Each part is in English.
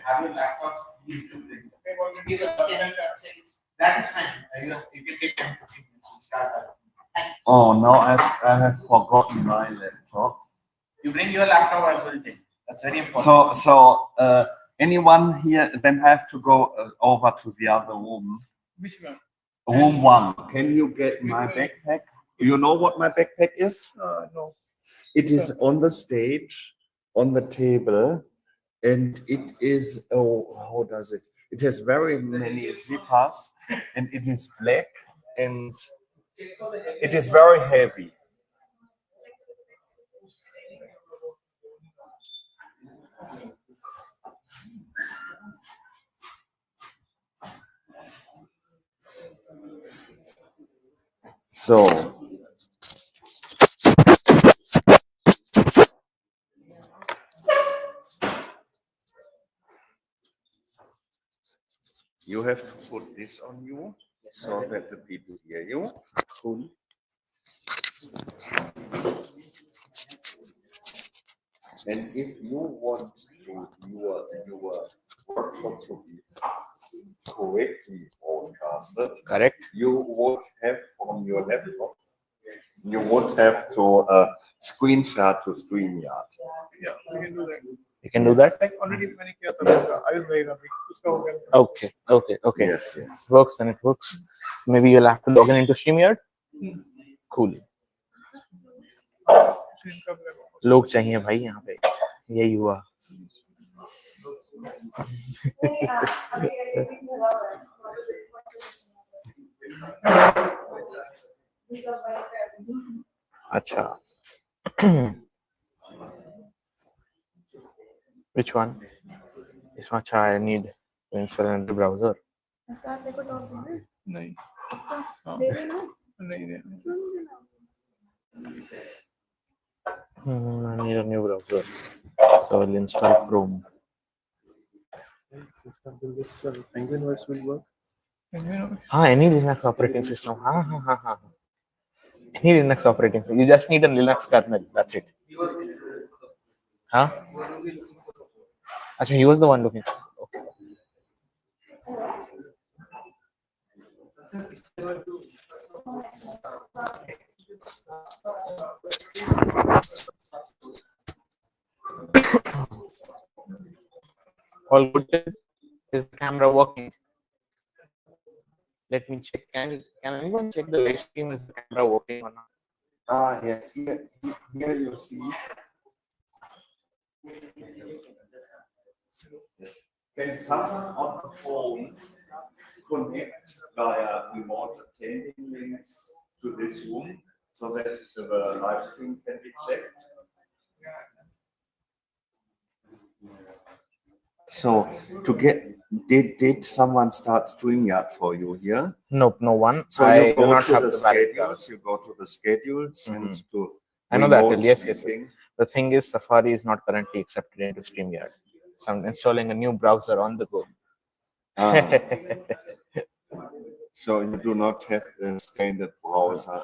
have your laptop used to bring. That is fine. You can take 10 15 minutes to start that. Oh no, I have forgotten my laptop. You bring your laptop as well, Tim. That's very important. So anyone here then have to go over to the other room. Which one? Room 1. Can you get my backpack? You know what my backpack is? No. It is on the stage, on the table, and it is, how does it? It has very many zippers, and it is black, and it is very heavy. So you have to put this on you so that the people hear you. Cool. And if you want to your workshop to be correctly broadcasted, Correct. you would have on your laptop, you would have to screenshot to StreamYard. Yeah, we can do that. You can do that. Like already मैंने किया था Yes. I was very happy. उसका हो गया. Okay. Yes, yes. Works and it works. Maybe you'll have to log in into StreamYard. Cool. Screen कब लगा? लोग चाहिए भाई यहाँ पे. यही हुआ. अच्छा. Which one? This one. I need to install another browser. नहीं. नहीं. I need a new browser. So I'll install Chrome. This Penguin OS will work. Any Linux operating system. Any Linux operating system. You just need a Linux kernel. That's it. Actually, he was the one looking. Okay. All good. Is the camera working? Let me check. Can anyone check the live stream? Is the camera working or not? Yes. Here you see. Can someone on the phone connect via remote attending links to this room so that the live stream can be checked? So to get, did someone start StreamYard for you here? Nope, no one. So I you do go not to have the the valid schedules. You go to the schedules and to. I know that. remote Yes. speaking. The thing is, Safari is not currently accepted into StreamYard. So I'm installing a new browser on the go. So you do not have a standard browser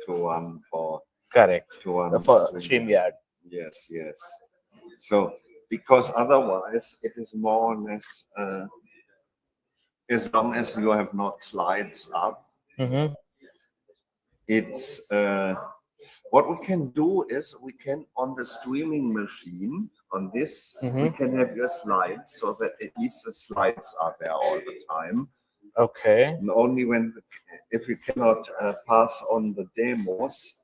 to run for. Correct. To run For StreamYard. Yes. So because otherwise it is more or less as long as you have not slides up. It's what we can do is we can on the streaming machine on this we can have your slides so that at least the slides are there all the time. Okay. And only if you cannot pass on the demos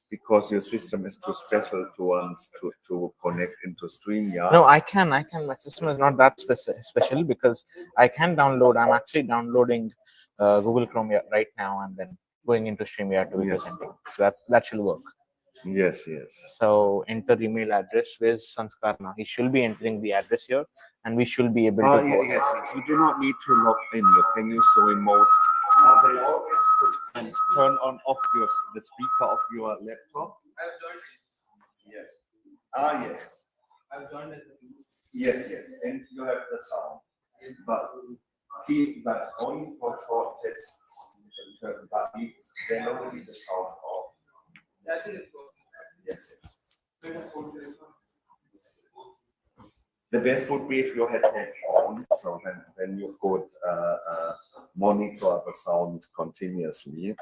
because your system is too special to connect into StreamYard. No, I can. My system is not that special because I can download. I'm actually downloading Google Chrome right now and then going into StreamYard to be presenting. So that should work. Yes. So enter email address. Where's Sanskar now? He should be entering the address here, and we should be able to go. Yes. You do not need to log in. You can use the remote. They always put and turn on off the speaker of your laptop. I've joined it. Yes. Yes. I've joined it. Yes. And you have the sound. But only for short tests. But they don't need the sound off. I think it's working. Yes. The best would be if you had headphones, so then you could monitor the sound continuously.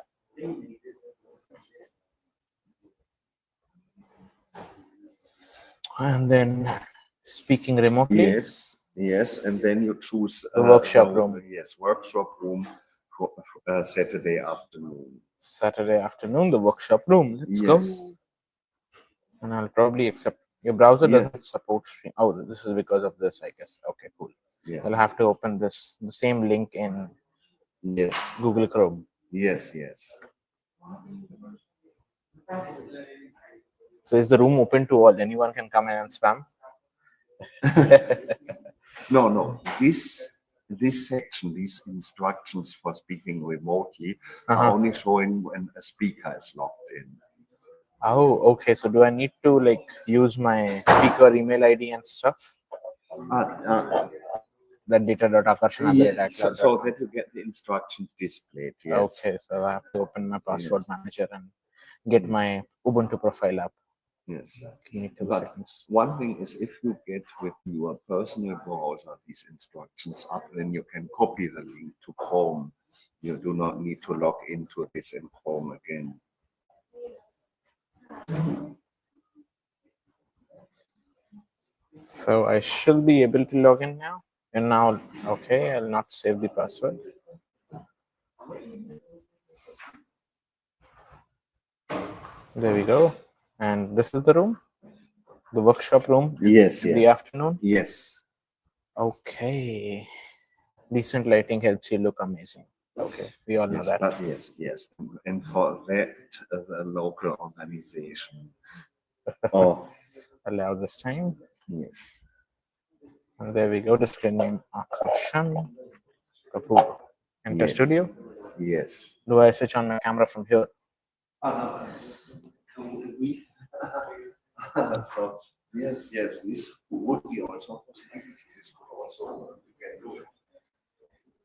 And then speaking remotely. Yes, and then you choose The workshop room. Yes, workshop room for Saturday afternoon. Saturday afternoon, the workshop room. Let's Yes. go. And I'll probably accept. Your browser Yes. doesn't support stream. Oh, this is because of this, I guess. Okay, cool. Yes. I'll have to open the same link in Yes. Google Chrome. Yes. So is the room open to all? Anyone can come in and spam? No. This section, these instructions for speaking remotely are only showing when a speaker is logged in. Oh, okay. So do I need to like use my speaker email ID and stuff? That data.akarshan@iCloud.com. So that you get the instructions displayed. Yes. Okay, so I have to open my password manager and get my Ubuntu profile up. Yes. But one thing is, if you get with your personal browser these instructions up, then you can copy the link to Chrome. You do not need to log into this in Chrome again. So I should be able to log in now. And now, okay, I'll not save the password. There we go. And this is the room, the workshop room. Yes. In the afternoon. Yes. Okay. Decent lighting helps you look amazing. Okay, we all know that. Yes. And for that, the local organization. Oh. Allow the sign. Yes. And there we go. Display name Akarshan Kapoor. Enter studio. Yes. Do I switch on my camera from here? So yes, this would be also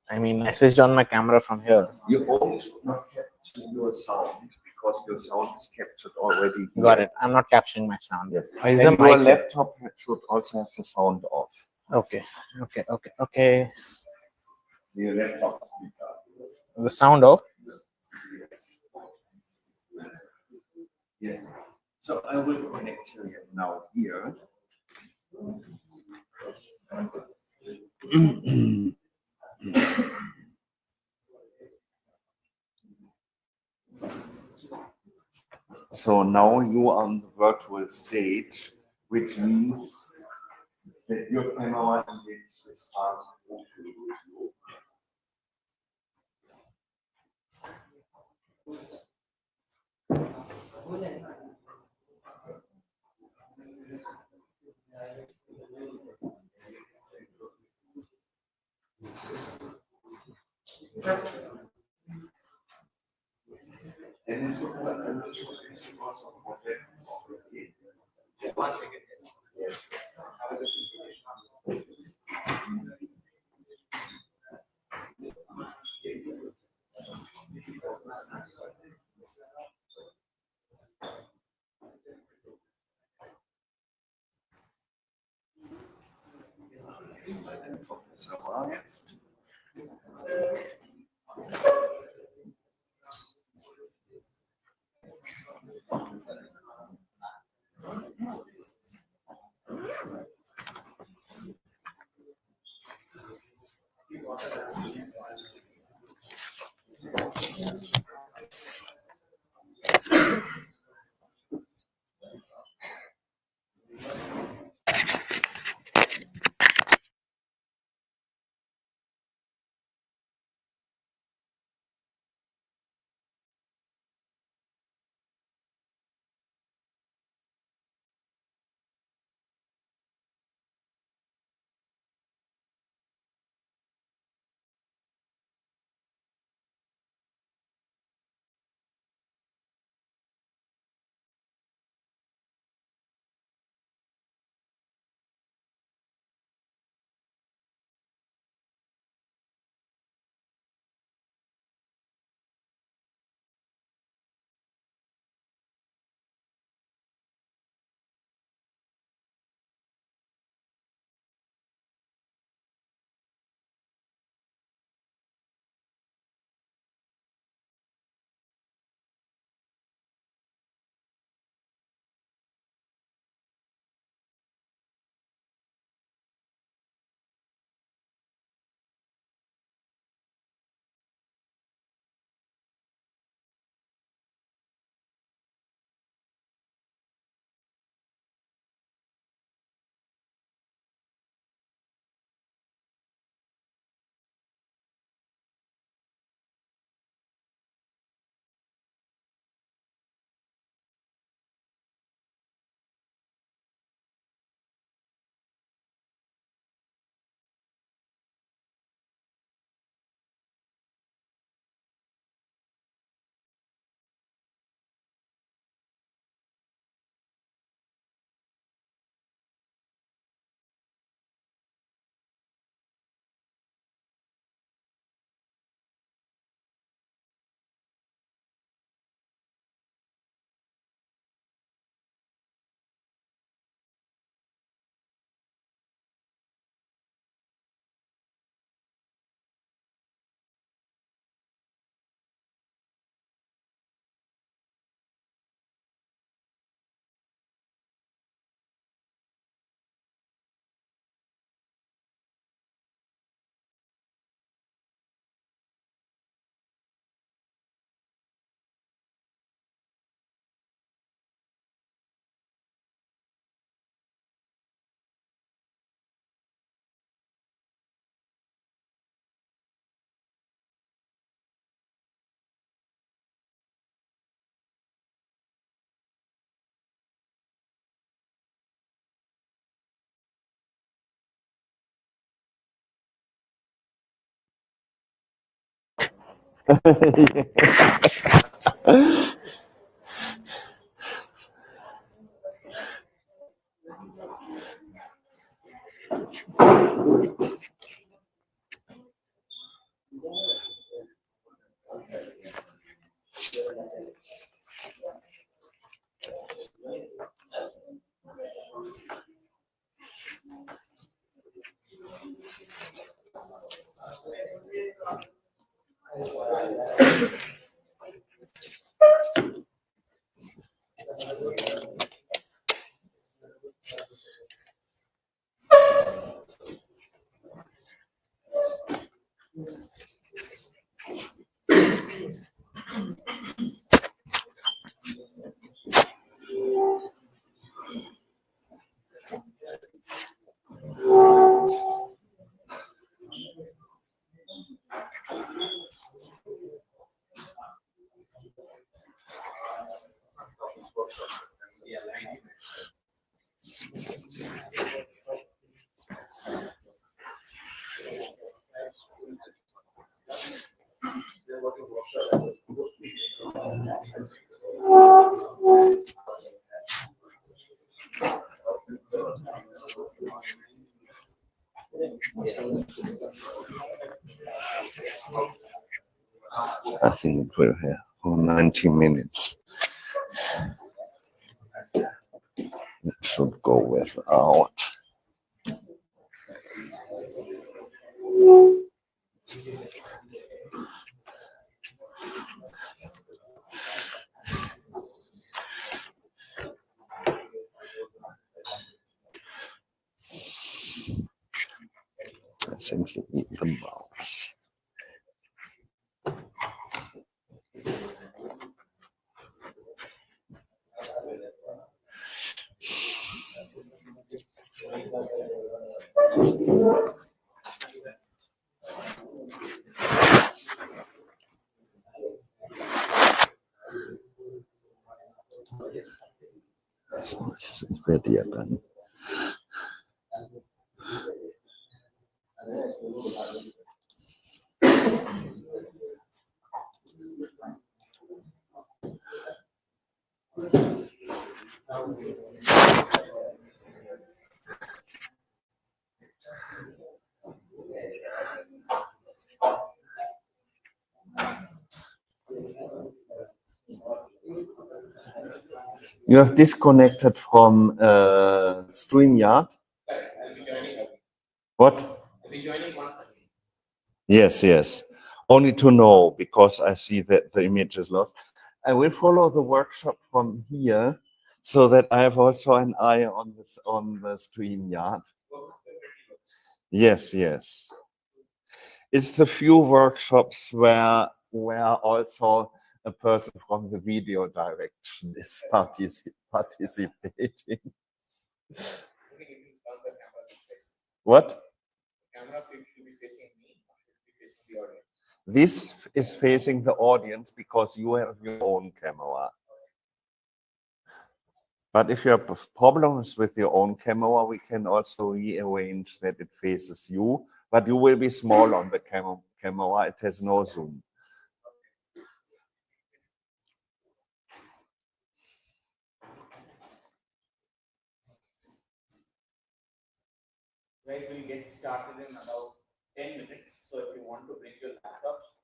I mean, I switched on my camera from here. You only should not capture your sound because your sound is captured already. Got it. I'm not capturing my sound. Yes. Is And the your mic laptop should also have the sound off. Okay. Your laptop speaker. The sound off. Yes. So I will connect you now here. So now you are on the virtual stage, which means that your camera is passed to you. And it should also protect. One second. Yes. I think we're here for 90 minutes. It should go without. I simply need the mouse. So it's ready again. You have disconnected from StreamYard. What? Yes, yes. Only to know, because I see that the image is lost. I will follow the workshop from here so that I have also an eye on this on the StreamYard. Yes, yes. It's the few workshops where also a person from the video direction is participating. What? This is facing the audience because you have your own camera. But if you have problems with your own camera, we can also rearrange that it faces you, but you will be small on the camera. It has no zoom. Guys, we'll get started in about 10 minutes. So if you want to bring your laptops,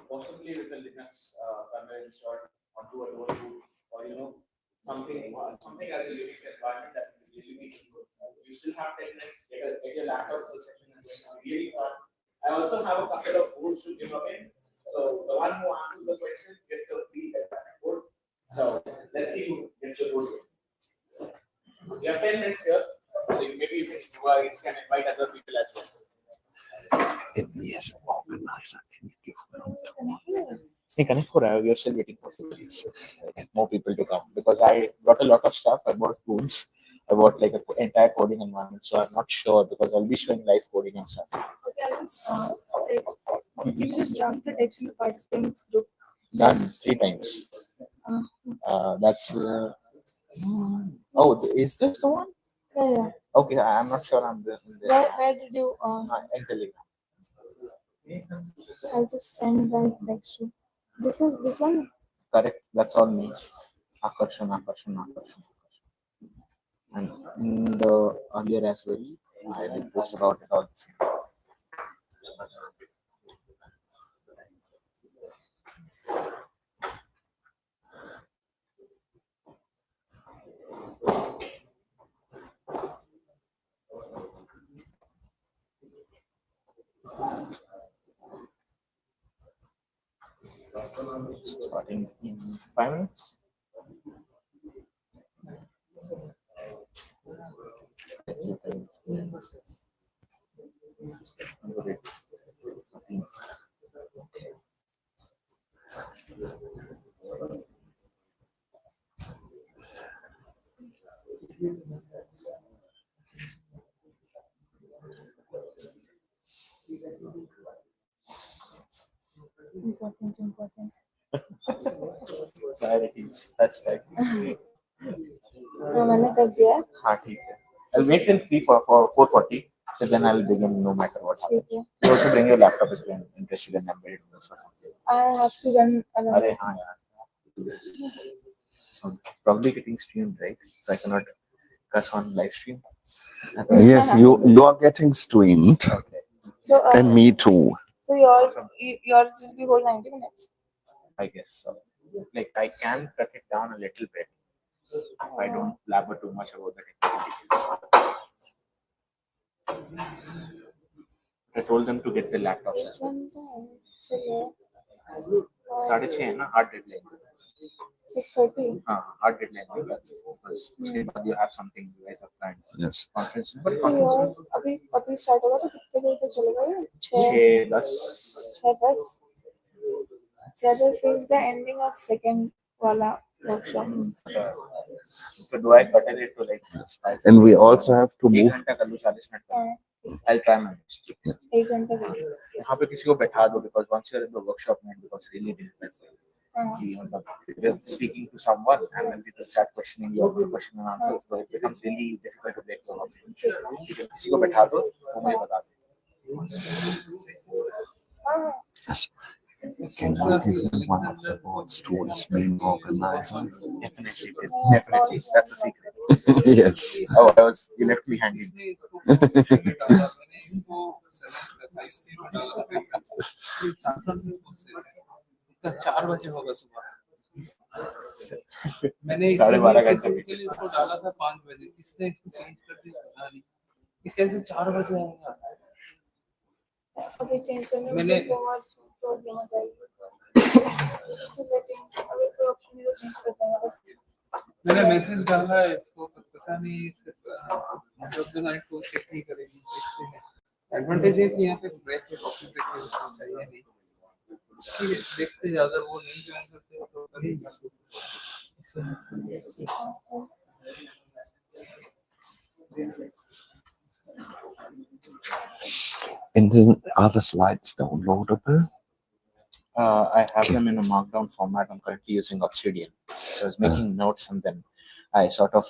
possibly with a Linux kernel installed onto a notebook, or something as a Linux environment that will really be good. You still have 10 minutes. Get your laptop for the session is going to be really fun. I also have a couple of boards to give away. So the one who answers the questions gets a free board. So let's see who gets the board. We have 10 minutes here. So maybe you can invite other people as well. Yes, organizer, can you give them? Hey, Kanpur, we are still waiting for more people to come because I brought a lot of stuff. I bought tools. I bought like an entire coding environment. So I'm not sure because I'll be showing live coding and stuff. Okay, I'll just text. You just draft the text in the participants group. Done 3 times. That's. Oh, is this the one? Yeah. Okay, I'm not sure I'm there. Where did you? In Telegram. I'll just send that next to. This one. Correct. That's all me. Akarshan, Akarshan, Akarshan. And in the earlier as well, I did post about it all. Starting in 5 minutes. Important. Priorities. Hashtag. मैंने कर दिया है. हाँ ठीक है. I'll wait till 4:40. So then I'll begin no matter what happens. ठीक है. You also bring your laptop if you're interested in embedded or something. I have to run around. अरे हाँ यार. It's probably getting streamed, right? So I cannot cuss on live stream. Yes, you are getting streamed, Okay. So and me too. So yours will be whole 90 minutes. I guess so. Like I can cut it down a little bit if I don't blabber too much about the technical details. I told them to get the laptops as well. 6:30 है ना hard deadline. 6:30. हाँ hard deadline है because उसके बाद you have something you guys have planned. Yes. Conference. But So yours अभी start होगा तो कितने बजे तक चलेगा ये? 6:10. 6:10 is the ending of second वाला workshop. So do I cut it to like? And we also have to move. 1 घंटा कर लूँ 40 मिनट का. I'll try my best. 1 घंटा कर. यहाँ पे किसी को बैठा दो because once you're in the workshop it becomes really difficult. You're speaking to someone and then people start questioning your question and answers, so it becomes really difficult to break the workshop. किसी को बैठा दो वो मुझे बता दो. Yes. Can you give me one of the boards to as main organizer? Definitely, definitely. That's a secret. Yes. Oh, you left me hanging. इसका 4 बजे होगा सुबह. मैंने 12:30 घंटे के लिए इसको डाला था 5 बजे. इसने इसको चेंज कर दिया. पता नहीं ये कैसे 4 बजे आएगा. अभी चेंज करने मैंने बहुत प्रॉब्लम हो जाएगी. चलो चेंज अगर कोई ऑप्शन है तो चेंज कर देंगे. मैंने मैसेज डाला है इसको पता नहीं जब नाइट को चेक नहीं करेगी. देखते हैं. एडवांटेज है कि यहाँ पे ब्रेक है कॉफी ब्रेक है उसको चाहिए नहीं. देखते हैं अगर वो नहीं ज्वाइन करते तो करेंगे. And then are the slides downloadable? I have them in a markdown format. I'm currently using Obsidian. So I was making notes and then I sort of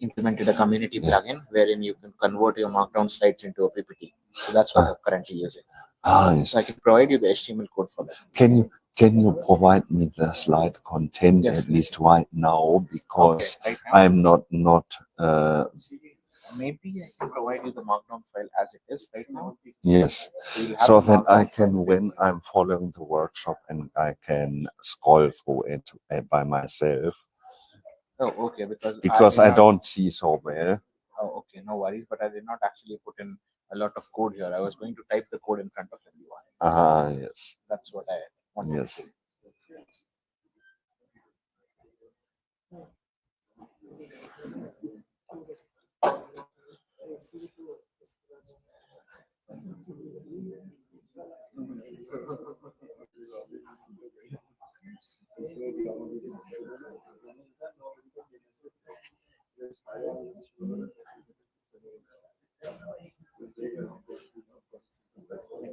implemented a community plugin wherein you can convert your markdown slides into a PPT. So that's what I'm currently using. Yes. So I can provide you the HTML code for that. Can you provide me the slide content Yes. at least right now, because Okay, right now, I'm not maybe I can provide you the markdown file as it is right now. yes. So you'll have So the that I markdown can, file. when I'm following the workshop, and I can scroll through it by myself, Oh, okay. because did I not- don't see so well. Oh, okay. No worries. But I did not actually put in a lot of code here. I was going to type the code in front of everyone. Yes. That's what I wanted Yes. to do.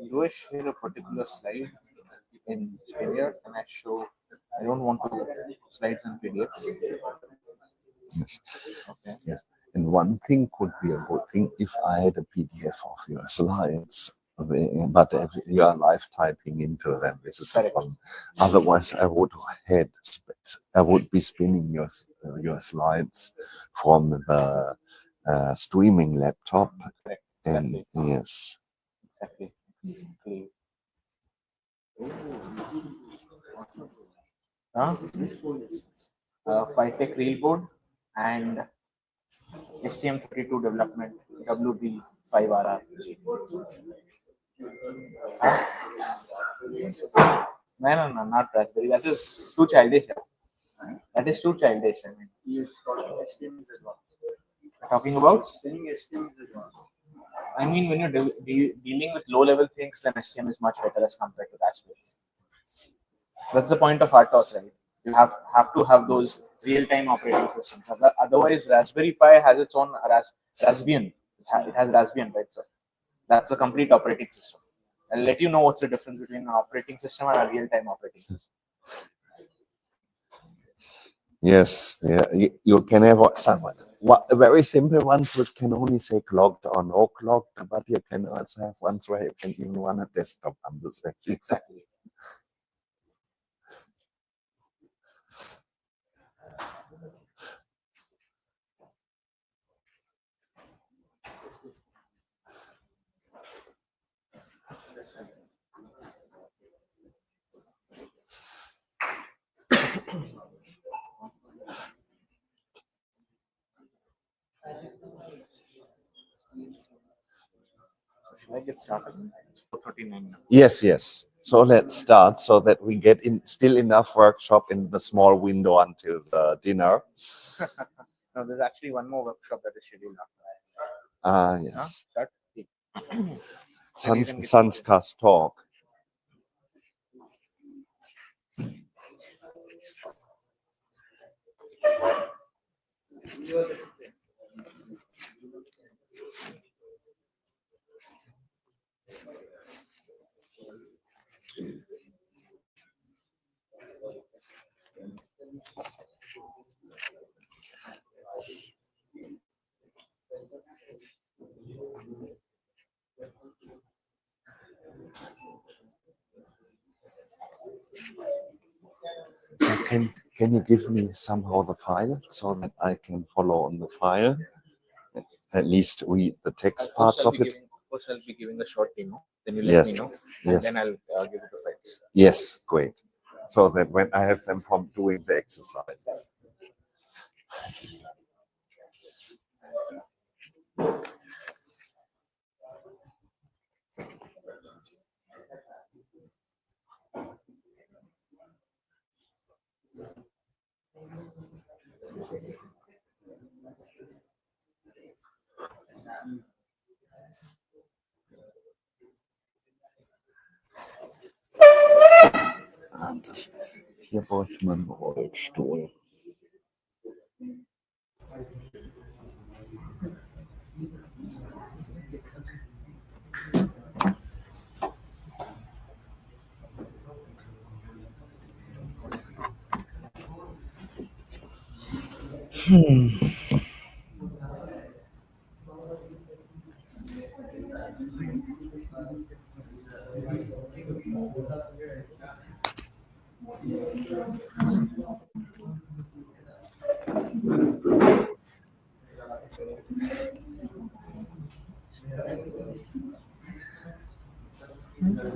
Do I share a particular slide in PDF? Can I show? I don't want to slides in PDF. Yes. Okay. Yes. And one thing could be a good thing if I had a PDF of your slides. But if you are live typing into them, this is a Correct. problem. Otherwise, I would be spinning your slides from the streaming laptop. Correct. And Exactly. yes, Exactly. Exactly. Huh? Tech Rail Board and STM32 development WB5RR. No, not Raspberry. That is too childish. That is too childish. I mean, talking about? I mean, when you're dealing with low-level things, then STM is much better as compared to Raspberry. That's the point of RTOS, right? You have to have those real-time operating systems. Otherwise, Raspberry Pi has its own Raspbian. It has Raspbian, right? So that's a complete operating system. I'll let you know what's the difference between an operating system and a real-time operating system. yes, yeah, you can have a very simple ones which can only say clocked or no clocked, but you can also have ones where you can even run a desktop on this. Exactly. Should I get started? It's 4:39 now. Yes. So let's start so that we get still enough workshop in the small window until the dinner. No, there's actually one more workshop that is scheduled after. Yes. Start. Sunscast talk. Can you give me somehow the file so that I can follow on the file? At least read the text parts of it. First, I'll be giving a short demo. Then you Yes. let me know, and Yes. then I'll give it the files. Yes, great. So that when I have them from doing the exercises. Hier braucht man einen Rollstuhl.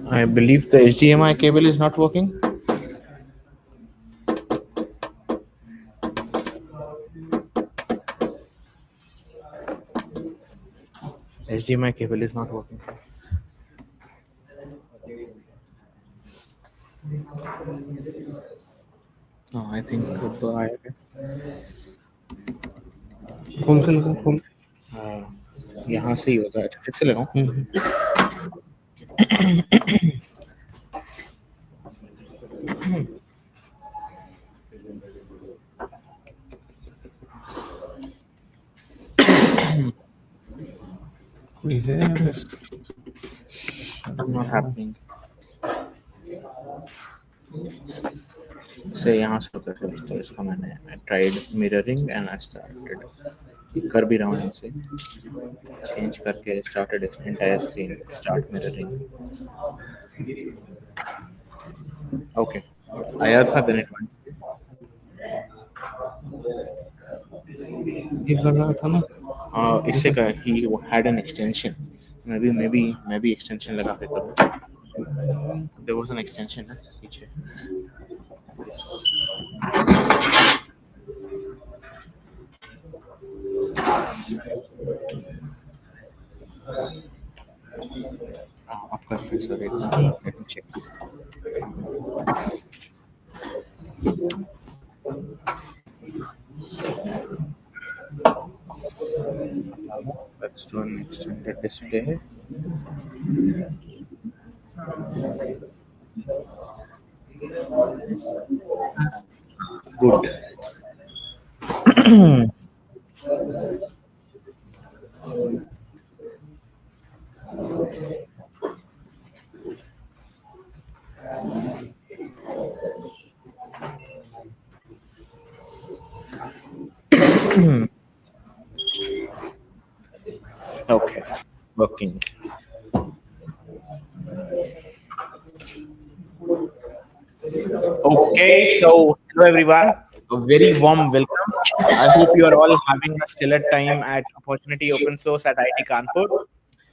I believe the HDMI cable is not working. HDMI cable is not working. No, I think खोल यहाँ से ही होता है फिर से लगाऊं not happening. से यहाँ से होता है इसका मैंने I tried mirroring and I started कर भी रहा हूँ इसे चेंज करके started entire screen start mirroring. Okay, आया था then it went. ये कर रहा था ना इससे का he had an extension. maybe extension लगा के करूँ. There was an extension ना पीछे. आप करते हैं सर एक minute let me check. Let's do an extended display. Good. Okay, working. Okay, so hello everyone. A very warm welcome. I hope you are all having a stellar time at Opportunity Open Source at IIT Kanpur.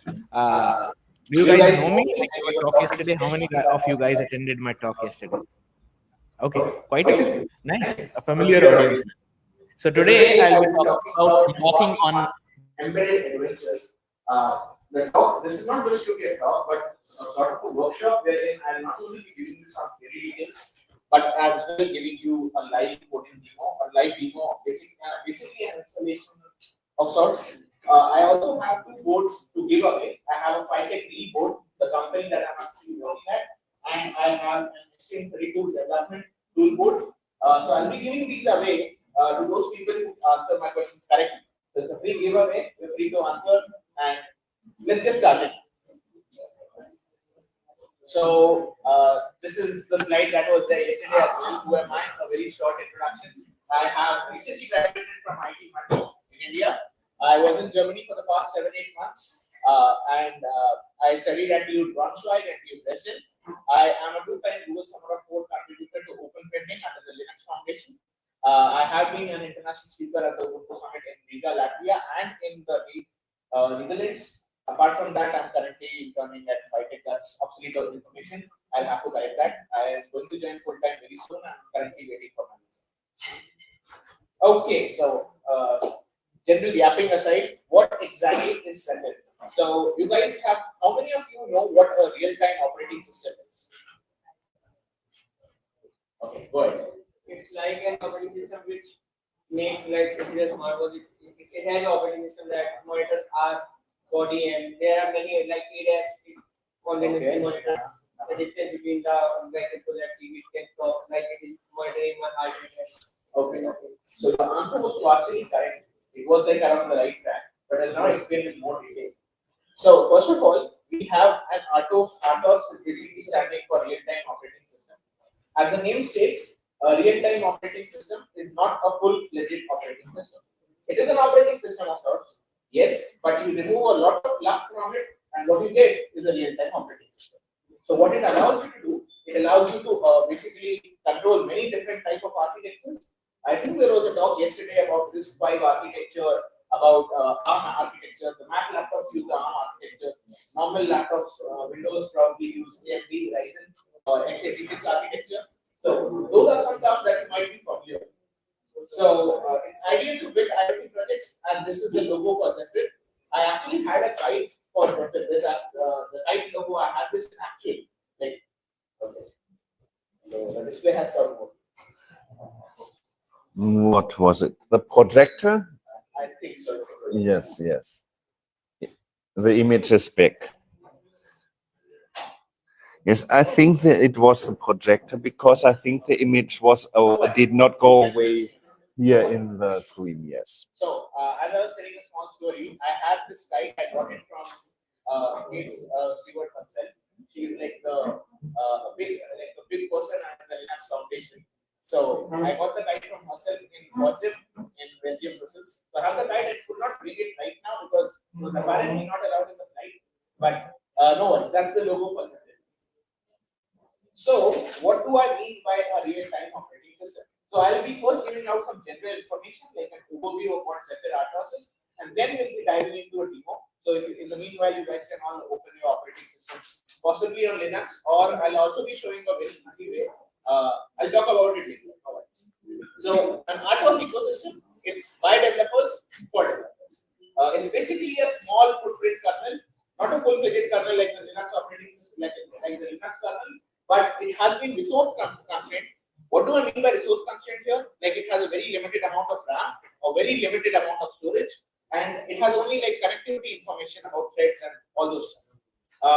Do you guys know me? I gave a talk yesterday. How many of you guys attended my talk yesterday? Okay, quite a few. Nice, a familiar audience. So today I'll be talking about walking on embedded adventures. The talk, this is not going to be a talk, but a sort of a workshop wherein I'll not only be giving you some theory details, but as well giving you a live coding demo, basically an installation of sorts. I also have two boards to give away. I have a FiTech Re board, the company that I'm actually working at, and I have an STM32 development tool board. So I'll be giving these away to those people who answer my questions correctly. So it's a free giveaway. You're free to answer, and let's get started. So this is the slide that was there yesterday as well. Who am I? A very short introduction. I have recently graduated from IIT Kanpur in India. I was in Germany for the past 7-8 months, and I studied at TU Braunschweig and TU Dresden. I am a two-time Google Summer of Code contributor to Open Pending under the Linux Foundation. I have been an international speaker at the Ubuntu Summit in Riga, Latvia, and in the Netherlands. Apart from that, I'm currently interning at FiTech. That's obsolete information. I'll have to correct that. I am going to join full time very soon. I'm currently waiting for my visa. Okay, so general yapping aside, what exactly is Ceph? So you guys have, how many of you know what a real-time operating system is? Okay, go ahead. It's like an operating system which makes like it is a smart watch. It has an operating system that monitors our body, and there are many like ADAS continuously monitors the distance between the vehicle so that TV can stop, like it is monitoring my heart rate. Okay. So the answer was partially correct. It was like around the right track, but I'll now explain in more detail. So first of all, we have an RTOS. RTOS is basically standing for real-time operating system. As the name states, a real-time operating system is not a full-fledged operating system. It is an operating system of sorts, yes, but you remove a lot of fluff from it, and what you get is a real-time operating system. So what it allows you to do, it allows you to basically control many different type of architectures. I think there was a talk yesterday about this 5 architecture, about ARM architecture. The Mac laptops use the ARM architecture. Normal laptops, Windows probably use AMD Ryzen or x86 architecture. So those are some terms that you might be familiar with. So it's ideal to build IoT projects, and this is the logo for Zephyr. I actually had a kite for Zephyr. This the kite logo. I had this actually. Like, okay. So the display has turned more. What was it? The projector? I think so. Yes, yes. The image is back. Yes, I think that it was the projector because I think the image was did not go away here in the screen. Yes. So as I was telling a small story, I had this kite. I got it from Kate's Stewart herself. She is like a big person at the Linux Foundation. So I got the guide from herself in Boston in Belgium, Brussels. So I have the guide. I could not bring it right now because it was apparently not allowed as a flight. But no worries, that's the logo for Zephyr. So what do I mean by a real-time operating system? So I'll be first giving out some general information like an overview of what Zephyr RTOS is, and then we'll be diving into a demo. So if you, in the meanwhile, you guys can all open your operating system, possibly on Linux, or I'll also be showing a very easy way. I'll talk about it later. So an RTOS ecosystem, it's by developers for developers. It's basically a small footprint kernel, not a full-fledged kernel like the Linux operating system, like the Linux kernel, but it has been resource constrained. What do I mean by resource constraint here? Like it has a very limited amount of RAM, a very limited amount of storage, and it has only like connectivity information about threads and all those stuff.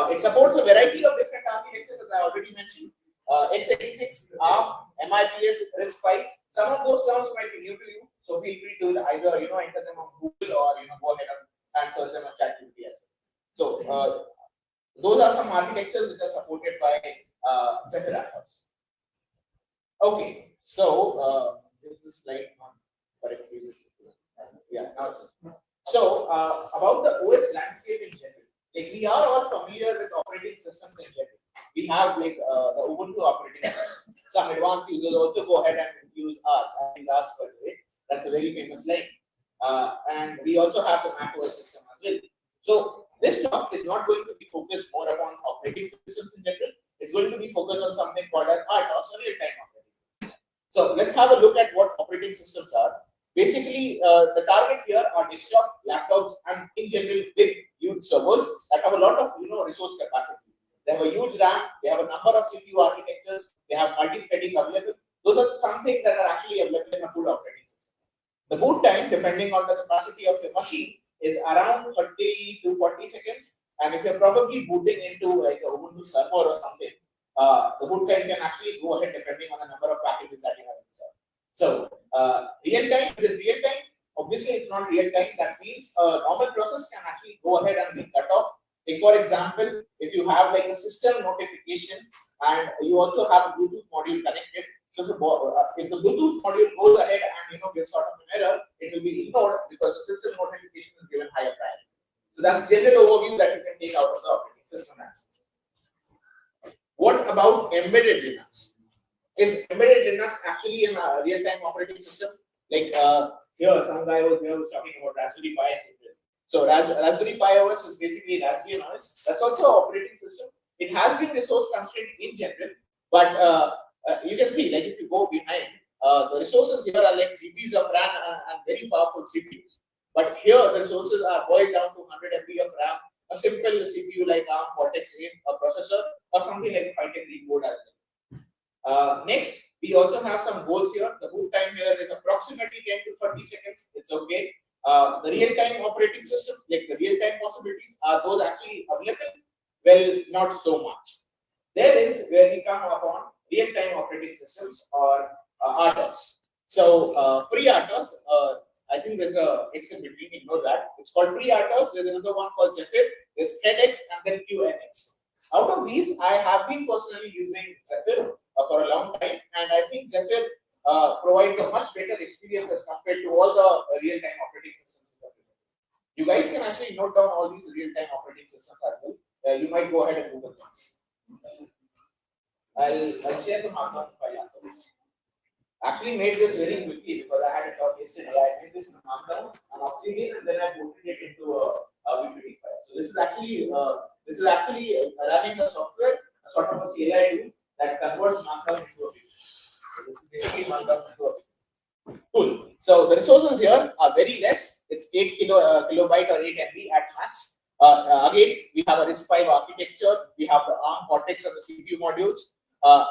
It supports a variety of different architectures, as I already mentioned. x86, ARM, MIPS, RISC-V. Some of those terms might be new to you, so feel free to either enter them on Google or go ahead and search them on ChatGPT as well. So those are some architectures which are supported by Zephyr RTOS. Okay, so this is slide one. Correctly. Yeah, now it's so about the OS landscape in general. Like we are all familiar with operating systems in general. We have like the Ubuntu operating system. Some advanced users also go ahead and use Arch. I think Arch for it. That's a very famous line. And we also have the Mac OS system as well. So this talk is not going to be focused more upon operating systems in general. It's going to be focused on something called as RTOS, or real-time operating system. So let's have a look at what operating systems are. Basically, the target here are desktop, laptops, and in general big, huge servers that have a lot of resource capacity. They have a huge RAM. They have a number of CPU architectures. They have multi-threading available. Those are some things that are actually available in a full operating system. The boot time, depending on the capacity of your machine, is around 30 to 40 seconds. And if you're probably booting into like a Ubuntu server or something, the boot time can actually go ahead depending on the number of packages that you have installed. So real time, is it real time? Obviously, it's not real time. That means a normal process can actually go ahead and be cut off. Like for example, if you have like a system notification and you also have a Bluetooth module connected, so if the Bluetooth module goes ahead and gives sort of an error, it will be ignored because the system notification is given higher priority. So that's general overview that you can take out of the operating system. What about embedded Linux? Is embedded Linux actually a real-time operating system? Like here, some guy was talking about Raspberry Pi. So Raspberry Pi OS is basically Raspbian OS. That's also an operating system. It has been resource constrained in general, but you can see, like if you go behind, the resources here are like GBs of RAM and very powerful CPUs. But here, the resources are boiled down to 100 MB of RAM, a simple CPU like ARM Cortex-A, a processor, or something like a 510 board as well. Next, we also have some goals here. The boot time here is approximately 10 to 30 seconds. It's okay. The real-time operating system, like the real-time possibilities, are those actually available? Well, not so much. There is where we come upon real-time operating systems or RTOS. So free RTOS, I think there's a X in between, ignore that. It's called free RTOS. There's another one called Zephyr. There's TEDx and then QNX. Out of these, I have been personally using Zephyr for a long time, and I think Zephyr provides a much better experience as compared to all the real-time operating systems. You guys can actually note down all these real-time operating systems as well. You might go ahead and Google them. I'll share the markdown file after this. Actually made this very quickly because I had a talk yesterday. I made this in markdown and Obsidian, and then I put it into a PPT file. So this is actually running a software, a sort of a CLI tool that converts markdown into a PPT. So this is basically markdown into a PPT. Cool. So the resources here are very less. It's 8 kilobyte or 8 MB at max. Again, we have a RISC-V architecture. We have the ARM Cortex and the CPU modules.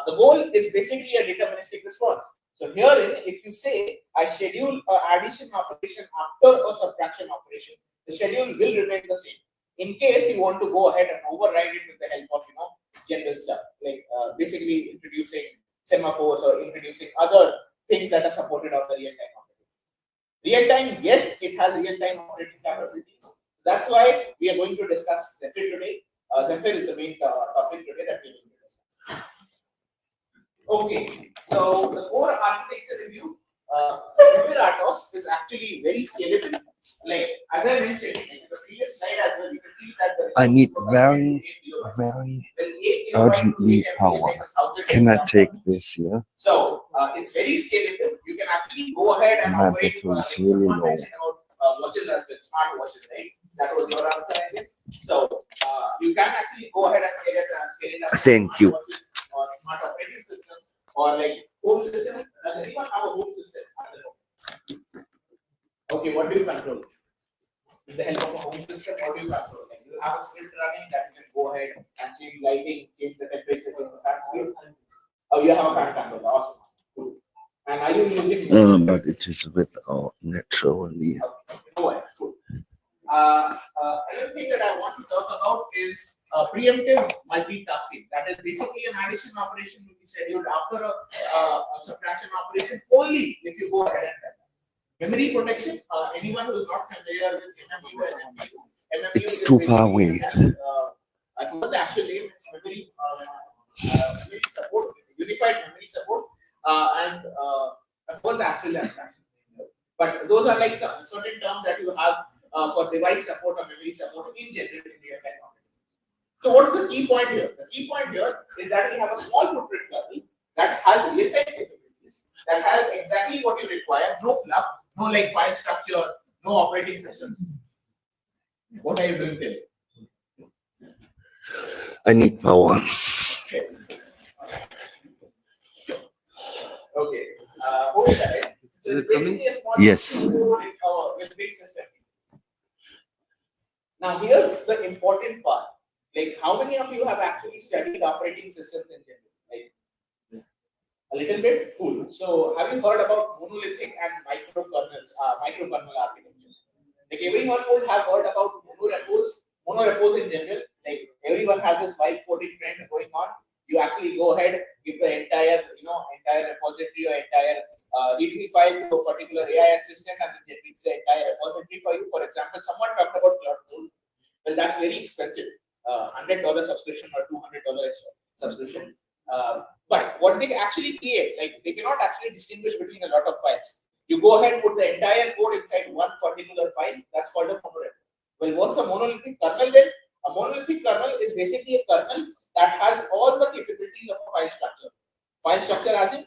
The goal is basically a deterministic response. So herein, if you say I schedule an addition operation after a subtraction operation, the schedule will remain the same. In case you want to go ahead and override it with the help of general stuff, like basically introducing semaphores or introducing other things that are supported on the real-time operating. Real-time, yes, it has real-time operating capabilities. That's why we are going to discuss Zephyr today. Zephyr is the main topic today that we are going to discuss. Okay, So the core architecture review, Atos is actually very scalable. Like as I mentioned in the previous slide as well, you can see that the I need resource very, urgently power. Can I take this here? So it's very scalable. You can actually go ahead and My operate. battery is really someone low. mentioned about watches as well, smart watches, right? That was your answer, I guess. So you can actually go ahead and scale it up. Thank Smart you. watches or smart operating systems or like home system. Does anyone have a home system? Okay, what do you control? With the help of a home system, what do you control? Like you have a script running that you can go ahead and change lighting, change the temperature, change the fan speed. Oh, you have a fan controller. Awesome. Cool. And are you using? But it is without naturally. Okay. No worries. Cool. Another thing that I want to talk about is preemptive multitasking. That is basically an addition operation will be scheduled after a subtraction operation only if you go ahead and run. Memory protection. Anyone who is not familiar with MMU and MMU. It's is too basically, far away. I forgot the actual name. It's memory, memory support, unified memory support, and I forgot the actual abstraction. But those are like some certain terms that you have for device support or memory support in general in real-time operations. So what is the key point here? The key point here is that we have a small footprint kernel that has real-time capabilities, that has exactly what you require, no fluff, no like file structure, no operating systems. What are you doing there? I need power. Okay. Okay. Who is that? Right? So it's basically a small Yes. with big system. Now here's the important part. Like how many of you have actually studied operating systems in general? Like a little bit? Cool. So have you heard about monolithic and microkernel architecture? Like everyone would have heard about monorepos in general. Like everyone has this vibe coding trend going on. You actually go ahead, give the entire repository or entire README file to a particular AI assistant, and it generates the entire repository for you. For example, someone talked about Cloud. Well, that's very expensive. $100 subscription or $200 subscription. But what they actually create, like they cannot actually distinguish between a lot of files. You go ahead and put the entire code inside one particular file. That's called a monorepo. Well, what's a monolithic kernel then? A monolithic kernel is basically a kernel that has all the capabilities of a file structure. File structure as in,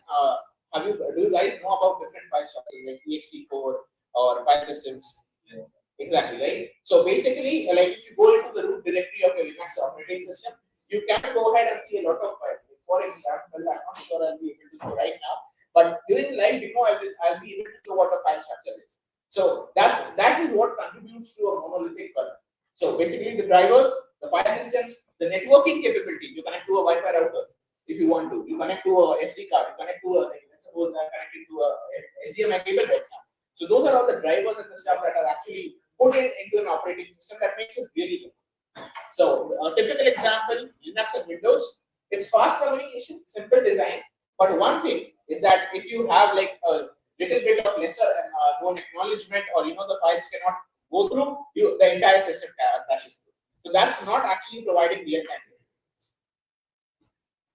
do you guys know about different file structures like ext4 or file systems? Yes. Exactly, right? So basically, like if you go into the root directory of your Linux operating system, you can go ahead and see a lot of files. For example, I'm not sure I'll be able to show right now, but during live demo, I'll be able to show what a file structure is. So that is what contributes to a monolithic kernel. So basically, the drivers, the file systems, the networking capability. You connect to a Wi-Fi router if you want to. You connect to a SD card. You connect to a, let's suppose I'm connecting to a HDMI cable right now. So those are all the drivers and the stuff that are actually put into an operating system that makes it really good. So a typical example, Linux and Windows. It's fast communication, simple design. But one thing is that if you have like a little bit of lesser known acknowledgement, or the files cannot go through, the entire system crashes through. So that's not actually providing real time.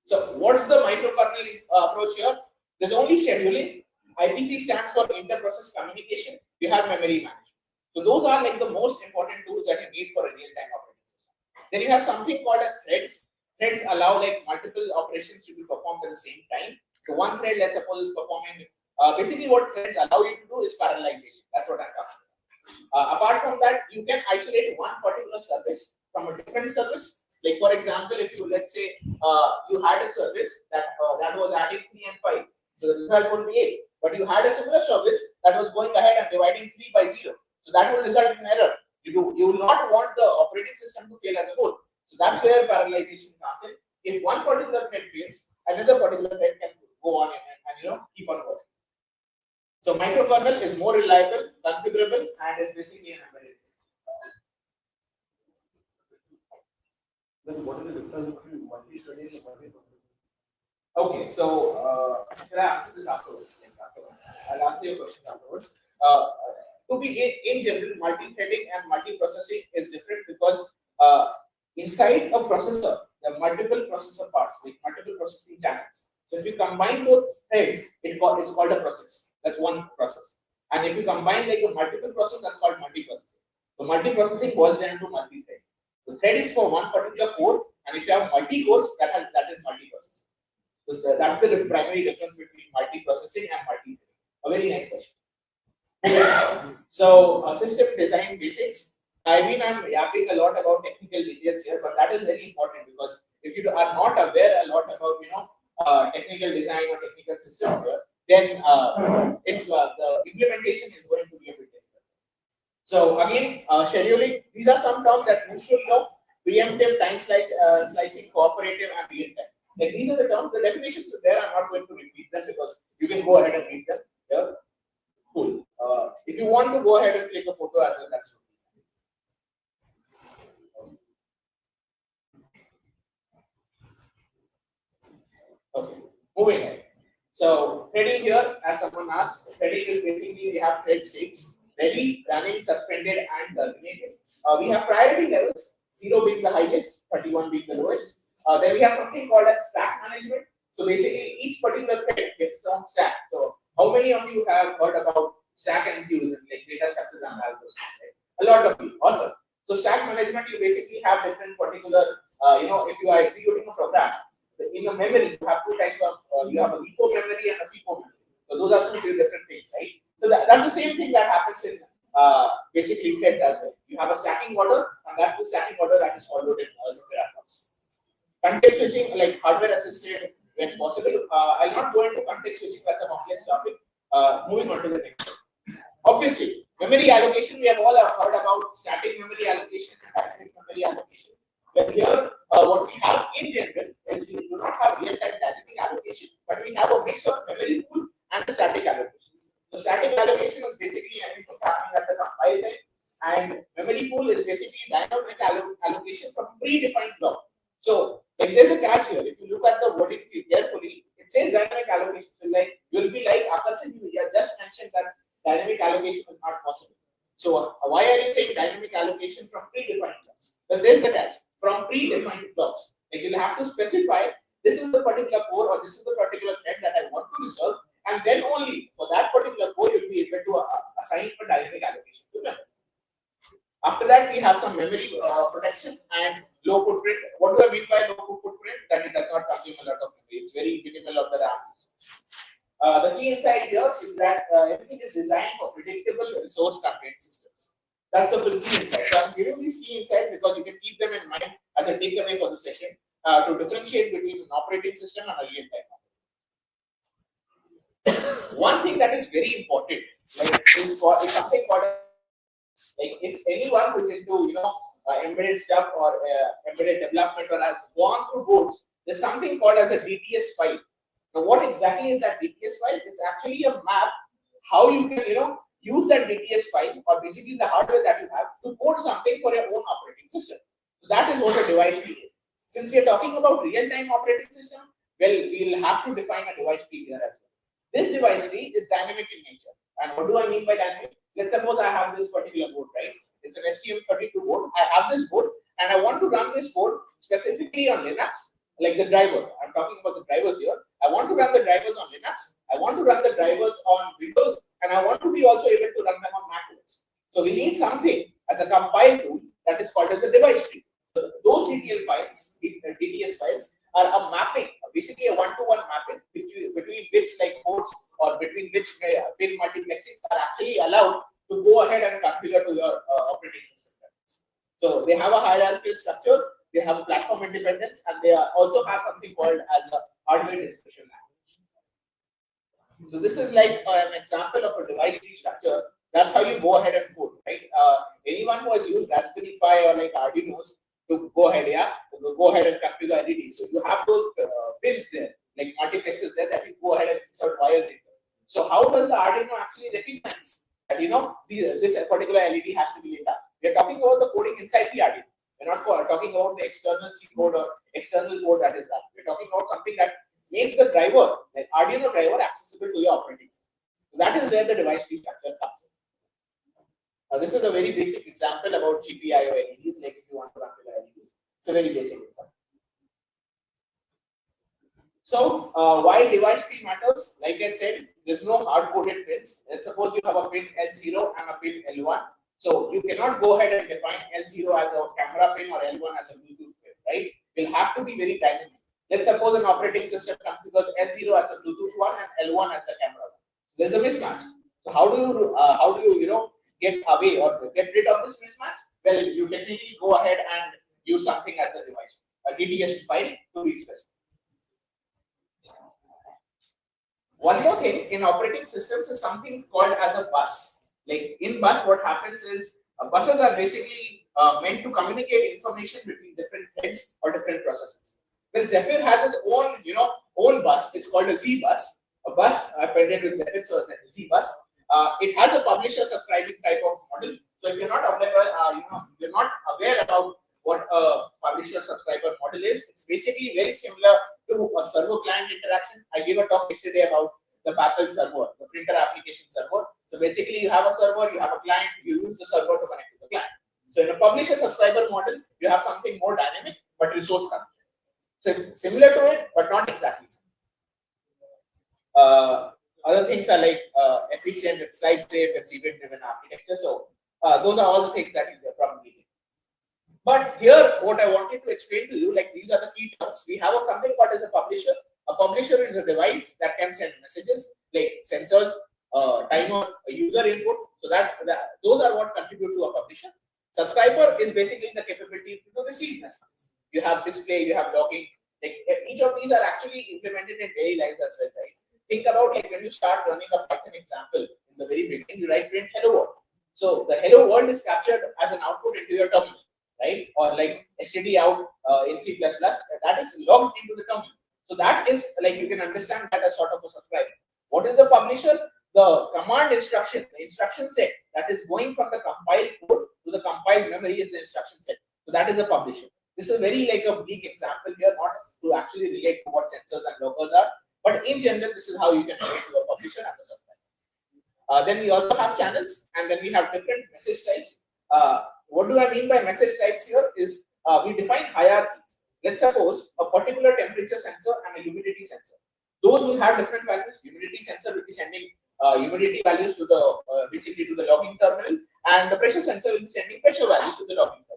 So what's the microkernel approach here? There's only scheduling. IPC stands for inter-process communication. You have memory management. So those are like the most important tools that you need for a real-time operating system. Then you have something called as threads. Threads allow like multiple operations to be performed at the same time. So one thread, let's suppose, is performing. Basically, what threads allow you to do is parallelization. That's what I'm talking about. Apart from that, you can isolate one particular service from a different service. Like for example, if you let's say you had a service that was adding 3 and 5, so the result would be 8. But you had a similar service that was going ahead and dividing 3 by 0. So that will result in error. You will not want the operating system to fail as a whole. So that's where parallelization comes in. If one particular thread fails, another particular thread can go on and keep on working. So microkernel is more reliable, configurable, and is basically an embedded system. Then what is the difference between multi-threading and multi-threading? Okay, so can I answer this afterwards? I'll answer your question afterwards. To be in general, multi-threading and multi-processing is different because inside a processor, there are multiple processor parts, like multiple processing channels. So if you combine both threads, it's called a process. That's one process. And if you combine like a multiple process, that's called multiprocessing. So multiprocessing boils down to multi-thread. The thread is for one particular core, and if you have multi-cores, that is multiprocessing. So that's the primary difference between multiprocessing and multi-thread. A very nice question. So system design basics. I mean, I'm yapping a lot about technical details here, but that is very important because if you are not aware a lot about technical design or technical systems here, then it's the implementation is going to be a bit difficult. So again, scheduling. These are some terms that you should know: preemptive, time slicing, cooperative, and real time. Like these are the terms. The definitions are there. I'm not going to repeat them because you can go ahead and read them here. Cool. If you want to go ahead and click a photo as well, that's okay. Moving ahead. So threading here, as someone asked, threading is basically we have thread states: ready, running, suspended, and terminated. We have priority levels: 0 being the highest, 31 being the lowest. Then we have something called as stack management. So basically, each particular thread gets its own stack. So how many of you have heard about stack and queues and like data structures and algorithms? Right? A lot of you. Awesome. So stack management, you basically have different particular, if you are executing a program, in the memory, you have two types of, you have a LIFO memory and a FIFO memory. So those are two different things, right? So that's the same thing that happens in basically threads as well. You have a stacking order, and that's the stacking order that is followed in software outcomes. Context switching, like hardware assisted when possible. I'll not go into context switching, that's a complex topic. Moving on to the next. Obviously, memory allocation, we have all heard about static memory allocation and dynamic memory allocation. But here, what we have in general is we do not have real-time dynamic allocation, but we have a mix of memory pool and static allocation. So static allocation is basically everything happening at the compile time, and memory pool is basically dynamic allocation from predefined block. So if there's a catch here, if you look at the wording carefully, it says dynamic allocation. So like you'll be like, Akash, you just mentioned that dynamic allocation is not possible. So why are you saying dynamic allocation from predefined blocks? Well, there's the catch. From predefined blocks, like you'll have to specify this is the particular core or this is the particular thread that I want to resolve, and then only for that particular core you'll be able to assign a dynamic allocation to memory. After that, we have some memory protection and low footprint. What do I mean by low footprint? That it does not consume a lot of memory. It's very minimal of the RAM. The key insight here is that everything is designed for predictable resource constraint systems. That's a big key insight. So I'm giving these key insights because you can keep them in mind as a takeaway for the session to differentiate between an operating system and a real-time operating. One thing that is very important, like is something called like if anyone who's into embedded stuff or embedded development or has gone through boards, there's something called as a DTS file. Now, what exactly is that DTS file? It's actually a map how you can use that DTS file or basically the hardware that you have to code something for your own operating system. So that is what a device tree is. Since we are talking about real-time operating system, well, we'll have to define a device tree here as well. This device tree is dynamic in nature. And what do I mean by dynamic? Let's suppose I have this particular board, right? It's an STM32 board. I have this board and I want to run this board specifically on Linux, like the drivers. I'm talking about the drivers here. I want to run the drivers on Linux. I want to run the drivers on Windows, and I want to be also able to run them on Mac OS. So we need something as a compile tool that is called as a device tree. So those DTL files, these DTS files, are a mapping, basically a one-to-one mapping between which like ports or between which pin multiplexing are actually allowed to go ahead and configure to your operating system. So they have a hierarchical structure, they have a platform independence, and they also have something called as a hardware discretion language. So this is like an example of a device tree structure. That's how you go ahead and code, right? Anyone who has used Raspberry Pi or like Arduino's to go ahead and configure LEDs. So you have those pins there, like multiplexes there that you go ahead and insert wires in. So how does the Arduino actually recognize that this particular LED has to be lit up? We are talking about the coding inside the Arduino. We're not talking about the external C code or external code that is done. We're talking about something that makes the driver, like Arduino driver, accessible to your operating system. So that is where the device tree structure comes in. This is a very basic example about GPIO LEDs, like if you want to configure LEDs. It's a very basic example. So why device tree matters? Like I said, there's no hard-coded pins. Let's suppose you have a pin L0 and a pin L1. So you cannot go ahead and define L0 as a camera pin or L1 as a Bluetooth pin, right? You'll have to be very dynamic. Let's suppose an operating system configures L0 as a Bluetooth one and L1 as a camera one. There's a mismatch. So how do you get away or get rid of this mismatch? Well, you technically go ahead and use something as a device, a DTS file to be specific. One more thing in operating systems is something called as a bus. Like in bus, what happens is buses are basically meant to communicate information between different threads or different processes. Well, Zephyr has its own, own bus. It's called a Z bus. A bus paired with Zephyr, so it's a Z bus. It has a publisher-subscribing type of model. So if you're not aware, you're not aware about what a publisher-subscriber model is, it's basically very similar to a server-client interaction. I gave a talk yesterday about the Papel server, the printer application server. So basically, you have a server, you have a client, you use the server to connect to the client. So in a publisher-subscriber model, you have something more dynamic but resource constrained. So it's similar to it, but not exactly same. Other things are like efficient, it's slide safe, it's event-driven architecture. So those are all the things that you probably need. But here, what I wanted to explain to you, like these are the key terms. We have something called as a publisher. A publisher is a device that can send messages like sensors, timer, user input. So those are what contribute to a publisher. Subscriber is basically the capability to receive messages. You have display, you have logging. Like each of these are actually implemented in daily lives as well, right? Think about like when you start running a Python example in the very beginning, you write print hello world. So the hello world is captured as an output into your terminal, right? Or like std out in C++, that is logged into the terminal. So that is like you can understand that as sort of a subscriber. What is the publisher? The command instruction, the instruction set that is going from the compiled code to the compiled memory is the instruction set. So that is the publisher. This is very like a bleak example here, not to actually relate to what sensors and loggers are, but in general, this is how you can relate to a publisher and a subscriber. Then we also have channels, and then we have different message types. What do I mean by message types here is we define hierarchies. Let's suppose a particular temperature sensor and a humidity sensor. Those will have different values. Humidity sensor will be sending humidity values to the basically to the logging terminal, and the pressure sensor will be sending pressure values to the logging terminal.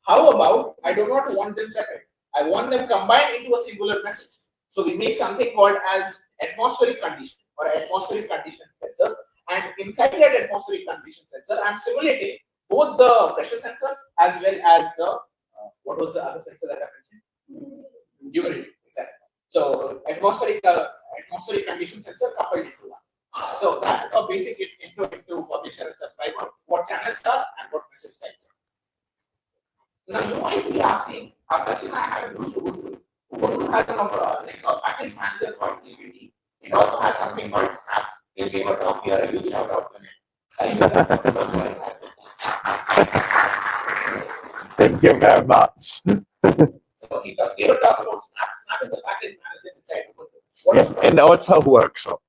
How about I do not want them separate? I want them combined into a singular message. So we make something called as atmospheric condition or atmospheric condition sensor, and inside that atmospheric condition sensor, I'm simulating both the pressure sensor as well as the what was the other sensor that I mentioned? Humidity, exactly. So atmospheric condition sensor coupled into one. So that's a basic intro into publisher and subscriber, what channels are and what message types are. Now you might be asking, Akash, I have used Ubuntu. Ubuntu has a package manager called IIT. It also has something called Snaps. They gave a talk here, a huge shout out to it. Thank you very much. So he gave a talk about Snap. Snap is the package manager inside Ubuntu. Yes, and also a workshop.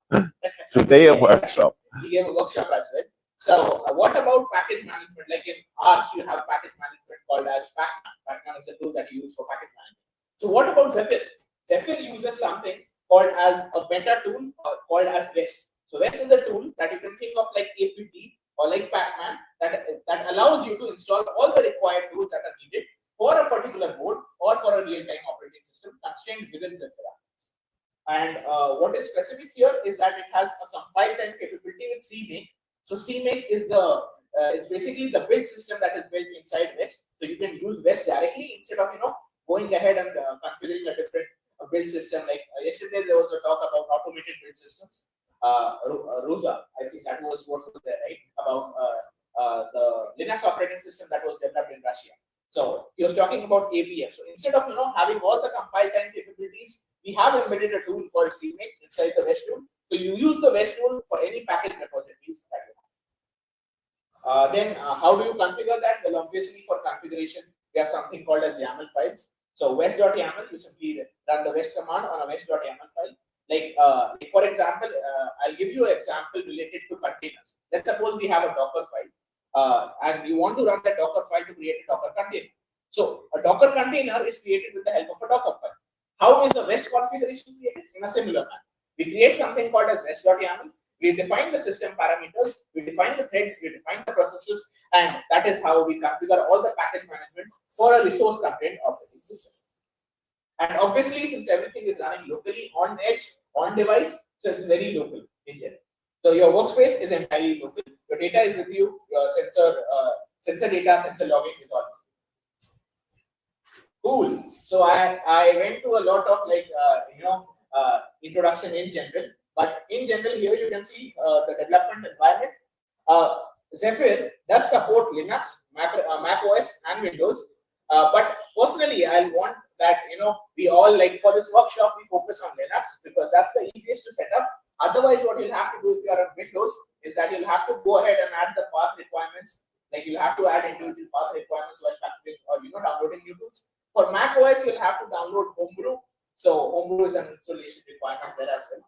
Today a workshop. He gave a workshop as well. So what about package management? Like in Arch, you have package management called as Pacman. Pacman is a tool that you use for package management. So what about Zephyr? Zephyr uses something called as a beta tool called as West. So West is a tool that you can think of like APT or like Pacman that allows you to install all the required tools that are needed for a particular board or for a real-time operating system constrained within Zephyr. And what is specific here is that it has a compile time capability with CMake. So CMake is it's basically the build system that is built inside West. So you can use West directly instead of going ahead and configuring a different build system. Like yesterday there was a talk about automated build systems. Rosa, I think that was what was there, right? About the Linux operating system that was developed in Russia. So he was talking about APF. So instead of having all the compile time capabilities, we have embedded a tool called CMake inside the West tool. So you use the West tool for any package repositories that you have. Then how do you configure that? Well, obviously for configuration, we have something called as YAML files. So west.yaml, you simply run the West command on a west.yaml file. Like for example, I'll give you an example related to containers. Let's suppose we have a Docker file and you want to run that Docker file to create a Docker container. So a Docker container is created with the help of a Docker file. How is the REST configuration created? In a similar manner. We create something called as REST.yaml. We define the system parameters, we define the threads, we define the processes, and that is how we configure all the package management for a resource constrained operating system. And obviously, since everything is running locally, on edge, on device, so it's very local in general. So your workspace is entirely local. Your data is with you. Your sensor data, sensor logging is all. Cool. So I went to a lot of introduction in general, but in general here you can see the development environment. Zephyr does support Linux, Mac OS, and Windows. But personally, I want that we all, like, for this workshop we focus on Linux because that's the easiest to set up. Otherwise, what you'll have to do if you are on Windows is that you'll have to go ahead and add the path requirements. Like, you'll have to add individual path requirements while configuring or downloading new tools. For Mac OS, you'll have to download Homebrew. So Homebrew is an installation requirement there as well.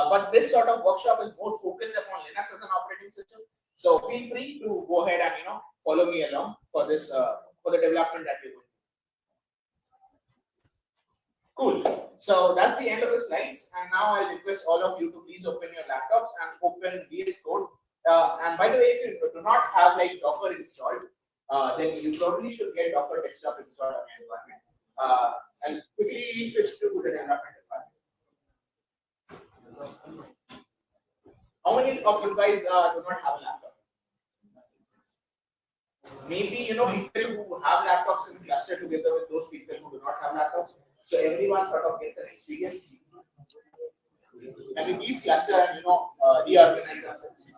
But this sort of workshop is more focused upon Linux as an operating system. So feel free to go ahead and follow me along for this for the development that we're doing. Cool. So that's the end of the slides. And now I request all of you to please open your laptops and open VS Code. And by the way, if you do not have like Docker installed, then you probably should get Docker desktop installed on your environment. And quickly switch to the development environment. How many of you guys do not have a laptop? Maybe people who have laptops can cluster together with those people who do not have laptops. So everyone sort of gets an experience. Can we please cluster and reorganize ourselves?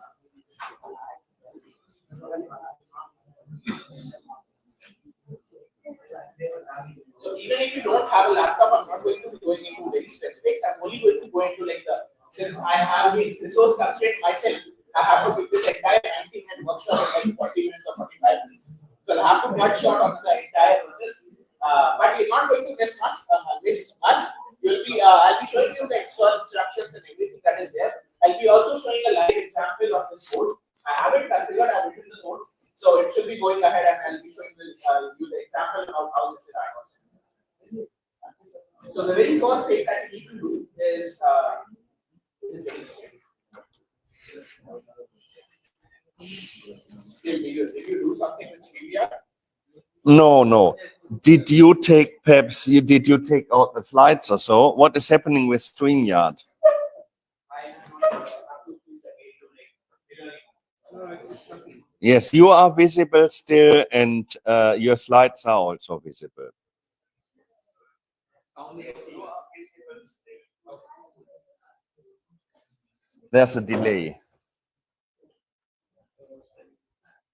So even if you don't have a laptop, I'm not going to be going into very specifics. I'm only going to go into like since I have been resource constrained myself, I have to pick this entire 90-minute workshop in like 40 minutes or 45 minutes. So I'll have to cut short on the entire process. But you're not going to miss much. I'll be showing you the install instructions and everything that is there. I'll be also showing a live example of this code. I haven't configured, I've written the code. So it should be going ahead and I'll be showing you the example of how this is. So the very first thing that you need to do is if you do something with StreamYard. No. Did you take out the slides or so? What is happening with StreamYard? Yes, you are visible still, and your slides are also visible. There's a delay,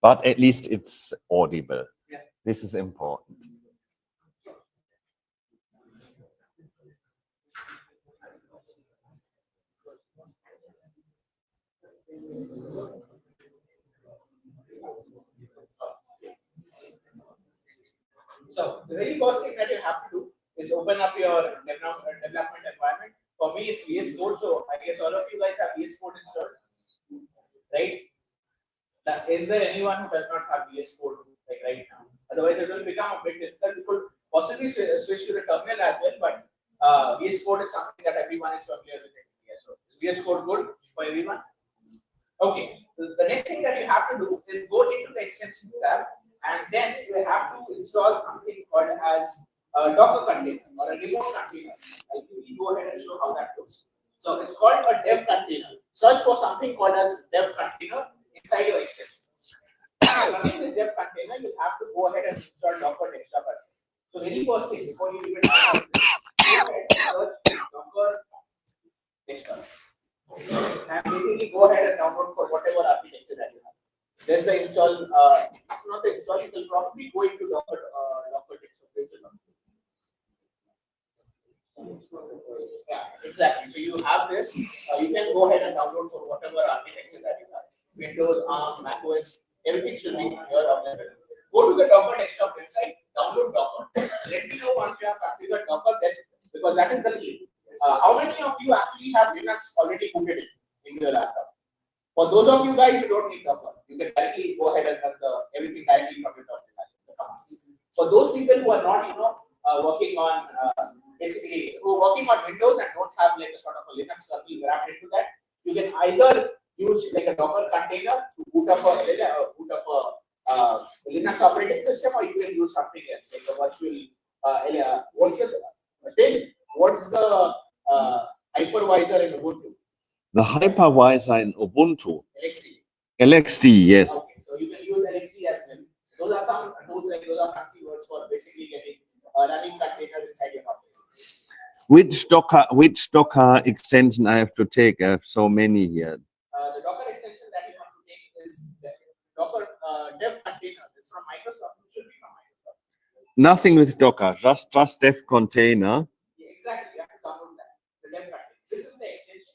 but at least it's audible. This is important. So the very first thing that you have to do is open up your development environment. For me, it's VS Code, so I guess all of you guys have VS Code installed, right? Is there anyone who does not have VS Code like right now? Otherwise, it will become a bit difficult. You could possibly switch to the terminal as well, but VS Code is something that everyone is familiar with. So VS Code good for everyone? Okay. The next thing that you have to do is go into the extensions tab, and then you have to install something called as a Docker container or a remote container. I'll go ahead and show how that goes. So it's called a dev container. Search for something called as dev container inside your extension. Running this dev container, you have to go ahead and install Docker desktop. So very first thing before you even go ahead and search Docker desktop. And basically go ahead and download for whatever architecture that you have. There's the install. It's not the install. You will probably go into Docker desktop. Yeah, exactly. So you have this. You can go ahead and download for whatever architecture that you have. Windows, ARM, Mac OS, everything should be here available. Go to the Docker desktop website, download Docker. Let me know once you have configured Docker, then, because that is the key. How many of you actually have Linux already booted into your laptop? For those of you guys who don't need Docker, you can directly go ahead and run everything directly from your terminal. For those people who are not, working on basically working on Windows and don't have like a sort of a Linux kernel wrapped into that, you can either use like a Docker container to boot up a Linux operating system, or you can use something else like a virtual. What's the hypervisor in Ubuntu? The hypervisor in Ubuntu. LXD. LXD, yes. Okay, so you can use LXD as well. Those are some tools, like those are fancy words for basically getting running containers inside your computer. Which Docker extension I have to take? I have so many here. The Docker extension that you have to take is the Docker dev container. It's from Microsoft. It should be from Microsoft. Nothing with Docker, just dev container. Yeah, exactly. You have to download that. The dev container. This is the extension.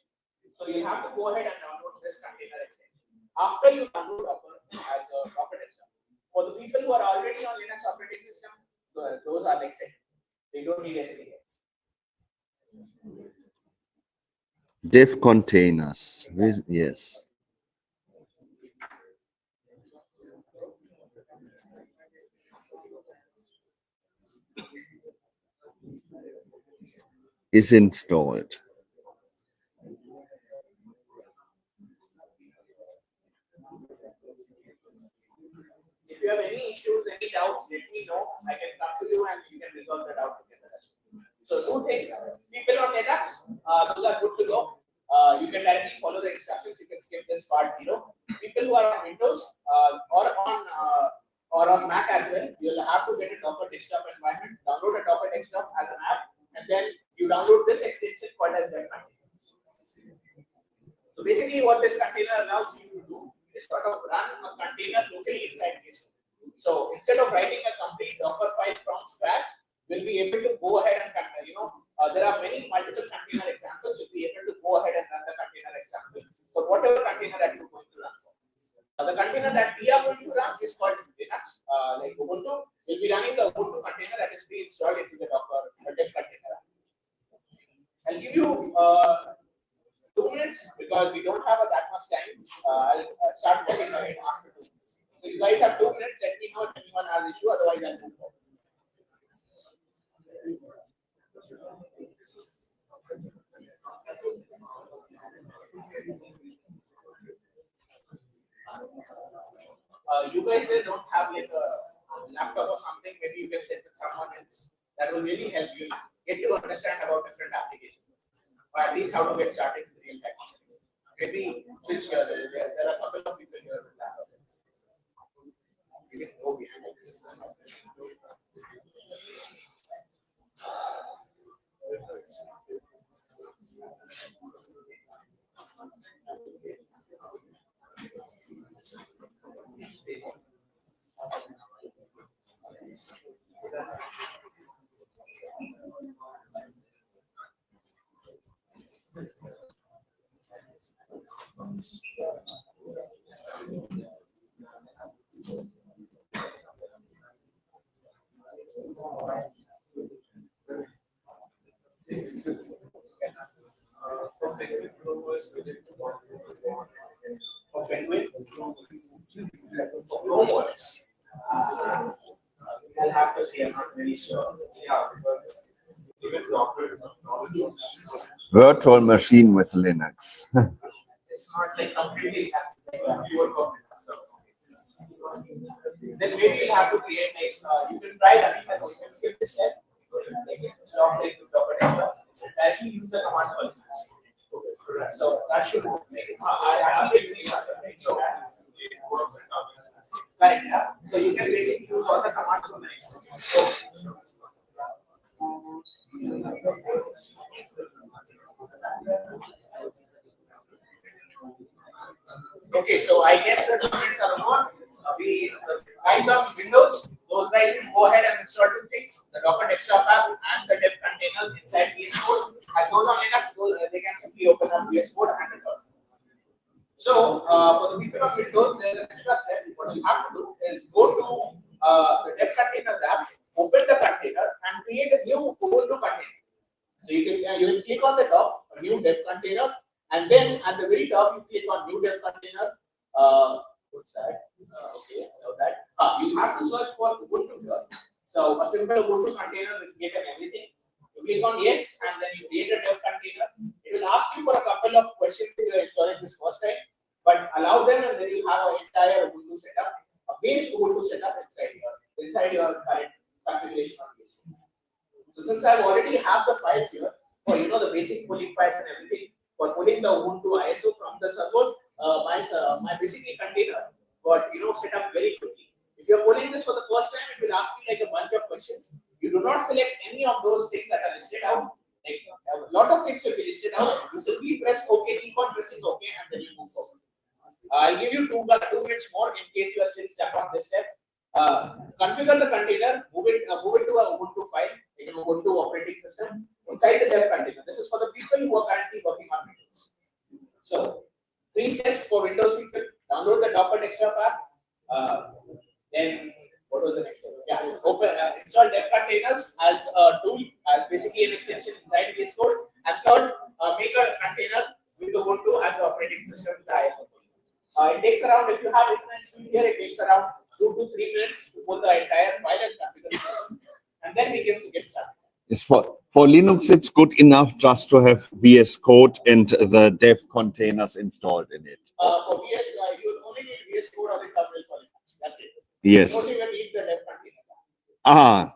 So you have to go ahead and download this container extension. After you download Docker as a Docker desktop, for the people who are already on Linux operating system, those are like set. They don't need anything else. Dev containers. Yes. Is installed. If you have any issues, any doubts, let me know. I can come to you and you can resolve the doubt together. So 2 things. People on Linux, those are good to go. You can directly follow the instructions. You can skip this part 0. People who are on Windows or on Mac as well, you'll have to get a Docker desktop environment, download a Docker desktop as an app, and then you download this extension called as dev container. So basically, what this container allows you to do is sort of run a container locally inside this. So instead of writing a complete Docker file from scratch, we'll be able to go ahead and there are many multiple container examples. We'll be able to go ahead and run the container example for whatever container that you're going to run for. The container that we are going to run is called Linux, like Ubuntu. We'll be running the Ubuntu container that is pre-installed into the Docker dev container. I'll give you 2 minutes because we don't have that much time. I'll start working on it after 2 minutes. So you guys have 2 minutes. Let me know if anyone has issue. Otherwise, I'll move forward. You guys don't have like a laptop or something. Maybe you can sit with someone else. That will really help you get to understand about different applications, or at least how to get started with real time. Maybe switch here. There are a couple of people here with laptop. You can go behind it. I'll have to see. I'm not really sure. Yeah. Virtual machine with Linux. It's not like completely pure code. Then maybe you'll have to create like you can try running that. You can skip this step. Directly use the command for. So that should make it. Right. So you can basically use all the commands from the next. Okay, so I guess the students are on. The guys on Windows, those guys can go ahead and install 2 things: the Docker desktop app and the dev containers inside VS Code. And those on Linux, they can simply open up VS Code and install. So for the people on Windows, there's an extra step. What you have to do is go to the dev containers app, open the container, and create a new Ubuntu container. So you will click on the top, a new dev container, and then at the very top, you click on new dev container. What's that? Okay, know that. You have to search for Ubuntu here. So a simple Ubuntu container with Git and everything. You You click on yes, and then you create a dev container. It will ask you for a couple of questions if you are installing this first time, but allow them, and then you have an entire Ubuntu setup, a base Ubuntu setup inside your current configuration of this. So since I already have the files here, for the basic pulling files and everything, for pulling the Ubuntu ISO from the server, my basically container got set up very quickly. If you're pulling this for the first time, it will ask you like a bunch of questions. You do not select any of those things that are listed out. Like a lot of things will be listed out. You simply press OK, keep on pressing OK, and then you move forward. I'll give you 2 minutes more in case you are still stuck on this step. Configure the container, move it to a Ubuntu file, like an Ubuntu operating system inside the dev container. This is for the people who are currently working on Windows. So 3 steps for Windows people: download the Docker desktop app. Then what was the next step? Yeah, install dev containers as a tool, as basically an extension inside VS Code. And third, make a container with Ubuntu as the operating system. It takes around, if you have internet here, it takes around 2 to 3 minutes to pull the entire file and configure it. And then we can get started. Yes, for Linux, it's good enough just to have VS Code and the dev containers installed in it. For VS, you only need VS Code or the terminal for Linux. That's it. Yes. You don't even need the dev container. Ah,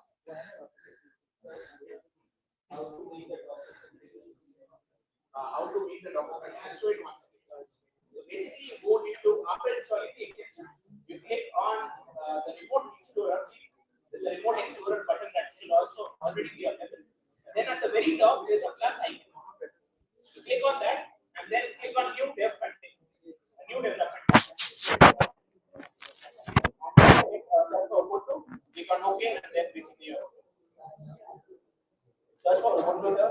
How to make the document? I'll show it once. So basically, you go into, after installing the extension, you click on the remote explorer. There's a remote explorer button that should also already be available. And then at the very top, there's a plus icon. You click on that, and then click on new dev container, a new development. Click on OK, and then basically search for Ubuntu.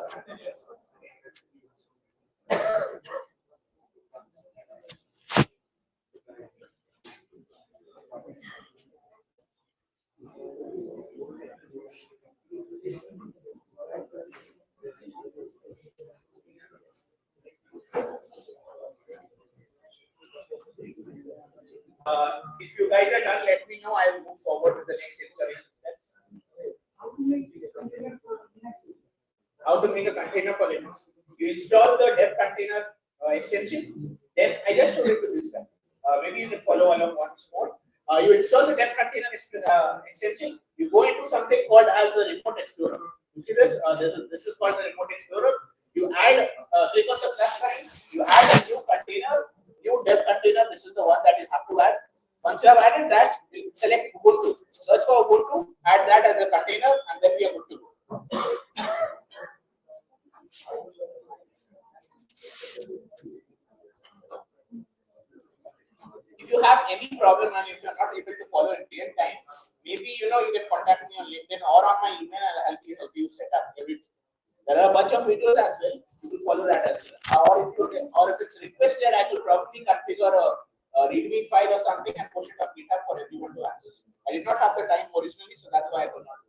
If you guys are done, let me know. I will move forward with the next installation steps. How to make a container for Linux? You install the dev container extension. Then I just showed you to this step. Maybe you can follow along once more. You install the dev container extension. You go into something called as a remote explorer. You see this? This is called the remote explorer. You add, click on the plus sign. You add a new container, new dev container. This is the one that you have to add. Once you have added that, you select Ubuntu. Search for Ubuntu, add that as a container, and then we are good to go. If you have any problem and if you are not able to follow in real time, maybe you can contact me on LinkedIn or on my email, and I'll help you set up everything. There are a bunch of videos as well. You can follow that as well. Or if it's requested, I could probably configure a README file or something and push it on GitHub for everyone to access. I did not have the time originally, so that's why I could not do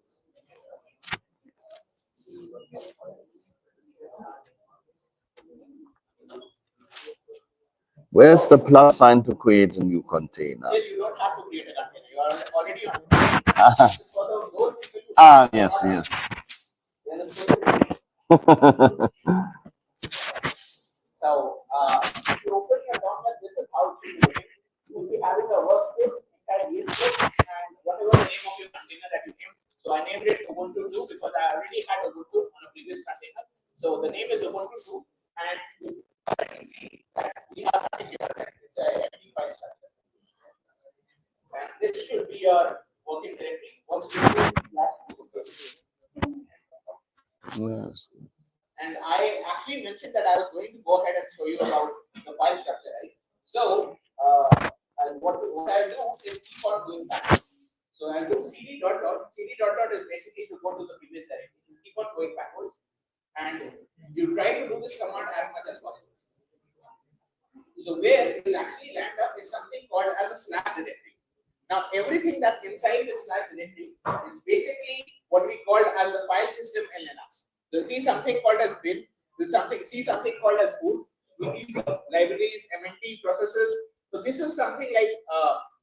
this. where's the plus sign to create a new container? Here you don't have to create a container. You are already on. Ah, yes, yes. So, if you open your document, this is how you do it. You will be having a workspace inside this and whatever the name of your container that you name. So I named it Ubuntu 2 because I already had Ubuntu on a previous container. So the name is Ubuntu 2, and you can see that we have nothing here. It's a empty file structure. And this should be your working directory. Yes. And I actually mentioned that I was going to go ahead and show you about the file structure, right? So, what I do is keep on going back. So I'll do cd dot dot. Cd dot dot is basically to go to the previous directory. You keep on going backwards, and you try to do this command as much as possible. So where you'll actually land up is something called as a slash directory. Now everything that's inside the slash directory is basically what we call as the file system LNRs. You'll see something called as bin. You'll see something called as boot. We need libraries, MNT processes. So this is something like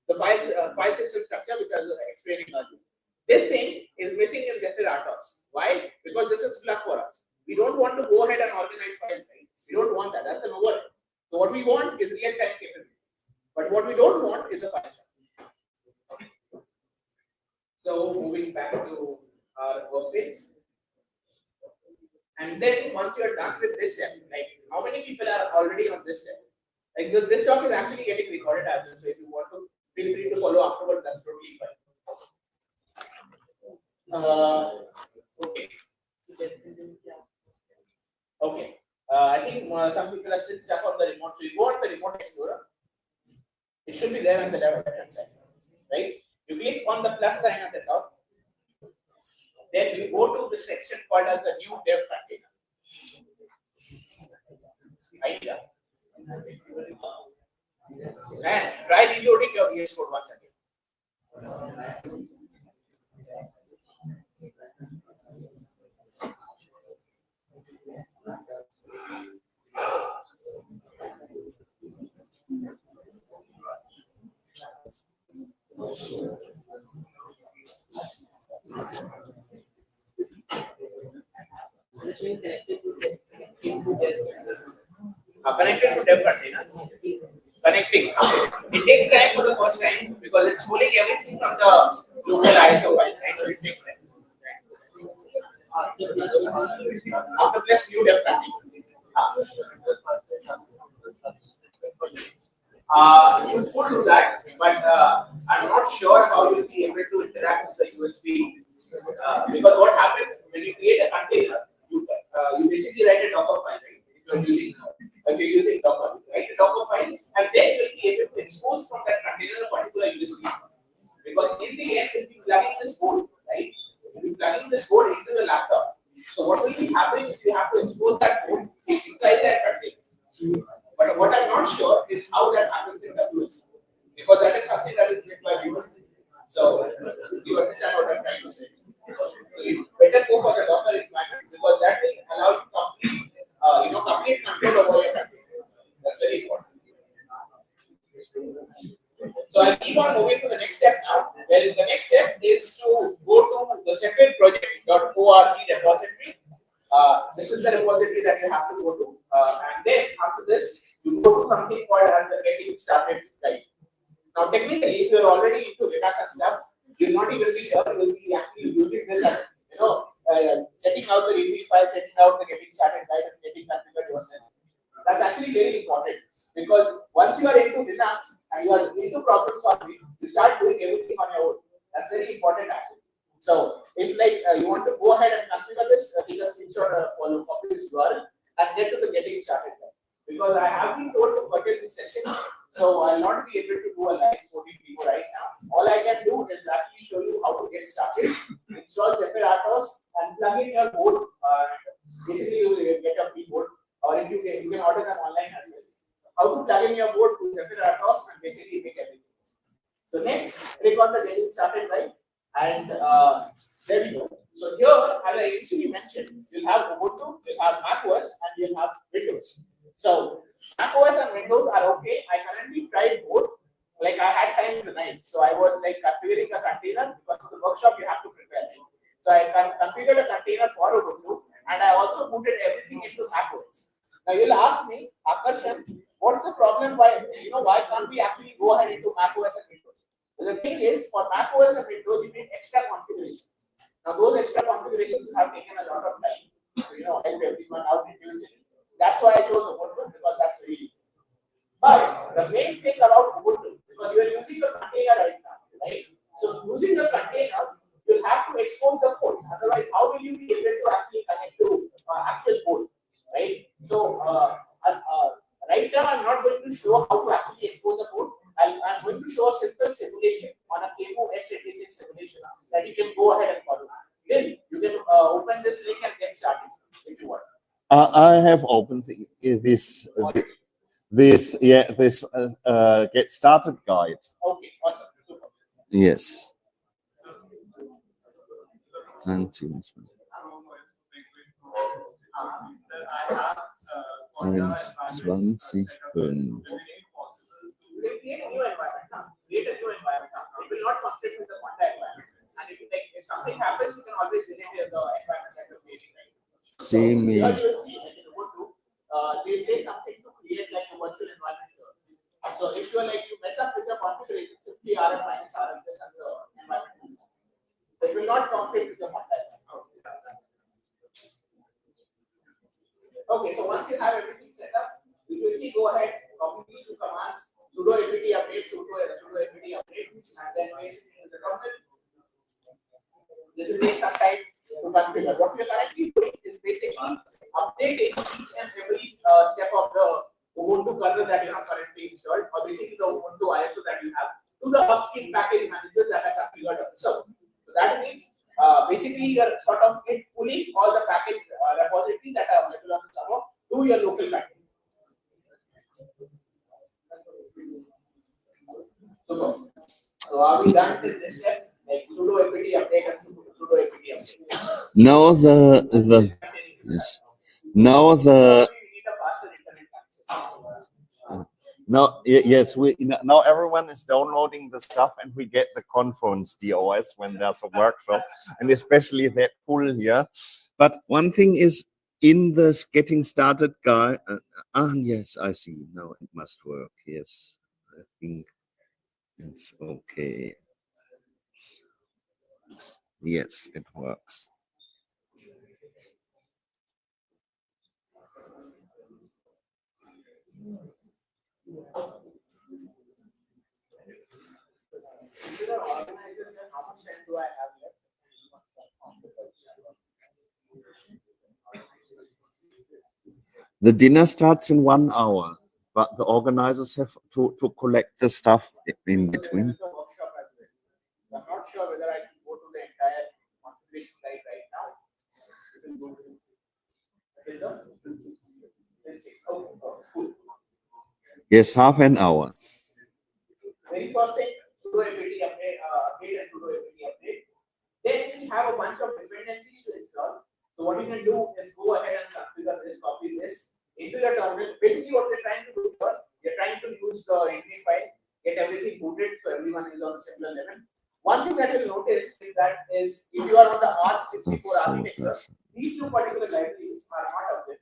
the file system structure which I was explaining earlier. This thing is missing in Zephyr RTOS. Why? Because this is fluff for us. We don't want to go ahead and organize files, right? We don't want that. That's an overhead. So what we want is real-time capability. But what we don't want is a file structure. So moving back to our workspace. And then once you are done with this step, like how many people are already on this step? Like this talk is actually getting recorded as well. So if you want to, feel free to follow afterwards. That's totally fine. Okay. Okay. I think some people are still stuck on the remote. So you go on the remote explorer. It should be there on the left hand side, right? You click on the plus sign at the top. Then you go to the section called as the new dev container. Right here. And try reloading your VS Code once again. Connected to dev container. Connecting. It takes time for the first time because it's pulling everything from the local ISO files, right? So it takes time. After plus new dev container. You could do that, but I'm not sure how you'll be able to interact with the USB. Because what happens when you create a container, you basically write a Docker file, right? If you're using Docker, you write a Docker file, and then you'll be able to expose from that container a particular USB. Because in the end, if you plug in this board, right? If you plug in this board into the laptop, so what will be happening is you have to expose that board inside that container. But what I'm not sure is how that happens in WS, because that is something that is written by humans. So you understand what I'm trying to say. So you better go for the Docker environment because that will allow you complete control over your container. That's very important. So I'll keep on moving to the next step now. Well, the next step is to go to the Cepheid project.org repository. This is the repository that you have to go to. And then after this, you go to something called as the getting started guide. Now, technically, if you're already into Linux and stuff, you'll not even be sure you'll be actually using this, checking out the release file, checking out the getting started guide, and getting configured yourself. That's actually very important because once you are into Linux and you are into problem solving, you start doing everything on your own. That's very important actually. So, if you want to go ahead and configure this, take a screenshot or follow copy this URL and get to the getting started guide. Because I have been told to forget this session, so I'll not be able to do a live coding demo right now. All I can do is actually show you how to get started, install Cepheid RTOS, and plug in your board. Basically, you will get a free board, or if you can order them online as well. How to plug in your board to Cepheid RTOS and basically make everything. So next, click on the getting started right, and there we go. So here, as I initially mentioned, you'll have Ubuntu, you'll have macOS, and you'll have Windows. So macOS and Windows are okay. I currently tried both. Like I had time tonight, so I was configuring a container because for the workshop you have to prepare it. So I configured a container for Ubuntu, and I also booted everything into macOS. Now you'll ask me, Akarshan, what's the problem? Why can't we actually go ahead into macOS and Windows? So the thing is, for macOS and Windows, you need extra configurations. Now those extra configurations have taken a lot of time to help everyone out individually. That's why I chose Ubuntu because that's really easy. But the main thing about Ubuntu, because you are using a container right now, right? So using the container, you'll have to expose the code. Otherwise, how will you be able to actually connect to actual code, right? So right now, I'm not going to show how to actually expose the code. I'm going to show a simple simulation on a KMO x86 simulation that you can go ahead and follow. Then you can open this link and get started if you want. I have opened this get started guide. Okay, awesome. Super. Yes. Create a new environment. Create a new environment. It will not conflict with the contact environment. And if something happens, you can always delete the environment. see me. Here you see, like in Ubuntu, they say something to create like a virtual environment here. So if you're like you mess up with your configuration, simply rm minus rm plus and the environment. So it will not conflict with your multi-tenant. Okay, so once you have everything set up, you quickly go ahead, copy these two commands, sudo apt update, sudo apt update, and then paste it into the terminal. This will take some time to configure. What we are currently doing is basically updating each and every step of the Ubuntu kernel that you have currently installed, or basically the Ubuntu ISO that you have, to the upstream package managers that are configured on the server. So that means basically you are sort of pulling all the package repositories that are available on the server to your local package. So are we done with this step? Like sudo apt update and sudo apt update. Now yes. Now the We need a faster internet connection. yes, now everyone is downloading the stuff and we get the conference DOS when there's a workshop, and especially that pull here. But one thing is in this getting started guide. Yes, I see. Now it must work. Yes, I think it's okay. Yes, it works. How much time do I have left? The dinner starts in 1 hour, but the organizers have to collect the stuff in between. The workshop as well. I'm not sure whether I should go to the entire configuration guide right now. You can go to cool. Yes, half an hour. Very first thing, sudo apt update and sudo apt update. Then we have a bunch of dependencies to install. So what you can do is go ahead and configure this, copy this into your terminal. Basically, what we're trying to do here, we're trying to use the readme file, get everything booted so everyone is on a similar level. One thing that you'll notice is that if you are on the R64 architecture, these two particular libraries are not available.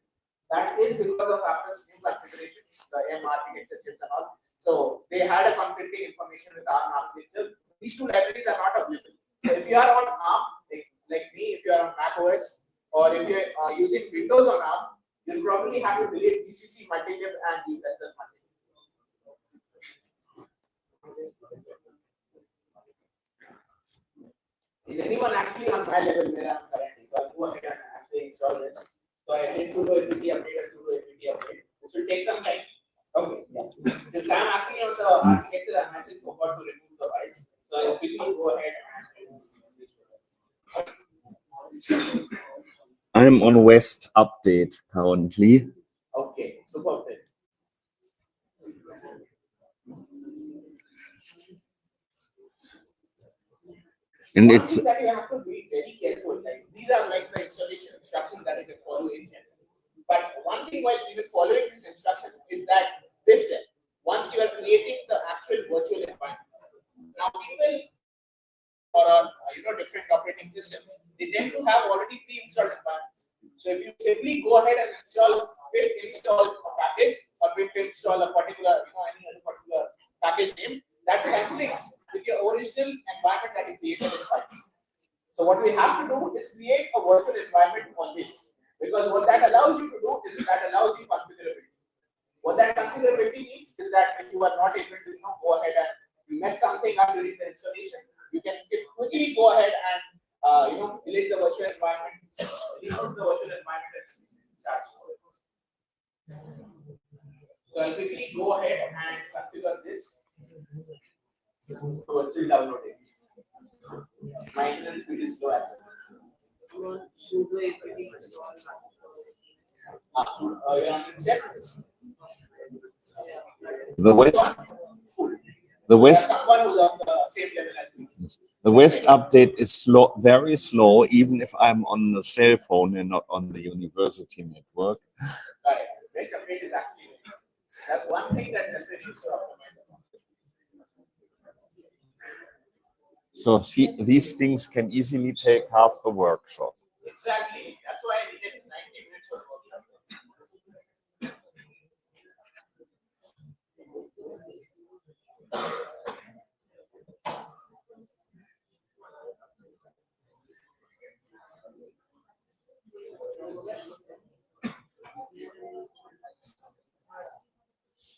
That is because of Apple's new configuration, the M architecture chips and all. So they had a conflicting information with ARM architecture. These two libraries are not available. So if you are on ARM, like me, if you are on Mac OS, or if you're using Windows on ARM, you'll probably have to delete GCC multilib and G++ multilib. Is anyone actually on my level where I'm currently? So I'll go ahead and actually install this. So I did sudo apt update and sudo apt update. This will take some time. Okay. Yeah. Since I'm actually on the architecture, I message forgot to remove the files. So I'll quickly go ahead and remove this. I'm on West update currently. Okay, super. And one it's thing that you have to be very careful. Like these are like the installation instructions that you can follow in here. But one thing while even following this instruction is that this step, once you are creating the actual virtual environment. Now people or on different operating systems, they tend to have already pre-installed environments. So if you simply go ahead and install a package or install a particular any other particular package name, that conflicts with your original environment that you created in Python. So what we have to do is create a virtual environment on this, because what that allows you to do is that allows you configurability. What that configurability means is that if you are not able to go ahead and you mess something up during the installation, you can quickly go ahead and delete the virtual environment, remove the virtual environment, and start. So I'll quickly go ahead and configure this. So it's still downloading. My internet speed is slow as well. the West Someone who's on the same level as me. the West update is slow, very slow, even if I'm on the cell phone and not on the university network. Right. This update is actually that's one thing that's really slow. So these things can easily take half the workshop. Exactly. That's why I needed 90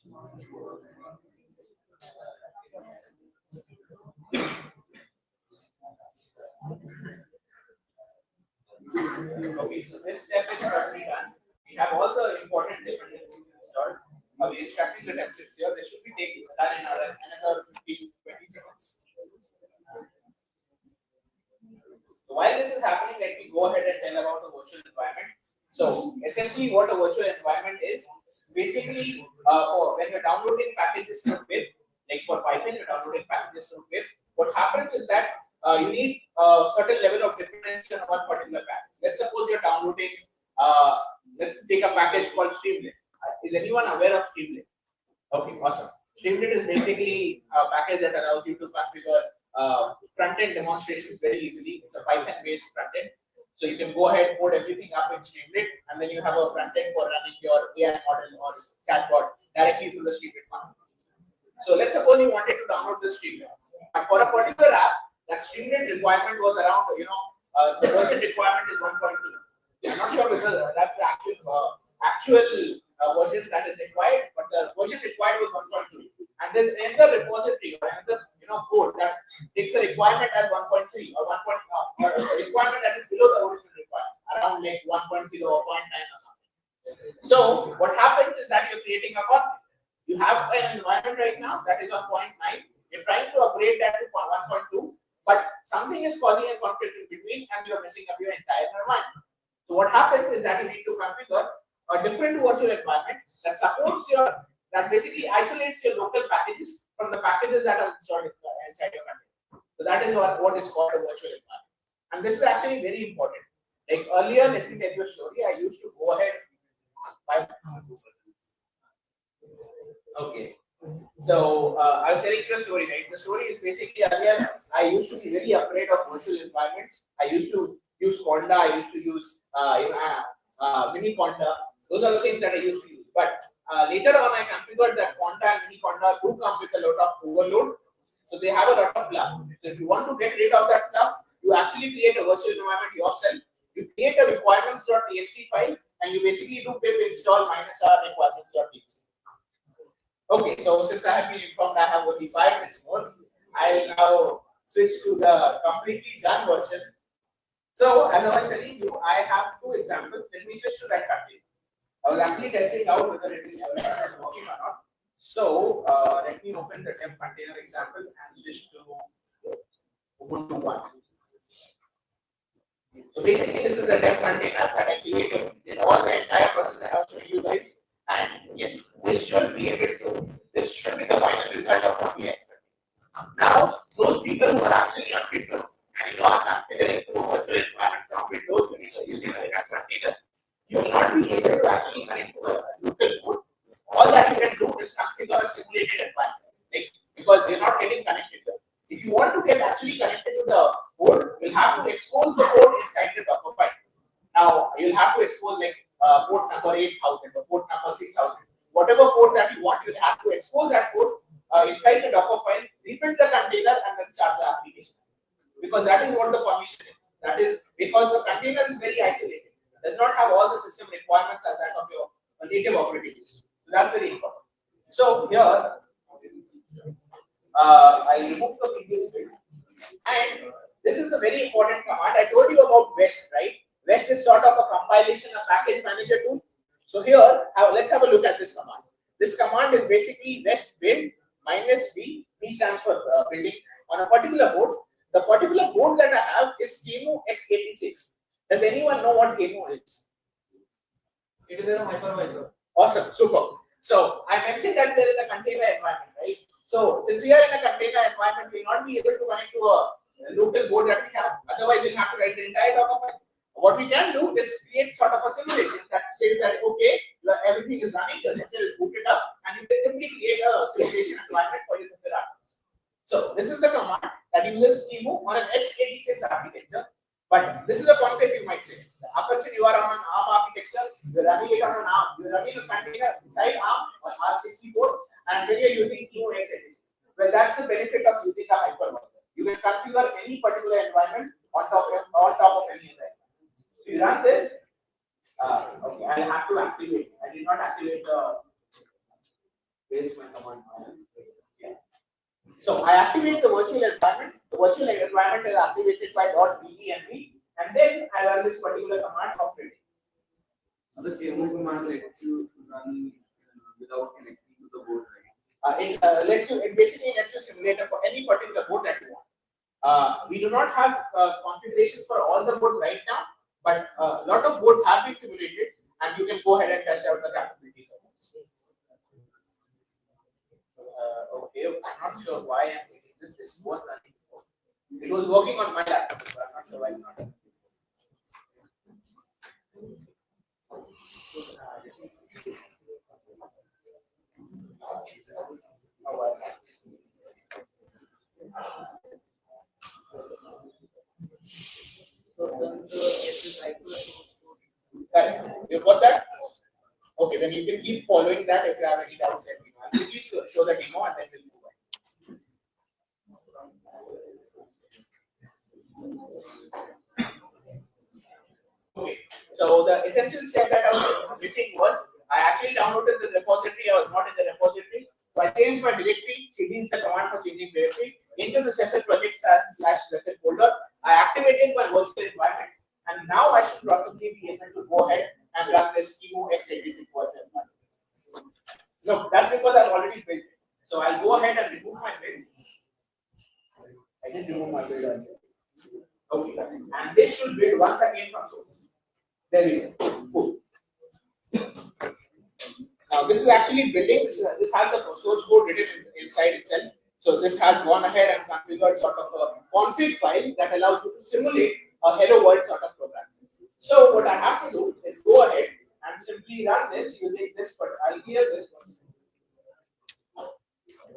Okay, so this step is currently done. We have all the important dependencies installed. We are extracting the templates here. This should be taking done in another 15 20 seconds. So while this is happening, let me go ahead and tell about the virtual environment. So essentially, what a virtual environment is, basically, for when you're downloading packages from web, like for Python, you're downloading packages from web. What happens is that you need a certain level of dependency on one particular package. Let's suppose you're downloading, let's take a package called Streamlit. Is anyone aware of Streamlit? Okay, awesome. Streamlit is basically a package that allows you to configure front-end demonstrations very easily. It's a Python-based front-end. So you can go ahead, code everything up in Streamlit, and then you have a front-end for running your AI model or chatbot directly through the Streamlit model. So let's suppose you wanted to download the Streamlit. And for a particular app, that Streamlit requirement was around, the version requirement is 1.2. I'm not sure whether that's the actual version that is required, but the version required was 1.2. And there's another repository or another code that takes a requirement as 1.3 or 1. Or a requirement that is below the original requirement, around like 1.0 or 0.9 or something. So what happens is that you're creating a conflict. You have an environment right now that is on 0.9. You're trying to upgrade that to 1.2, but something is causing a conflict in between, and you're messing up your entire environment. So what happens is that you need to configure a different virtual environment that supports that basically isolates your local packages from the packages that are installed inside your container. So that is what is called a virtual environment. And this is actually very important. Like earlier, let me tell you a story. I used to go ahead. Okay. So I was telling you a story, right? The story is basically earlier I used to be very afraid of virtual environments. I used to use Conda. I used to use mini Conda. Those are the things that I used to use. But later on, I configured that Conda and mini Conda do come with a lot of overload. So they have a lot of fluff. So if you want to get rid of that fluff, you actually create a virtual environment yourself. You create a requirements.txt file, and you basically do pip install -r requirements.txt. Okay, so since I have been informed I have only 5 minutes more, I'll now switch to the completely done version. So as I was telling you, I have 2 examples. Let me switch to that container. I was actually testing out whether it is working or not. So let me open the temp container example and switch to Ubuntu 1. So basically, this is the temp container that I created in all the entire process I have shown you guys. And yes, this should be the final result of what we expect. Now, those people who are actually on Windows and are configuring through virtual environment from Windows when you are using a Linux container, you will not be able to actually connect to a local boot. All that you can do is configure a simulated environment, because you're not getting connected. If you want to get actually connected to the board, you'll have to expose the board inside the Docker file. Now, you'll have to expose port number 8000 or port number 3000. Whatever port that you want, you'll have to expose that port inside the Docker file, rebuild the container, and then start the application. Because that is what the permission is. That is because the container is very isolated. It does not have all the system requirements as that of your native operating system. So that's very important. So here, I remove the previous bit. And this is the very important command. I told you about West, right? West is sort of a compilation, a package manager tool. So here, let's have a look at this command. This command is basically West build -b. B stands for building on a particular board. The particular board that I have is KMO x86. Does anyone know what KMO is? It is a hypervisor. Awesome, super. So I mentioned that there is a container environment, right? So since we are in a container environment, we will not be able to connect to a local board that we have. Otherwise, we'll have to write the entire Docker file. What we can do is create sort of a simulation that says that okay, everything is running, the software is booted up, and you can simply create a simulation environment for your software application. So this is the command that uses schema on an x86 architecture. But this is a concept you might say. The opportunity you are on an ARM architecture, you're running it on an ARM, you're running a container inside ARM or R64, and then you're using schema x86. Well, that's the benefit of using a hypervisor. You can configure any particular environment on top of any environment. If you run this, okay, I'll have to activate. I did not activate the paste my command. Yeah. So I activate the virtual environment. The virtual environment is activated by .bdmv, and then I run this particular command of reading. The demo command lets you run without connecting to the board, right? It basically lets you simulate for any particular board that you want. We do not have configurations for all the boards right now, but a lot of boards have been simulated, and you can go ahead and test out the capabilities of those. Okay, I'm not sure why I'm thinking this. This was running before. It was working on my laptop, but I'm not sure why it's not. You got that? Okay, then you can keep following that if you have any doubts. Let me know. I'll quickly show the demo and then we'll move on. Okay, so the essential step that I was missing was I actually downloaded the repository. I was not in the repository, so I changed my directory. CD is the command for changing directory into the Zephyr project / Zephyr folder. I activated my virtual environment, and now I should possibly be able to go ahead and run this Emo x86 virtual environment. No, that's because I've already built it. So I'll go ahead and remove my build. I didn't remove my build earlier. Okay, and this should build once again from source. There we go. Cool. Now this is actually building. This has the source code written inside itself. So this has gone ahead and configured sort of a config file that allows you to simulate a hello world sort of program. So what I have to do is go ahead and simply run this using this, but I'll clear this one.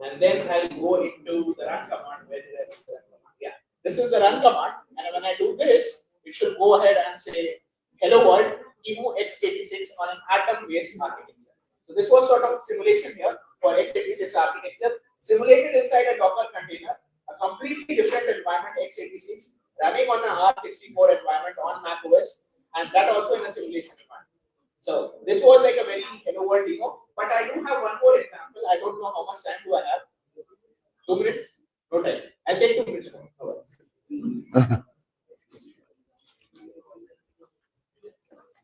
And then I'll go into the run command. Where did I put the run command? Yeah, this is the run command. And when I do this, it should go ahead and say, hello world, Emo x86 on an atom-based architecture. So this was sort of simulation here for x86 architecture, simulated inside a Docker container, a completely different environment, x86, running on an R64 environment on Mac OS, and that also in a simulation environment. So this was like a very hello world demo, but I do have one more example. I don't know how much time do I have. 2 minutes? No time. I'll take 2 minutes.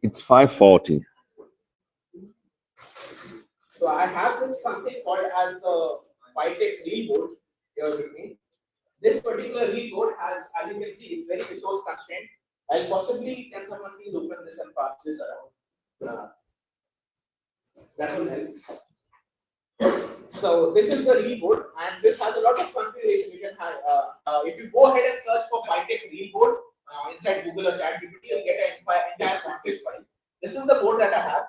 It's 5:40. So I have this something called as the Vitec reel board here with me. This particular reel board has, as you can see, it's very resource constrained. I'll possibly, can someone please open this and pass this around? That will help. So this is the reel board, and this has a lot of configuration. You can have, if you go ahead and search for Vitec reel board inside Google or ChatGPT, you'll get an entire config file. This is the board that I have.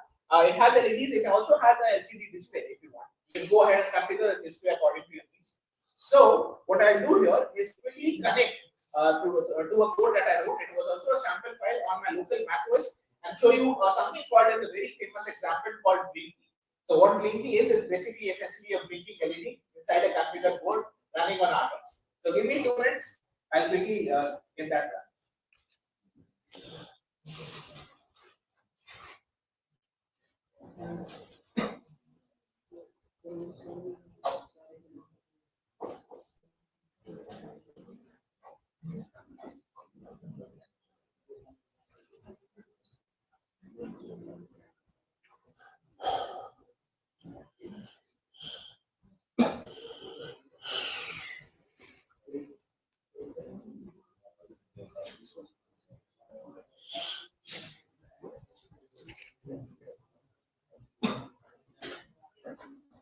It has LEDs. It also has an LCD display if you want. You can go ahead and configure the display according to your needs. So what I do here is quickly connect to a code that I wrote. It was also a sample file on my local Mac OS, and show you something called as a very famous example called Blinky. So what Blinky is basically essentially a blinking LED inside a configured board running on RTOS. So give me 2 minutes. I'll quickly get that done.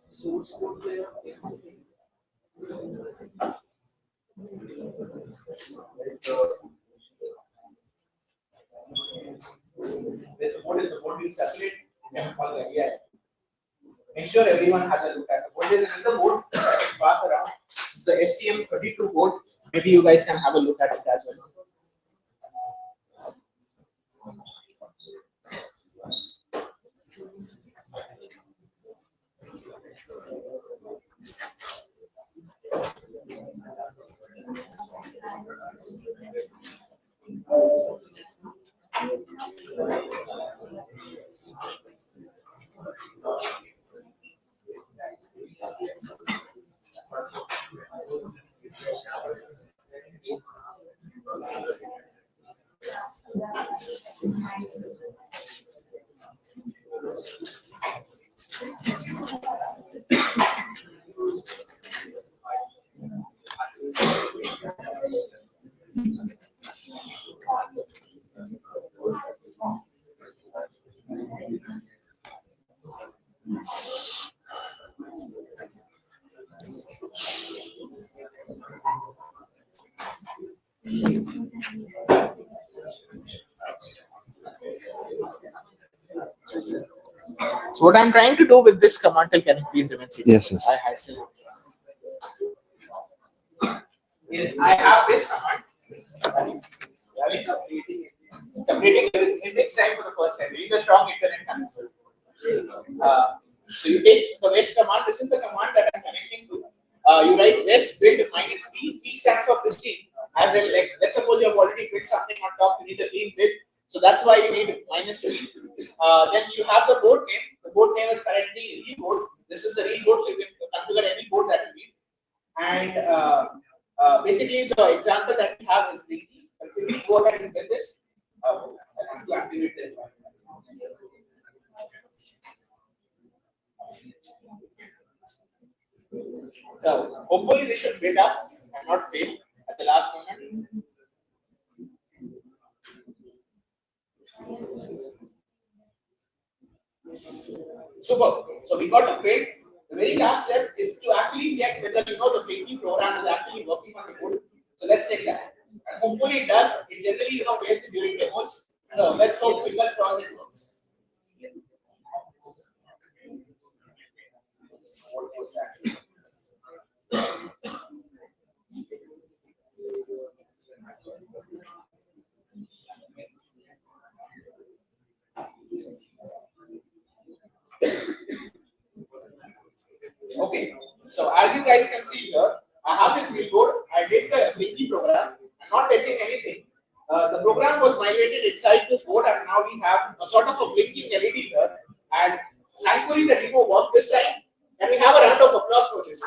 Source code there. This board is the board we circulate. Make sure everyone has a look at the board. There's another board that I can pass around. It's the STM32 board. Maybe you guys can have a look at it as well. So what I'm trying to do with this command, can you please remain seated? Yes, yes. I had still. Yes, I have this command. Separating everything. It takes time for the first time. You need a strong internet connection. So you take the west command. This is the command that I'm connecting to. You write west build minus p. P stands for pristine. As in, like, let's suppose you have already built something on top. You need a clean build. So that's why you need minus p. Then you have the board name. The board name is currently read board. This is the read board, so you can configure any board that you need. And basically, the example that we have is the. We go ahead and get this. I have to activate this one. So hopefully this should build up and not fail at the last moment. Super. So we got to build. The very last step is to actually check whether the Blinky program is actually working on the board. So let's check that. And hopefully it does. It generally fails during demos. So let's hope fingers crossed it works. Okay, so as you guys can see here, I have this billboard. I did the Blinky program. I'm not touching anything. The program was migrated inside this board, and now we have a sort of a blinking LED here. And thankfully, the demo worked this time. And we have a round of applause for this.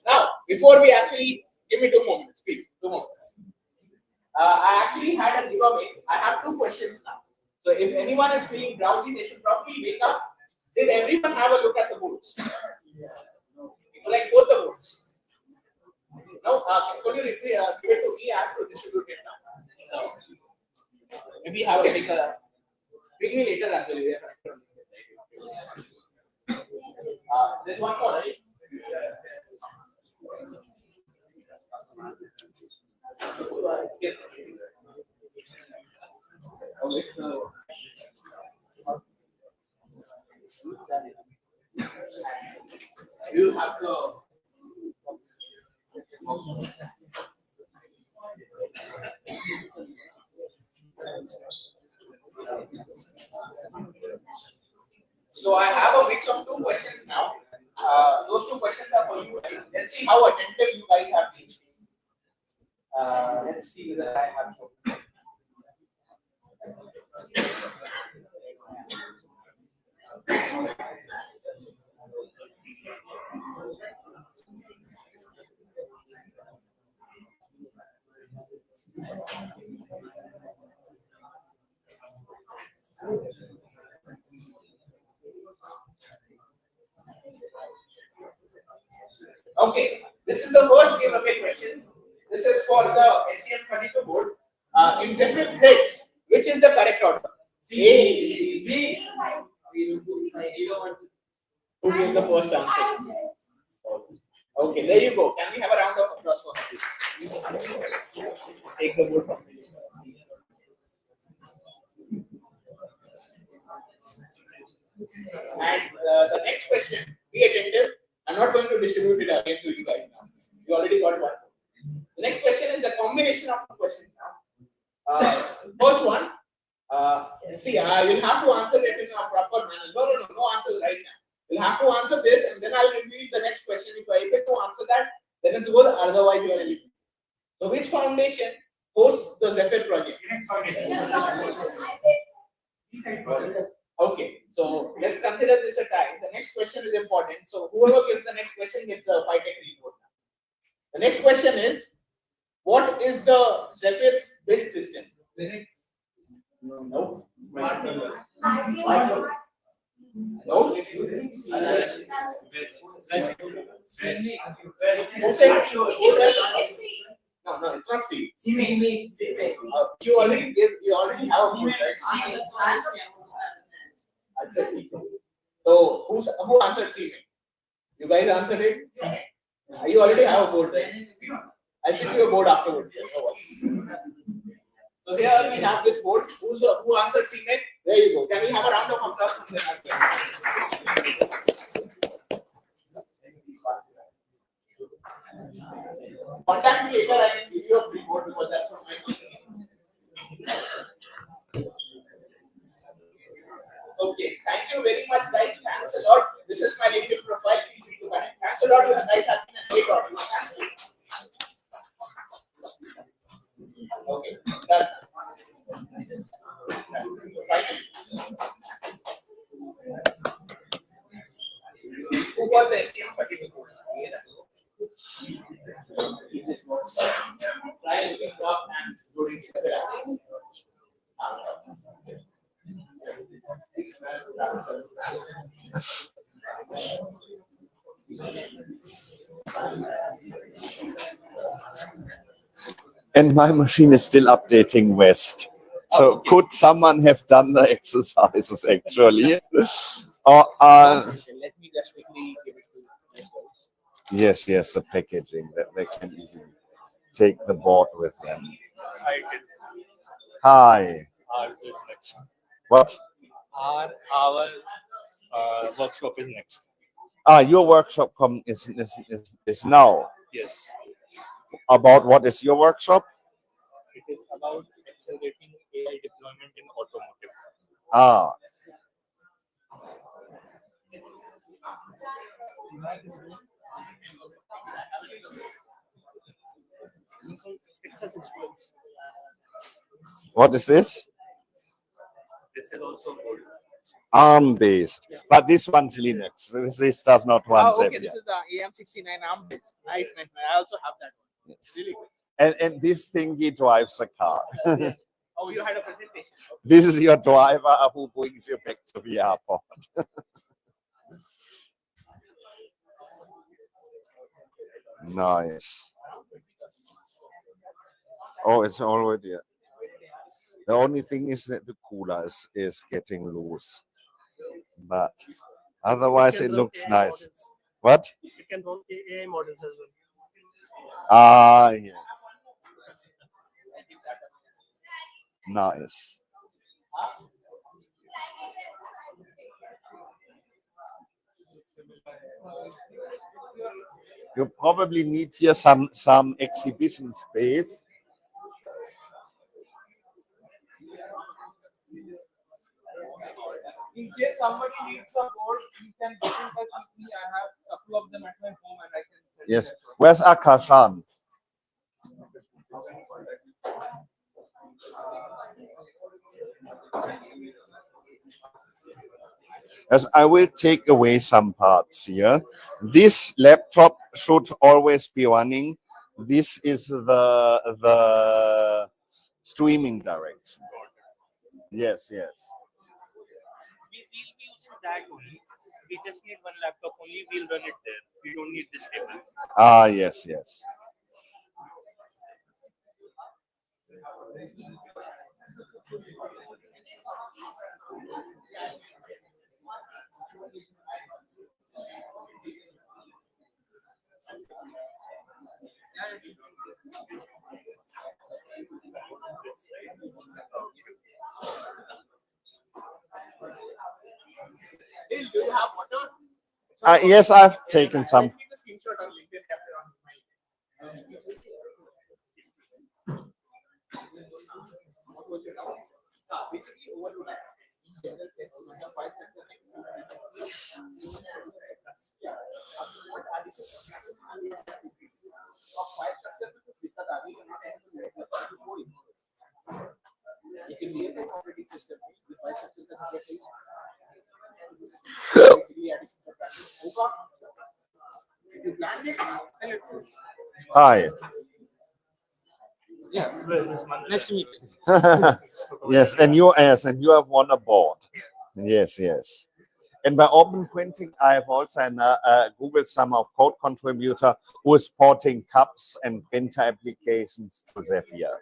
Now, before we actually give me 2 moments, please, 2 moments. I actually had a giveaway. I have 2 questions now. So if anyone is feeling drowsy, they should probably wake up. Did everyone have a look at the boards? Like both the boards? No, could you give it to me? I have to distribute it now. So maybe have a big bring me later as well. There's one more, right? Okay, so you have to. So I have a mix of 2 questions now. Those 2 questions are for you guys. Let's see how attentive you guys have been. Let's see whether I have to. Okay, this is the first giveaway question. This is for the STM32 board. In Zephyr threads, which is the correct order? C. Z. Who gave the first answer? Okay, there you go. Can we have a round of applause for this? Take the board from me. And the next question, be attentive. I'm not going to distribute it again to you guys now. You already got one. The next question is a combination of 2 questions now. First one, you'll have to answer it in a proper manner. No answers right now. You'll have to answer this, and then I'll reveal the next question. If you're able to answer that, then it's good. Otherwise, you are eliminated. So, which foundation hosts the Zephyr project? Next foundation. Okay, so let's consider this a tie. The next question is important. So whoever gets the next question gets a 5-tech report. The next question is, what is the Zephyr's build system? Linux. No. No. No, it's not C. See. You already have a board, right? So who answered C? You guys answered it? You already have a board, right? I'll send you a board afterwards. No worries. So here we have this board. Who answered C? There you go. Can we have a round of applause from them as well? Contact me later. I can give you a free board because that's from my company. Okay, thank you very much, guys. Thanks a lot. This is my LinkedIn profile. Feel free to connect. Thanks a lot. It was nice having a great audience. Thank you. Okay, done. Who got the STM32 code? Try looking up and loading it. And my machine is still updating West. So could someone have done the exercises actually? Or Let me just quickly give it to you guys. yes, the packaging that they can easily take the board with them. Hi. Ours is next. What? Our workshop is next. Your workshop is now. Yes. About what is your workshop? It is about accelerating AI deployment in automotive. Ah. What is this? This is also good. ARM based, but this one's Linux. This does not run Oh, okay, Xavier. this is the AM69 ARM based. Nice. I also have that one. Yes. Really good. And this thingy drives a car. Oh, you had a presentation. This is your driver who brings you back to the airport. Nice. Oh, it's already. The only thing is that the cooler is getting loose. But otherwise, it looks nice. What? You can run AI models as well. Ah, yes. Nice. You probably need here some exhibition space. In case somebody needs some board, you can get in touch with me. I have a couple of them at my home and I can send you Yes. that board. Where's Akashan? As I will take away some parts here. This laptop should always be running. This is the streaming direction. Yes. We will be using that only. We just need one laptop only. We'll run it there. We don't need this table. Ah, yes. Do you have water? Yes, I've taken some. Take a screenshot on LinkedIn capture on my. Basically, overload. Hi. Yeah, nice to meet you. Yes, and you have won a board. Yes. And by open printing, I have also Googled some of code contributor who is porting cups and printer applications to Zephyr.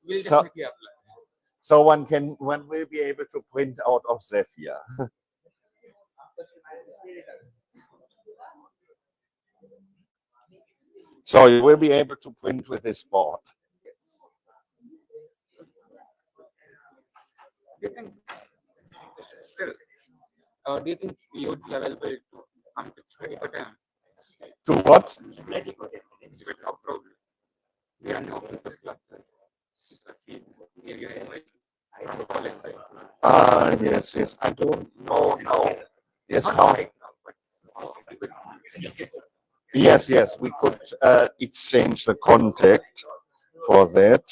We'll So- definitely apply. So one will be able to print out of Zephyr. So you will be able to print with this board. Do you think, do you think you would be available to come to Kottayam? To what? Is it no problem? We are no open first class. Let's see, maybe I invite from the college side. Yes, yes. I don't know now. Yes, Not how? right now, but we could see it. Yes, yes. We could exchange the contact for that.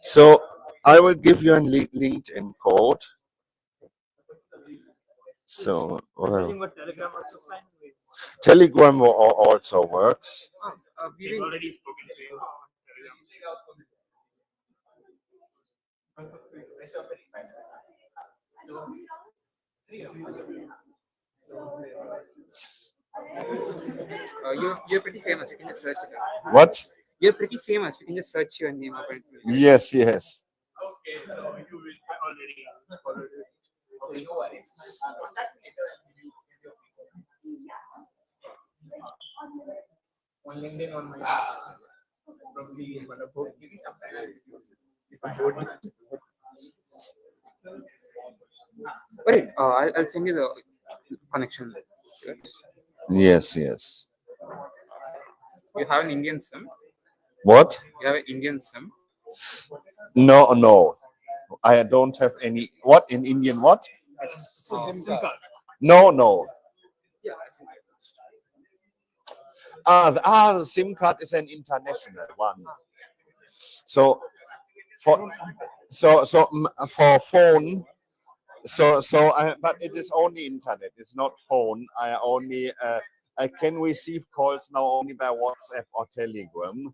So I will give you a LinkedIn code. So Sending a telegram also fine. Telegram also works. We've already spoken to you. You're pretty famous. You can just search it. What? You're pretty famous. You can just search your name up and Yes, yes. Okay, so you will already follow it. Okay, no worries. Contact me later and give you on LinkedIn on my probably but give me some time if I don't. Wait, I'll send you the connection. Yes, yes. You have an Indian SIM. What? You have an Indian SIM. No, no. I don't have any. What in Indian? What? SIM card. No, no. Yeah. The SIM card is an international one. So for for phone. But it is only internet. It's not phone. I can receive calls now only by WhatsApp or Telegram.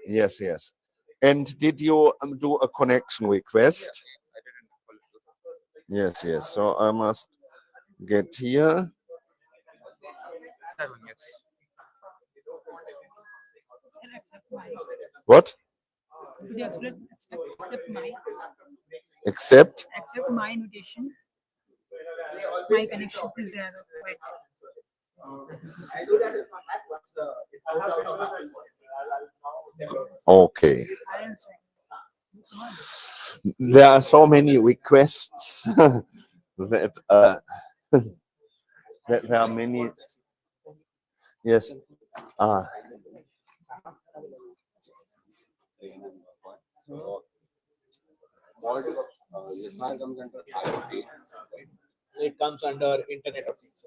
Yes, yes. And did you do a connection request? I didn't. Yes, yes. So I must get here. That one, yes. What? Could you Accept? accept my invitation? My connection is there. Right. Okay. I will send. There are so many requests that that there are many. Yes. It comes under Internet of Things.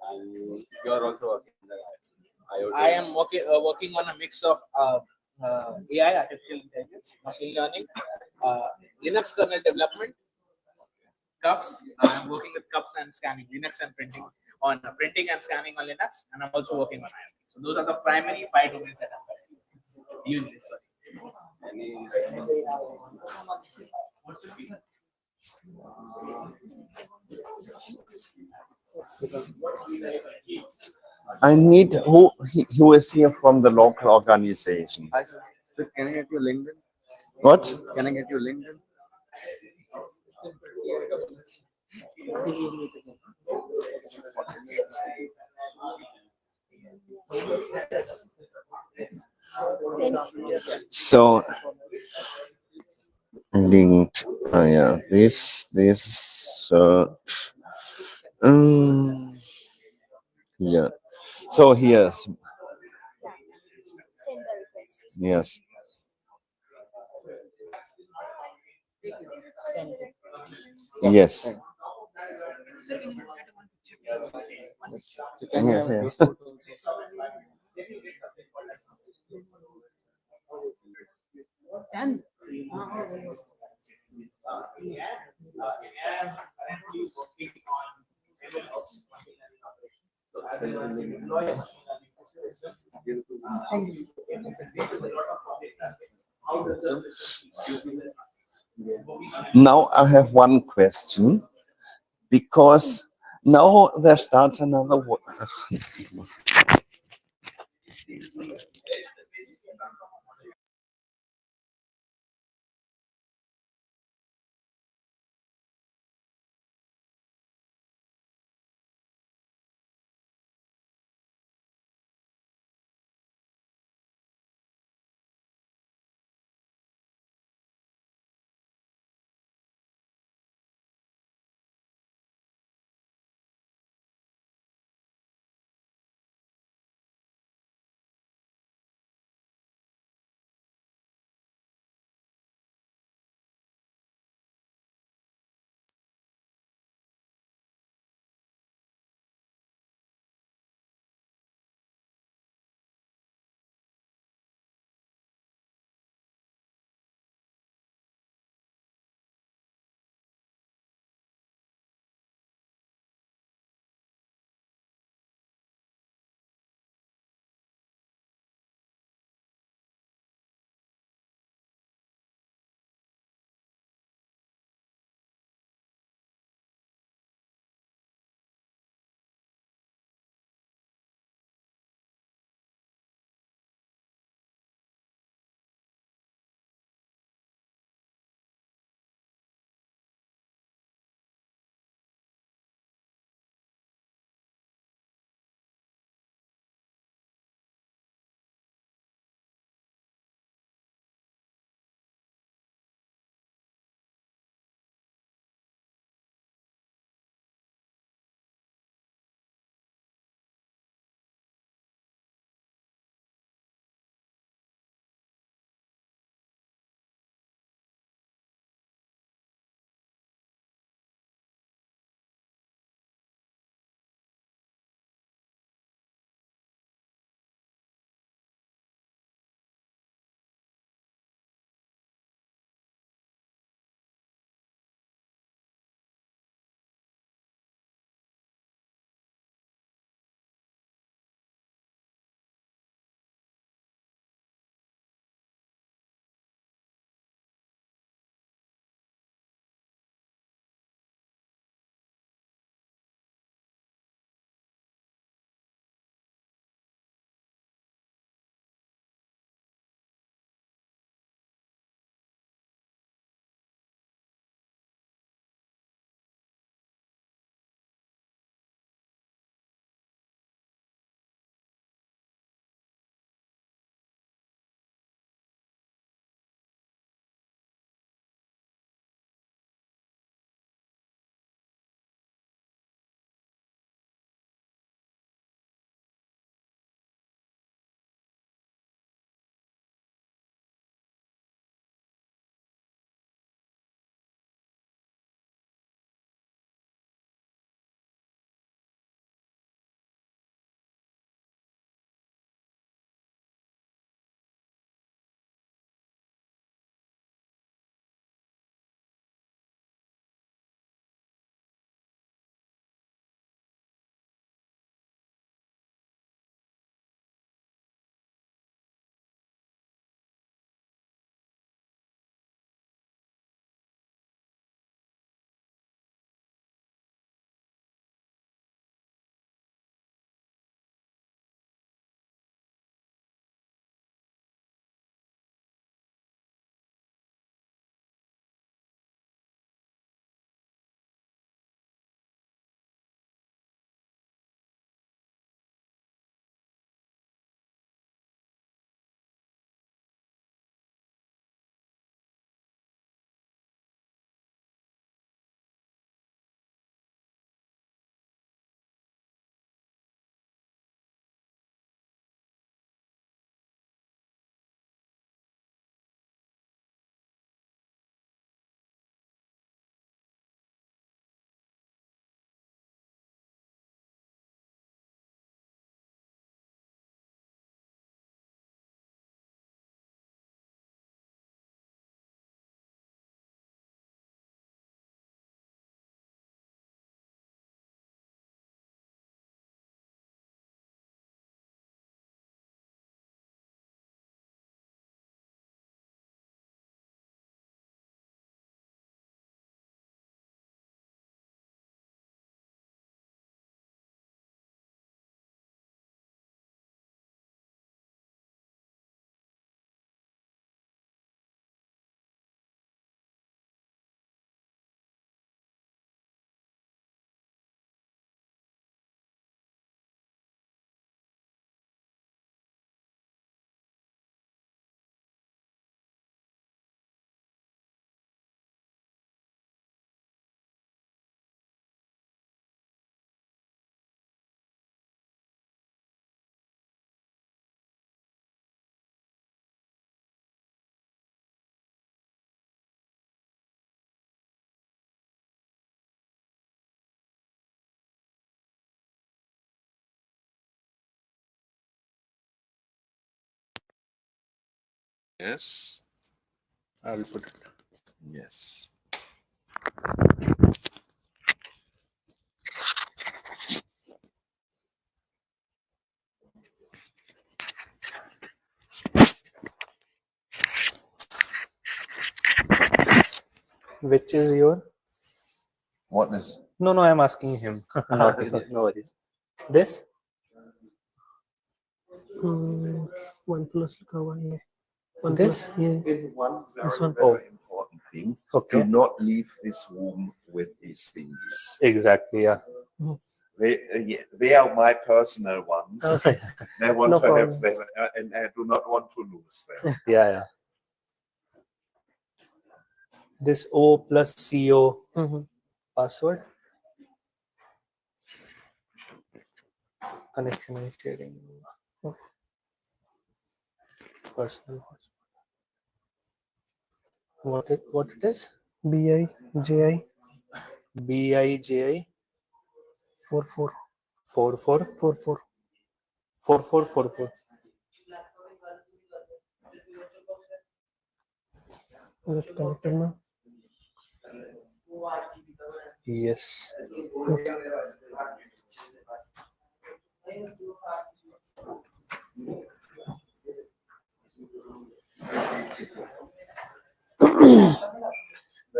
And you are also working in the IoT. I am working on a mix of AI, artificial intelligence, machine learning, Linux kernel development, cups. I'm working with cups and scanning, Linux and printing on printing and scanning on Linux, and I'm also working on IoT. So those are the primary 5 domains that I'm using this. I need who is here from the local organization. Hi, sir. Sir, can I get your LinkedIn? What? Can I get your LinkedIn? So linked. Yeah, this search. Yeah. So here's Send the request. yes. Yes. So Yes, can you have yes. your photo also? Done. Now I have one question. because now there starts another Yes. I will put it. Yes. Which is your? What is? No, no, I'm asking him. Not you. No worries. This? OnePlus लिखा हुआ है ये. This? ये In one This very, one. very important thing. Okay. Do not leave this room with these things. Exactly. Yeah. They are my personal ones. Okay. I want No to have problem. them, and I do not want to lose them. Yeah, yeah. This O plus CO password. Connection and sharing. Personal hotspot. What it is? BIJI BIJI 44 44 44. 4444. Just connected now. Yes.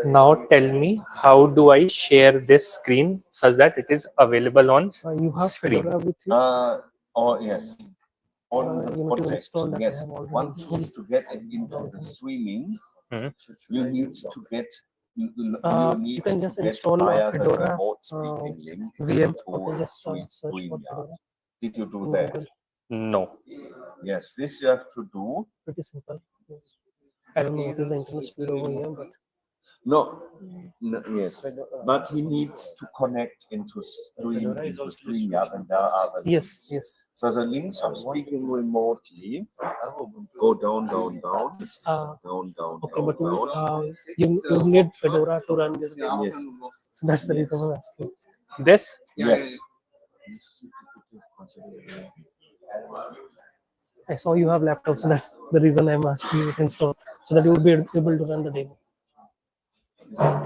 Now tell me, how do I share this screen such that it is available on You have screen? Fedora with you. Oh yes. On the You need to project, install that. I yes. have already One installed. is to get it into the streaming. Mhm. You need to get. You You need can to just get install via the Fedora, remote speaking link VM. into Okay, just search for StreamYard. Fedora. Did you do in that? Google. No. Yes, this you have to do. Pretty simple. Yes. I don't know what is the internet speed over here, but No, yes, but he needs to connect into StreamYard, and there are the yes, links. yes. So the links of speaking remotely go down, down, down, down, Okay, down, but down. you need Fedora to run this game. Yes. So that's the Yes. reason I'm asking. This? Yes. I saw you have laptops, so that's the reason I'm asking you to install so that you would be able to run the demo. Yeah.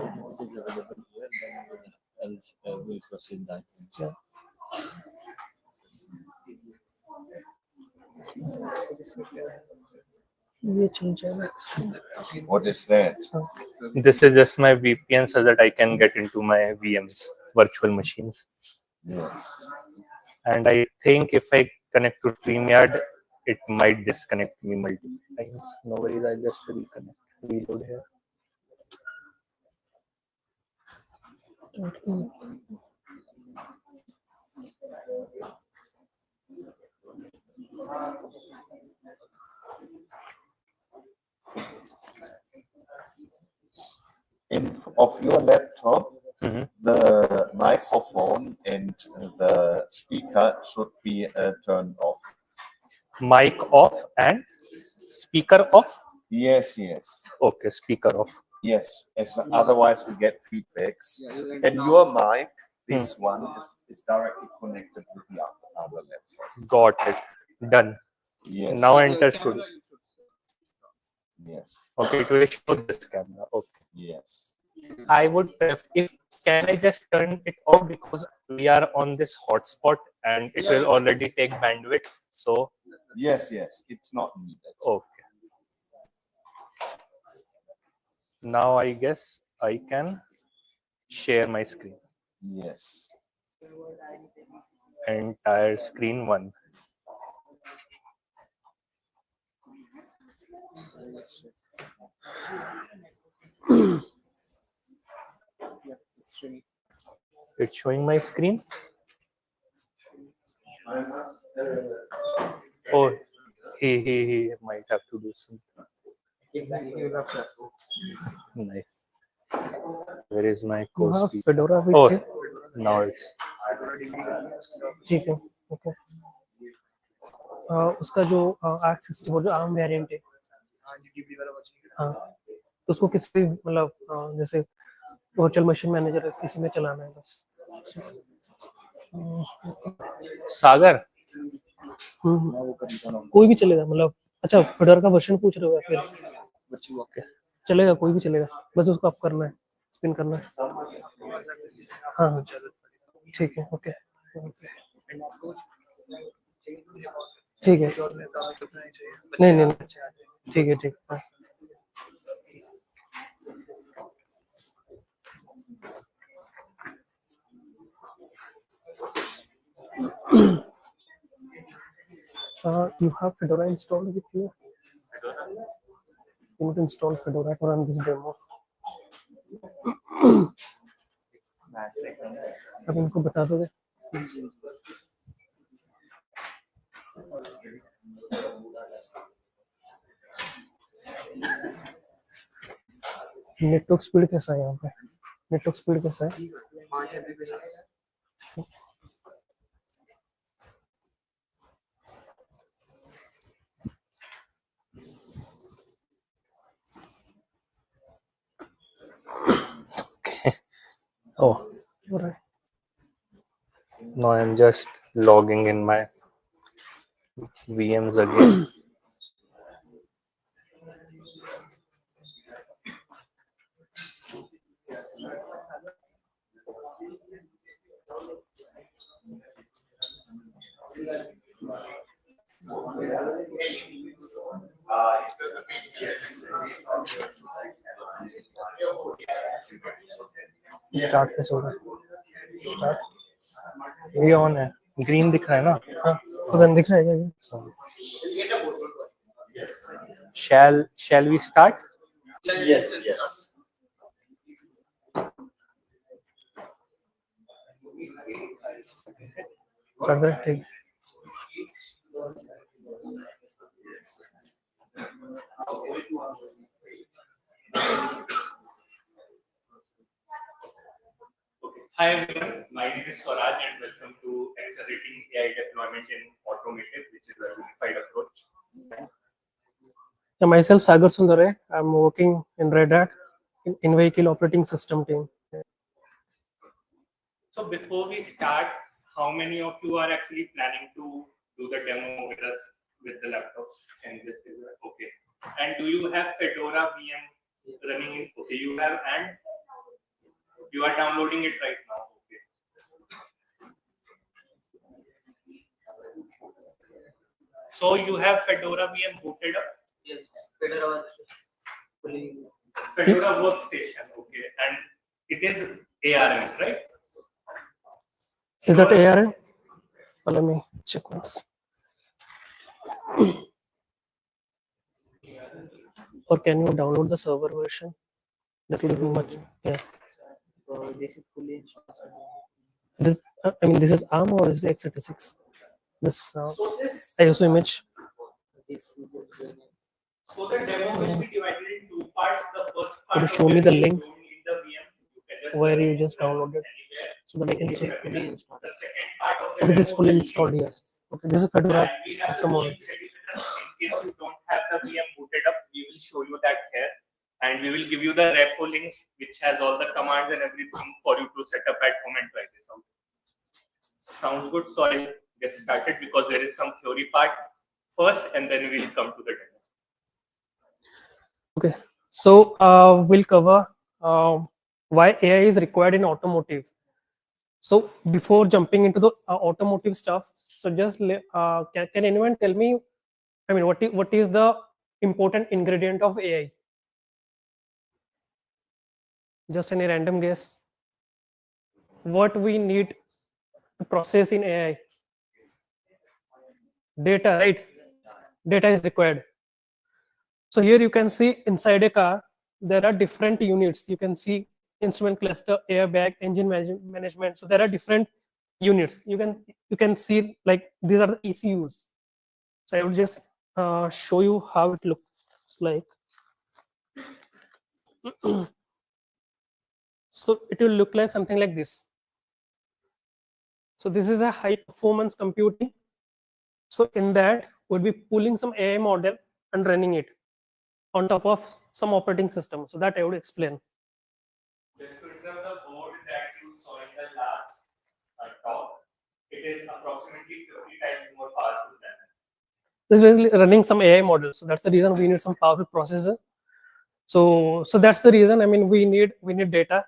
ये चल जाएगा screen. What is that? This is just my VPN so that I can get into my VMs, virtual machines. Yes. And I think if I connect to StreamYard, it might disconnect me multiple times. No worries, I just reconnect, reload here. Of your laptop, Mhm. the microphone and the speaker should be turned off. Mic off and speaker off. Yes, yes. Okay, speaker off. Yes, otherwise we get feedbacks. And your mic, this one is directly connected with the other laptop. Got it. Done. Yes. Now I understood. Yes. Okay, it will show this camera. Okay. Yes. I would if can I just turn it off because we are on this hotspot and it will already take bandwidth. So Yes, yes. It's not needed. okay. Now I guess I can share my screen. Yes. Entire screen one. It's showing my screen. Oh, he might have to do something. Nice. Where is my You have co-speaker? Fedora with Oh, you? now it's ठीक है, okay. उसका जो ARC system और जो ARM variant है, हाँ, तो उसको किसी भी मतलब जैसे वर्चुअल मशीन मैनेजर किसी में चलाना है बस. Sagar. कोई भी चलेगा मतलब अच्छा फेडोरा का वर्जन पूछ रहे हो या फिर Virtual work. चलेगा, कोई भी चलेगा, बस उसको आप करना है, स्पिन करना है। हाँ हाँ ठीक है, ओके ठीक है, नहीं नहीं नहीं, ठीक है ठीक है। You have Fedora installed with you? You need to install Fedora to run this demo. अब इनको बता दोगे? नेटवर्क स्पीड कैसा है यहाँ पे? नेटवर्क स्पीड कैसा है? 5 MB पे Oh, Alright. no, I'm just logging in my VMs again. Start कैसे होगा? स्टार्ट ये ऑन है, ग्रीन दिख रहा है ना? हाँ तो दिख रहा है क्या ये? Shall we start? Yes, yes. Start करें, ठीक। Hi everyone, my name is Swaraj and welcome to Accelerating AI Deployment in Automotive, which is a unified approach. Myself Sagar Sundare, I'm working in Red Hat in vehicle operating system team. So before we start, how many of you are actually planning to do the demo with us with the laptops? And this is okay. And do you have Fedora VM running in? Okay, you have, and you are downloading it right now. Okay. So you have Fedora VM booted up? Yes, Fedora Fedora workstation. Okay, and it is ARM, right? Is that ARM? Well, let me check once. Or can you download the server version? That will be much. Yeah. So this is fully installed. This, I mean, this is ARM or is it x86? This So this, ISO image. This is the so the demo will be divided in two parts. The first part. Could you show me the link You don't need the VM. You can just where run you it just downloaded anywhere. so that I can this check? is fully installed. The second part of the Okay, this is demo fully will be installed here. Okay, this is Fedora And we have system the model. VM ready with us. In case you don't have the VM booted up, we will show you that here. And we will give you the repo links, which has all the commands and everything for you to set up at home and try this out. Sounds good. So I'll get started because there is some theory part first, and then we'll come to the demo. Okay, so we'll cover why AI is required in automotive. So before jumping into the automotive stuff, so just can anyone tell me, I mean, what is the important ingredient of AI? Just any random guess. What we need to process in AI? Data, right? Data is required. So here you can see inside a car, there are different units. You can see instrument cluster, airbag, engine management. So there are different units. You can see like these are the ECUs. So I will just show you how it looks like. So it will look like something like this. So this is a high performance computing. So in that, we'll be pulling some AI model and running it on top of some operating system. So that I would explain. Just to interrupt the board that you saw in the last talk, it is approximately 50 times more powerful than that. this is basically running some AI models. So that's the reason we need some powerful processor. So that's the reason. I mean, we need data.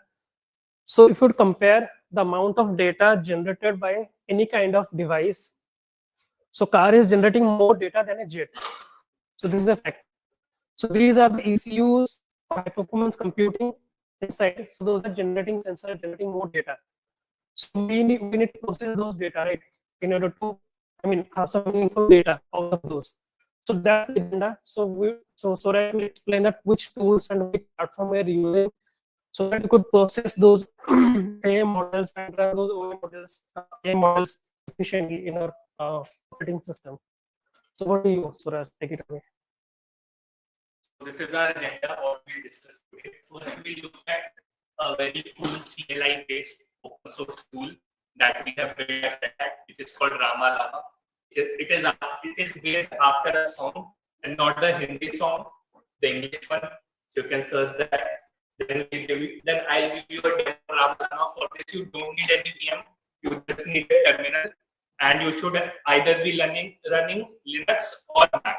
So if you would compare the amount of data generated by any kind of device, so car is generating more data than a jet. So this is a fact. So these are the ECUs for high performance computing inside. So those are generating sensor, generating more data. So we need to process those data, right, in order to, I mean, have some meaningful data out of those. So that's the agenda. So that will explain that which tools and which platform we're using, so that you could process those AI models and run those AI models efficiently in our operating system. So what do you, Suraj, take it away? This is our agenda, what we discussed today. First, we look at a very cool CLI based open source tool that we have built at Red Hat, which is called Rama Lama. It is based after a song and not the Hindi song, the English one. You can search that. Then I'll give you a demo Rama Lama. For this, you don't need any VM. You just need a terminal, and you should either be running Linux or Mac.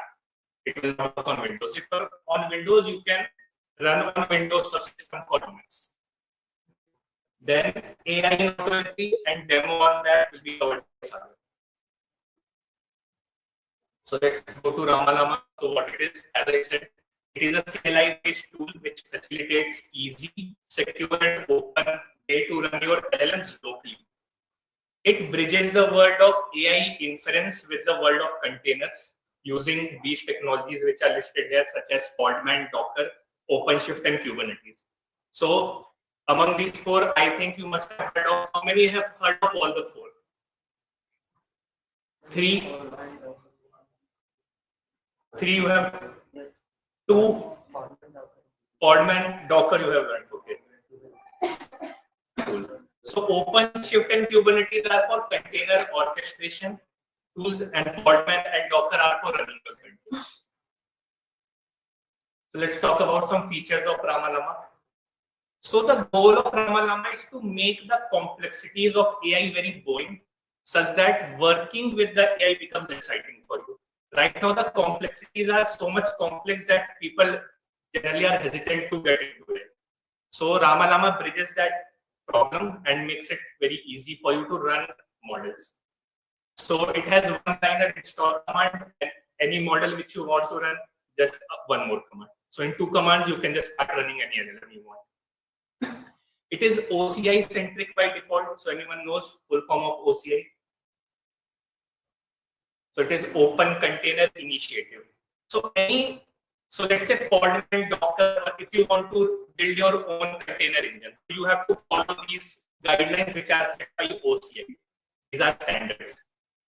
It will not work on Windows. If you're on Windows, you can run on Windows subsystem for Linux. Then AI automatically and demo on that will be covered by Sagar. So let's go to Rama Lama. So what it is, as I said, it is a CLI-based tool which facilitates easy, secure, and open way to run your LLMs locally. It bridges the world of AI inference with the world of containers using these technologies which are listed here, such as Podman, Docker, OpenShift, and Kubernetes. So among these four, I think you must have heard of. How many have heard of all the four? Three you have. Two, Podman, Docker you have learned. Okay. Cool. So OpenShift and Kubernetes are for container orchestration tools, and Podman and Docker are for running the tools. So let's talk about some features of Rama Lama. So the goal of Rama Lama is to make the complexities of AI very boring, such that working with the AI becomes exciting for you. Right now, the complexities are so much complex that people generally are hesitant to get into it. So Rama Lama bridges that problem and makes it very easy for you to run models. So it has one line of install command, and any model which you want to run, just one more command. So in 2 commands, you can just start running any LLM you want. It is OCI centric by default. So anyone knows full form of OCI? So it is Open Container Initiative. So let's say Podman, Docker, if you want to build your own container engine, you have to follow these guidelines which are set by OCI. These are standards.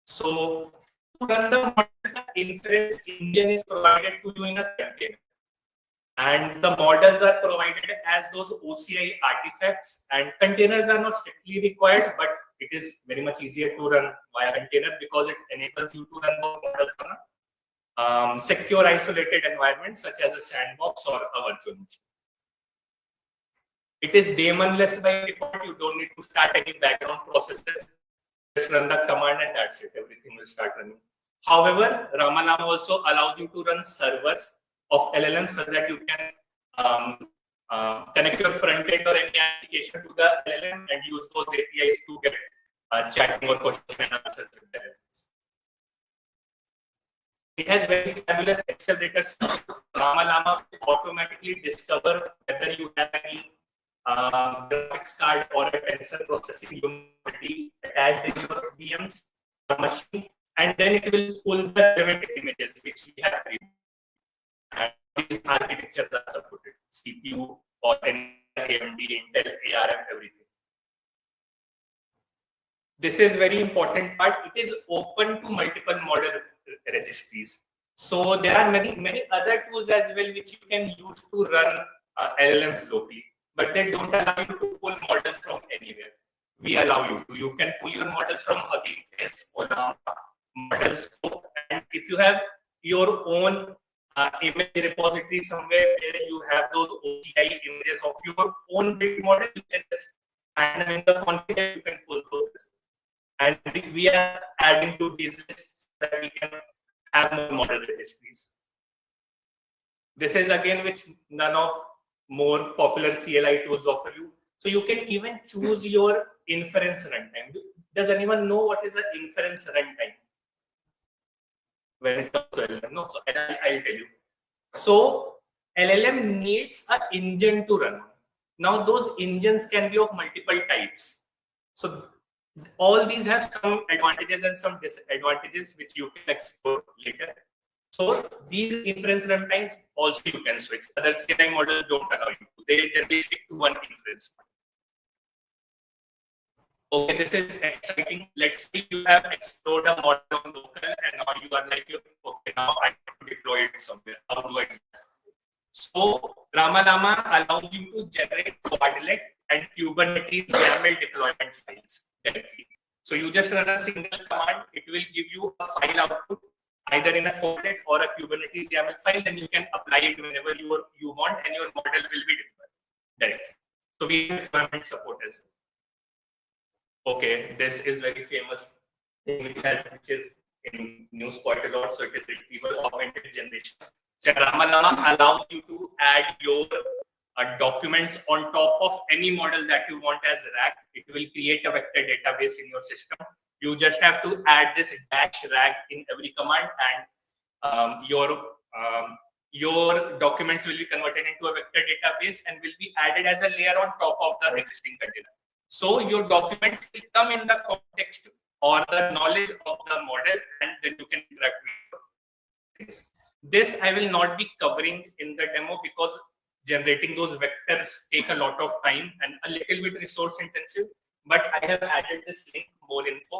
So to run the model, the inference engine is provided to you in a container. And the models are provided as those OCI artifacts, and containers are not strictly required, but it is very much easier to run via container because it enables you to run those models on a secure, isolated environment such as a sandbox or a virtual machine. It is daemonless by default. You don't need to start any background processes. Just run the command and that's it. Everything will start running. However, Rama Lama also allows you to run servers of LLM so that you can connect your front end or any application to the LLM and use those APIs to get chatting or question and answers with the LLMs. It has very fabulous accelerators. Rama Lama will automatically discover whether you have any graphics card or a tensor processing unit attached in your VMs or machine, and then it will pull the relevant images which we have created. And these architectures are supported, CPU or any AMD, Intel, ARM, everything. This is very important part. It is open to multiple model registries. So there are many other tools as well which you can use to run LLMs locally, but they don't allow you to pull models from anywhere. We allow you to. You can pull your models from Hugging Face or models, and if you have your own image repository somewhere where you have those OCI images of your own built model, you can just add them in the config, you can pull those. And we are adding to these lists that we can have have more model registries. This is again which none of more popular CLI tools offer you. So you can even choose your inference runtime. Does anyone know what is an inference runtime? When it comes to LLM, no, so I'll tell you. So LLM needs an engine to run. Now those engines can be of multiple types. So all these have some advantages and some disadvantages which you can explore later. So these inference runtimes also you can switch. Other CLI models don't allow you to. They generally stick to one inference. Okay, this is exciting. Let's say you have explored a model on local and now you are like, okay, now I have to deploy it somewhere. How do I do that? So Ramalama allows you to generate Quadlet and Kubernetes YAML deployment files directly. So you just run a single command, it will give you a file output either in a Quadlet or a Kubernetes YAML file, then you can apply it whenever you want and your model will be deployed directly. So we have deployment support as well. Okay, this is very famous thing which is in news quite a lot. So it is retrieval augmented generation. So Ramalama allows you to add your documents on top of any model that you want as RAG. It will create a vector database in your system. You just have to add this -rag in every command, and your documents will be converted into a vector database and will be added as a layer on top of the existing container. So your documents will come in the context or the knowledge of the model, and then you can interact with it. This I will not be covering in the demo because generating those vectors take a lot of time and a little bit resource intensive, but I have added this link, more info.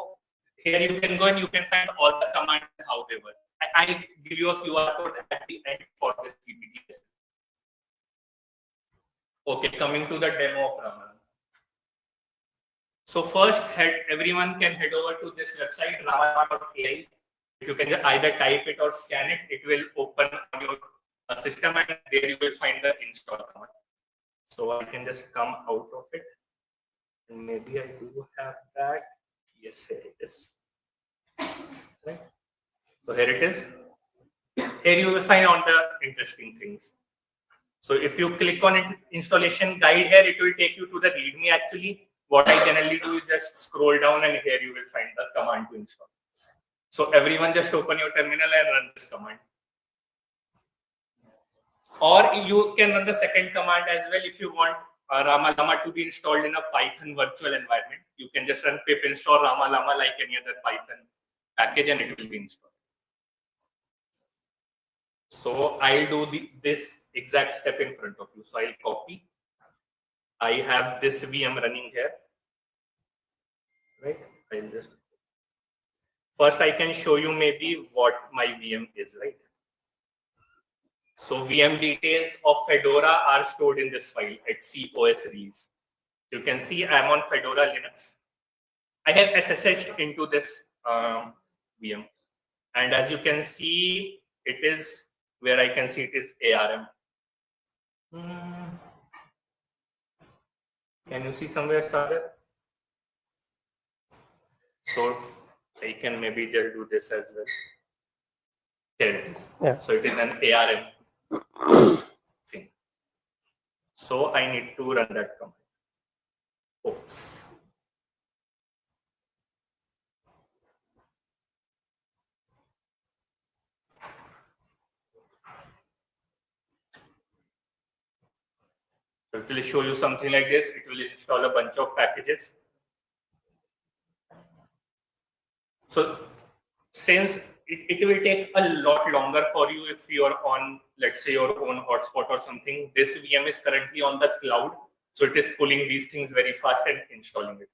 Here you can go and you can find all the commands and how they work. I'll give you a QR code at the end for this PPT. Okay, coming to the demo of Raman. So first, everyone can head over to this website, raman.ai. If you can either type it or scan it, it will open on your system and there you will find the install command. So I can just come out of it. And maybe I do have that. Yes, here it is. Right. So here it is. Here you will find all the interesting things. So if you click on installation guide here, it will take you to the README actually. What I generally do is just scroll down and here you will find the command to install. So everyone just open your terminal and run this command. Or you can run the second command as well if you want Ramalama to be installed in a Python virtual environment. You can just run pip install Ramalama like any other Python package and it will be installed. So I'll do this exact step in front of you. So I'll copy. I have this VM running here. Right? I'll just first I can show you maybe what my VM is, right? So VM details of Fedora are stored in this file at COS release. You can see I'm on Fedora Linux. I have SSH'd into this VM. And as you can see, it is where I can see it is ARM. Can you see somewhere, Sagar? So I can maybe just do this as well. Here it is. Yeah. So it is an ARM thing. So I need to run that command. Oops. So it will show you something like this. It will install a bunch of packages. So since it will take a lot longer for you if you are on, let's say, your own hotspot or something. This VM is currently on the cloud. So it is pulling these things very fast and installing it.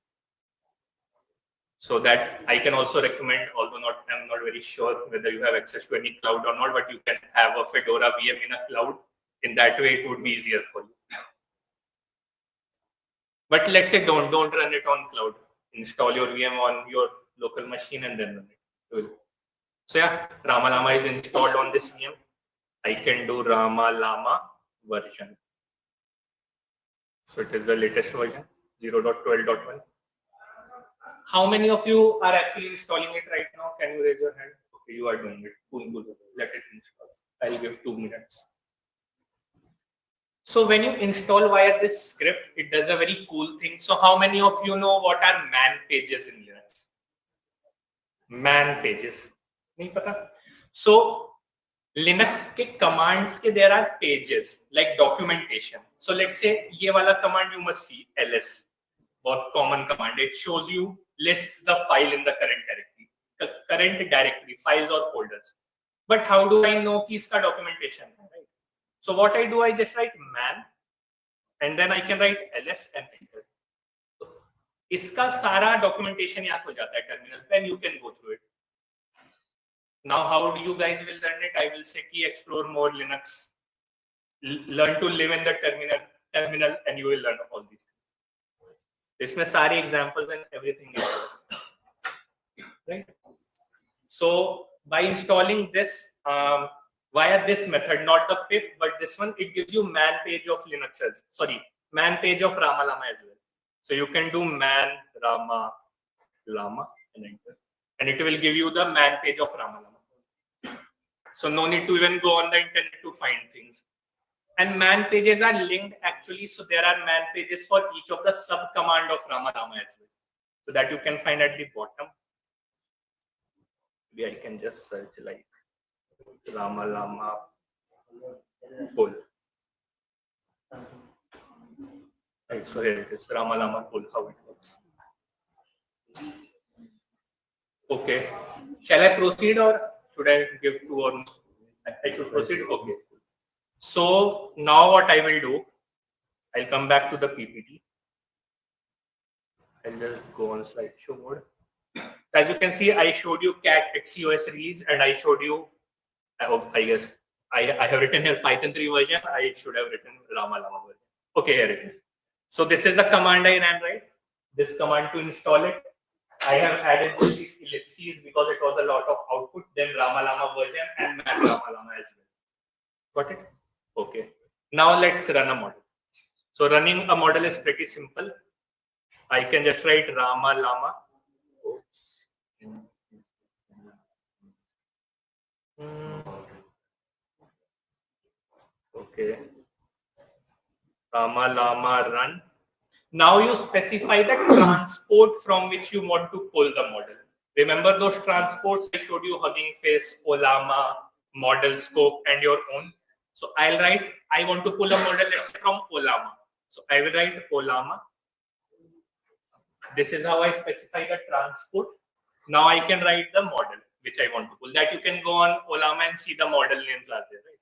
So that I can also recommend, although I'm not very sure whether you have access to any cloud or not, but you can have a Fedora VM in a cloud. In that way, it would be easier for you. But let's say don't run it on cloud. Install your VM on your local machine and then run it. So yeah, Ramalama is installed on this VM. I can do Ramalama version. So it is the latest version, 0.12.1. How many of you are actually installing it right now? Can you raise your hand? Okay, you are doing it. Cool, cool. Let it install. I'll give 2 minutes. So when you install via this script, it does a very cool thing. So how many of you know what are man pages in Linux? Man pages. नहीं पता? So Linux के commands के there are pages like documentation. So let's say ये वाला command you must see ls. बहुत common command. It shows you lists the file in the current directory, files or folders. But how do I know कि इसका documentation है, right? So what I do, I just write man, and then I can write ls and enter. So इसका सारा documentation यहाँ हो जाता है terminal पे, and you can go through it. Now, how do you guys will learn it? I will say कि explore more Linux, learn to live in the terminal, and you will learn all these things. इसमें सारे examples and everything is there, right? So by installing this via this method, not the pip, but this one, it gives you man page of Linux man page of Rama Lama as well. So you can do man Rama Lama and enter, and it will give you the man page of Rama Lama. So no need to even go on the internet to find things. And man pages are linked actually, so there are man pages for each of the sub command of Rama Lama as well. So that you can find at the bottom. Maybe I can just search like Rama Lama pull. Right, so here it is, Rama Lama pull, how it works. Okay, shall I proceed or should I give 2 or more? I should proceed. Okay. So now what I will do, I'll come back to the PPT. I'll just go on slideshow mode. As you can see, I showed you cat XCOS release, and I showed you, I guess, I have written here Python 3 version. I should have written Rama Lama version. Okay, here it is. So this is the command I ran, right? This command to install it. I have added these ellipses because it was a lot of output, then Rama Lama version and man Rama Lama as well. Got it? Okay. Now let's run a model. So running a model is pretty simple. I can just write Rama Lama. Okay. Rama Lama run. Now you specify the transport from which you want to pull the model. Remember those transports I showed you, Hugging Face, Olama, model scope, and your own. So I'll write, I want to pull a model, let's say from Olama. So I will write Olama. This is how I specify the transport. Now I can write the model which I want to pull. That you can go on Olama and see the model names are there, right?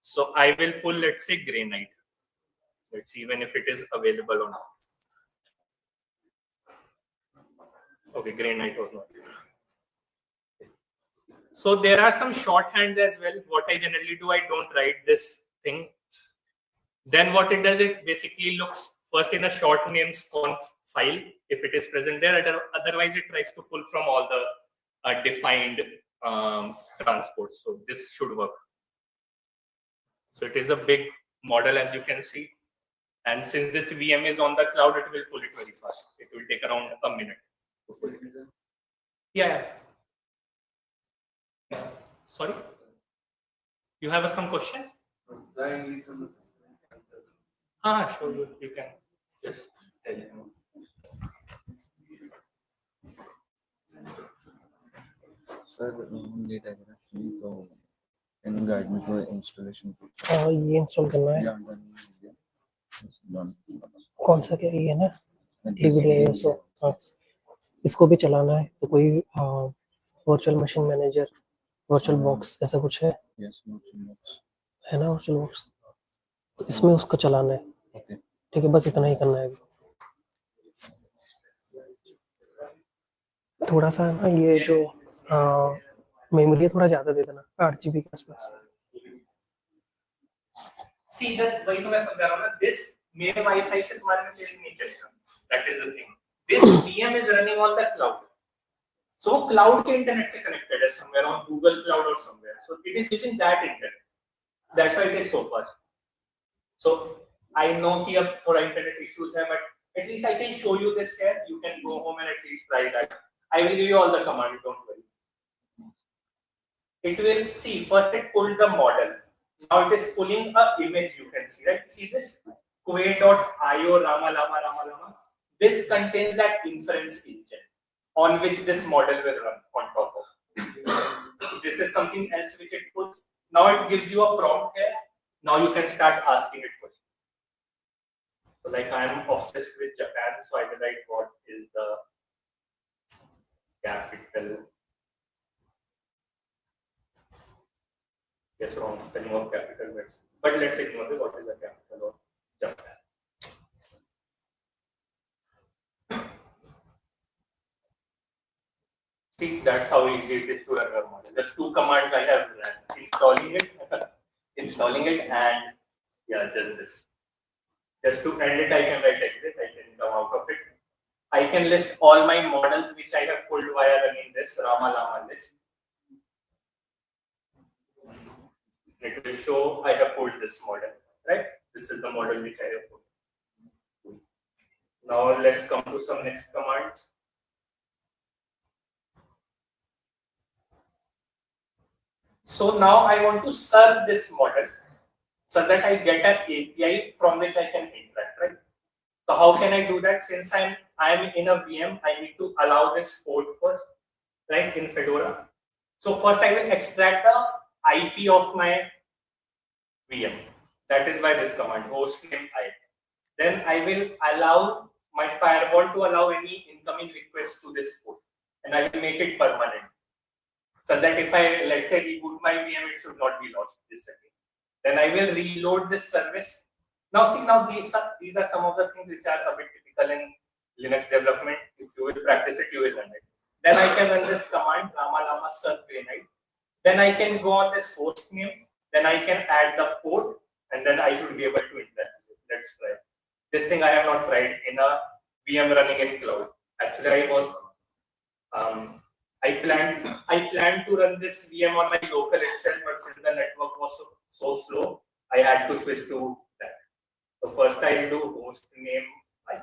So I will pull, let's say, Granite. Let's see even if it is available or not. Okay, Granite was not. So there are some shorthands as well. What I generally do, I don't write this thing. Then what it does, it basically looks first in a short names conf file if it is present there. Otherwise, it tries to pull from all the defined transports. So this should work. So it is a big model, as you can see. And since this VM is on the cloud, it will pull it very fast. It will take around a minute to pull it. Yeah. Sorry? You have some question? Sure, you can just tell him. Sir, data actually तो can guide me to installation. ये install करना है. Done. कौन सा क्या ये है ना? AWS हाँ. इसको भी चलाना है तो कोई virtual machine manager, virtual box ऐसा कुछ है? Yes, box. है ना वर्चुअल बॉक्स? तो इसमें उसको चलाना है. Okay. ठीक है, बस इतना ही करना है. थोड़ा सा ना ये जो मेमोरी थोड़ा ज्यादा दे देना, 8 GB के आसपास. See that वही तो मैं समझा रहा हूँ ना. This मेरे वाईफाई से तुम्हारे में तेज नहीं चलेगा. That is the thing. This VM is running on the cloud. So cloud के internet से connected है somewhere on Google Cloud or somewhere. So it is using that internet. That's why it is so fast. So I know कि अब थोड़ा internet issues है, but at least I can show you this here. You can go home and at least try that. I will give you all the commands. Don't worry. it will see first it pulled the model. Now it is pulling a image. You can see, right? See this Quay.io Rama Lama Rama Lama. This contains that inference engine on which this model will run on top of. This is something else which it puts. Now it gives you a prompt here. Now you can start asking it questions. So like I am obsessed with Japan, so I will write what is the capital. Yes, wrong spelling of capital, but let's ignore it. What is the capital of Japan? See, that's how easy it is to run a model. There's two commands I have run: installing it, and yeah, just this. Just to end it, I can write exit. I can come out of it. I can list all my models which I have pulled via running this Rama Lama list. It will show I have pulled this model, right? This is the model which I have pulled. Now let's come to some next commands. So now I want to serve this model so that I get an API from which I can interact, right? So how can I do that? Since I'm in a VM, I need to allow this port first, right? In Fedora. So first I will extract the IP of my VM. That is by this command, hostname IP. Then I will allow my firewall to allow any incoming request to this port, and I will make it permanent. So that if I, let's say, reboot my VM, it should not be lost this second. Then I will reload this service. Now see, now these are some of the things which are a bit typical in Linux development. If you will practice it, you will learn it. Then I can run this command, Rama Lama serve grenade. Then I can go on this host name. Then I can add the port, and then I should be able to interact with it. Let's try. This thing I have not tried in a VM running in cloud. Actually, I planned to run this VM on my local itself, but since the network was so slow, I had to switch to that. So first I will do host name I.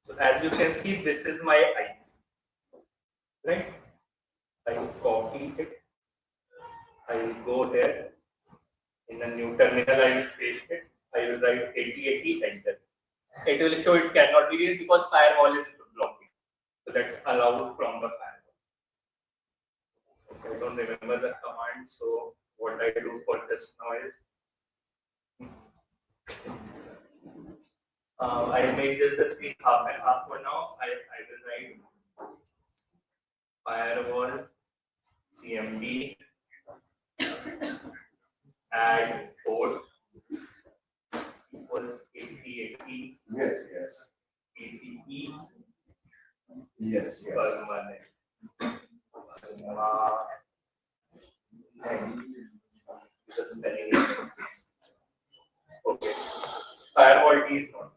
So as you can see, this is my I. Right? I will copy it. I will go there. In a new terminal, I will paste it. I will write 8080 enter. It will show it cannot be reached because firewall is blocking. So that's allowed from the firewall. Okay, I don't remember the command, so what I do for this now is I make just the screen half and half for now. I will write firewall CMD add port equals 8080 Yes, yes. PCE Yes, yes. permanent. The spelling is okay. Firewall D is not.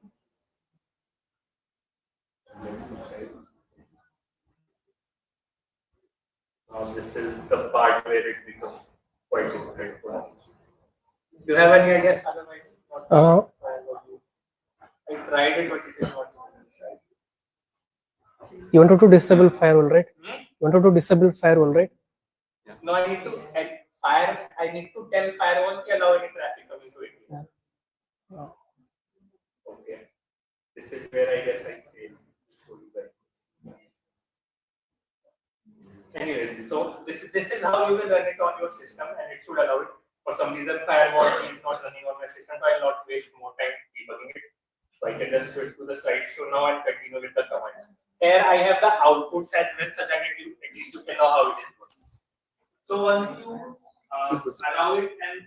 Now this is the part where it becomes quite difficult for us. Do you have any ideas? I tried it, but it is not. You wanted to disable firewall, right? You wanted to disable firewall, right? No, I need to I need to tell firewall to allow any traffic coming to it. Yeah. Okay. This is where I guess I failed. Anyways, so this is how you will run it on your system, and it should allow it. For some reason, firewall is not running on my system, so I'll not waste more time debugging it. So I can just switch to the slideshow now and continue with the commands. Here I have the outputs as well, so that at least you can know how it is working. So once you allow it and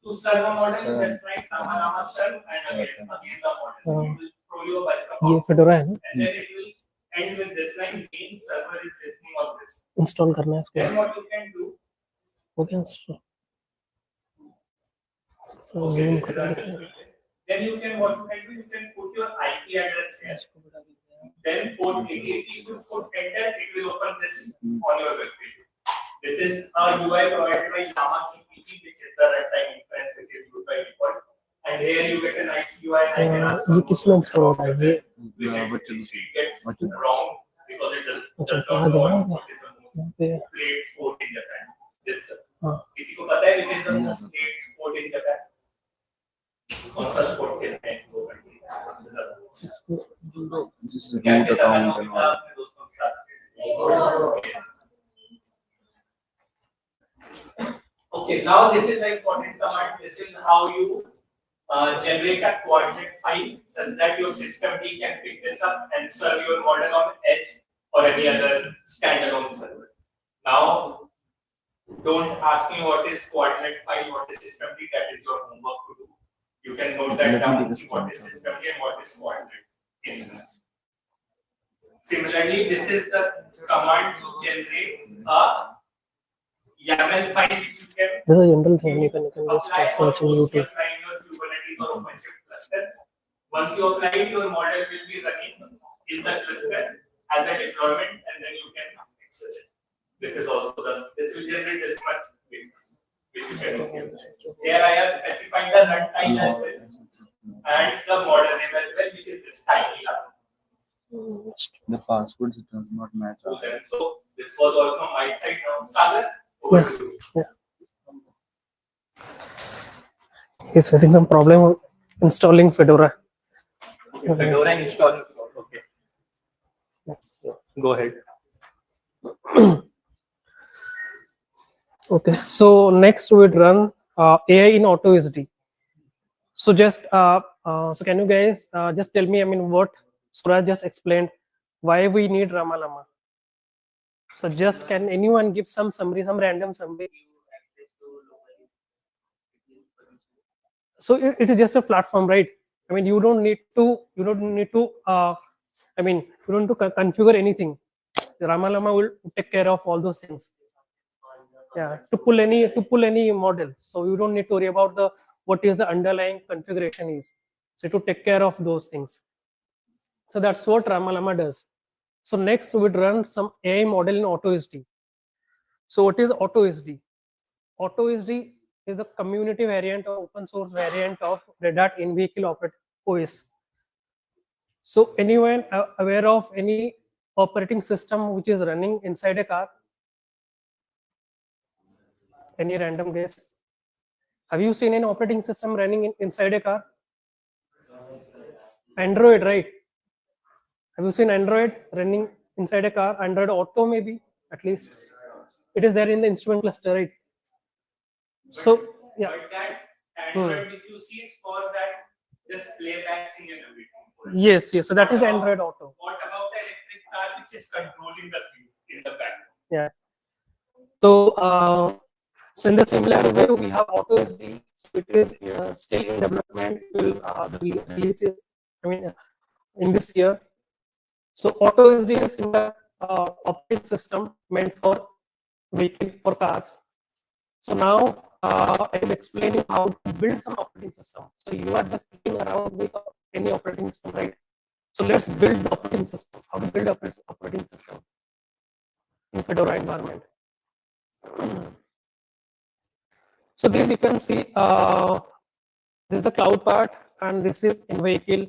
to serve a model, you just write Rama serve and again the model. It will throw you a bunch of ये Fedora है ना? and then it will end with this line, main server is listening on this. Install करना है Then इसको. what you can do, Okay, install. okay, Zoom this is करके our दिखाएगा. then you can what you can do, you can put your IP address here. Then port 8080, if you put enter, it will open this on your web page. This is a UI provided by Llama CPP, which is the runtime inference which is used by default. And here you get a nice UI and I can ask ये किस में install होता है? ये it gets wrong because it does अच्छा, not uh know गया what is the most Okay. played sport in Japan. This हाँ. किसी को पता है which is the most played sport in Japan? कौन सा sport खेलते हैं वो country सबसे ज्यादा? Just क्या root खेलता account था and all. अपने दोस्तों के साथ? Okay, now this is an important command. This is how you generate a coordinate file such that your system D can pick this up and serve your model on Edge or any other standalone server. Now, don't ask me what is coordinate file, what is system D. That is your homework to do. You can note that Let me down. take a What is system D and what is coordinate in this. Similarly, this is the command to generate a YAML file which you can This is a general thing. You can just apply search in or YouTube. apply in your Kubernetes or OpenShift clusters. Once you apply it, your model will be running in the cluster as a deployment, and then you can access it. This is also this will generate this much data, which you can consume. Here I have specified the runtime as well and the model name as well, which is this tiny lab. The passwords does not match. Okay, so this was all from my side now. Sagar, over Yes. to you. Yeah. He's facing some problem installing Fedora. Fedora install. Okay. Go ahead. Okay. So next we'd run AI in AutoSD. So just so can you guys just tell me? I mean, what Suraj just explained. Why we need Ramalama? So just can anyone give some summary, some random summary? So it is just a platform, right? I mean, you don't need to I mean, you don't need to configure anything. The Ramalama will take care of all those things. Yeah, to pull any model. So you don't need to worry about the what is the underlying configuration is. So to take care of those things. So that's what Ramalama does. So next we'd run some AI model in AutoSD. So what is AutoSD? AutoSD is the community variant or open source variant of Red Hat in-vehicle operating OS. So anyone aware of any operating system which is running inside a car? Any random guess? Have you seen an operating system running inside a car? Android, right? Have you seen Android running inside a car? Android Auto, maybe, at least. It is there in the instrument cluster, right? So, yeah. But that Android which you see is for that just playback thing and everything. Yes, yes. So that is Android Auto. What about the electric car which is controlling the things in the background? Yeah. So, so in the similar way, we have AutoSD. It is still in development. Will release it, I mean, in this year. So AutoSD is in the operating system meant for vehicle for cars. So now I'm explaining how to build some operating system. So you are just playing around with any operating system, right? So let's build the operating system. How to build operating system in Fedora environment. So this you can see, this is the cloud part, and this is in vehicle.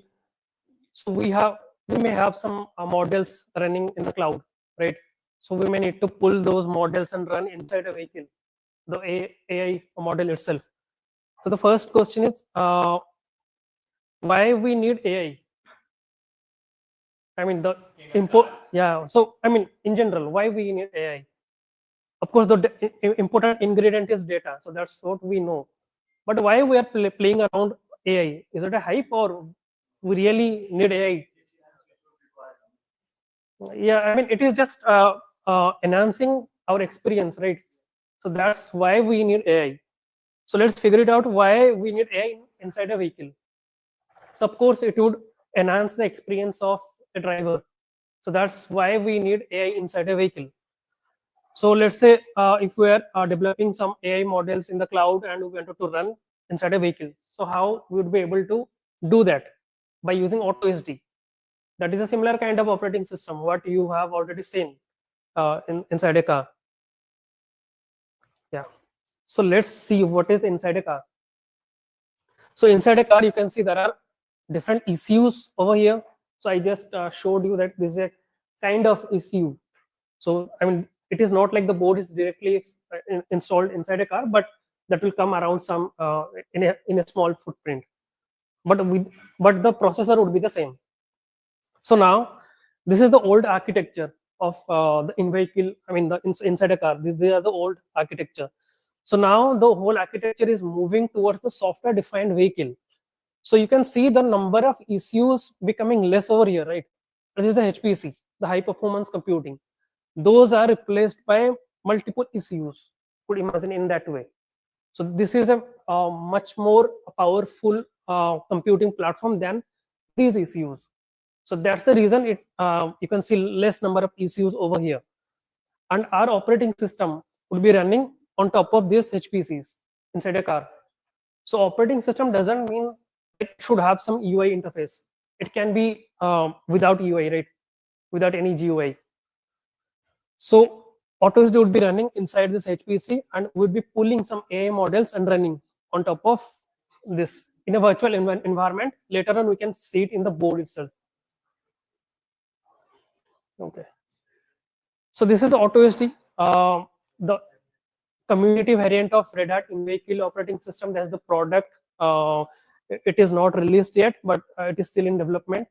So we may have some models running in the cloud, right? So we may need to pull those models and run inside a vehicle, the AI model itself. So the first question is, why we need AI? I mean, the import. Yeah. So I mean, in general, why we need AI? Of course, the important ingredient is data. So that's what we know. But why we are playing around AI? Is it a hype, or we really need AI? Yeah, I mean, it is just enhancing our experience, right? So that's why we need AI. So let's figure it out why we need AI inside a vehicle. So of course, it would enhance the experience of a driver. So that's why we need AI inside a vehicle. So let's say if we are developing some AI models in the cloud and we wanted to run inside a vehicle. So how we would be able to do that? By using AutoSD. That is a similar kind of operating system what you have already seen inside a car. Yeah. So let's see what is inside a car. So inside a car, you can see there are different ECUs over here. So I just showed you that this is a kind of ECU. So I mean, it is not like the board is directly installed inside a car, but that will come around some in a small footprint. But the processor would be the same. So now this is the old architecture of the in vehicle. I mean, the inside a car. These are the old architecture. So now the whole architecture is moving towards the software defined vehicle. So you can see the number of ECUs becoming less over here, right? This is the HPC, the high performance computing. Those are replaced by multiple ECUs. Could imagine in that way. So this is a much more powerful computing platform than these ECUs. So that's the reason you can see less number of ECUs over here. And our operating system would be running on top of these HPCs inside a car. So operating system doesn't mean it should have some UI interface. It can be without UI, right? Without any GUI. So AutoSD would be running inside this HPC and would be pulling some AI models and running on top of this in a virtual environment. Later on, we can see it in the board itself. Okay. So this is AutoSD, the community variant of Red Hat in-vehicle operating system. That's the product. It is not released yet, but it is still in development.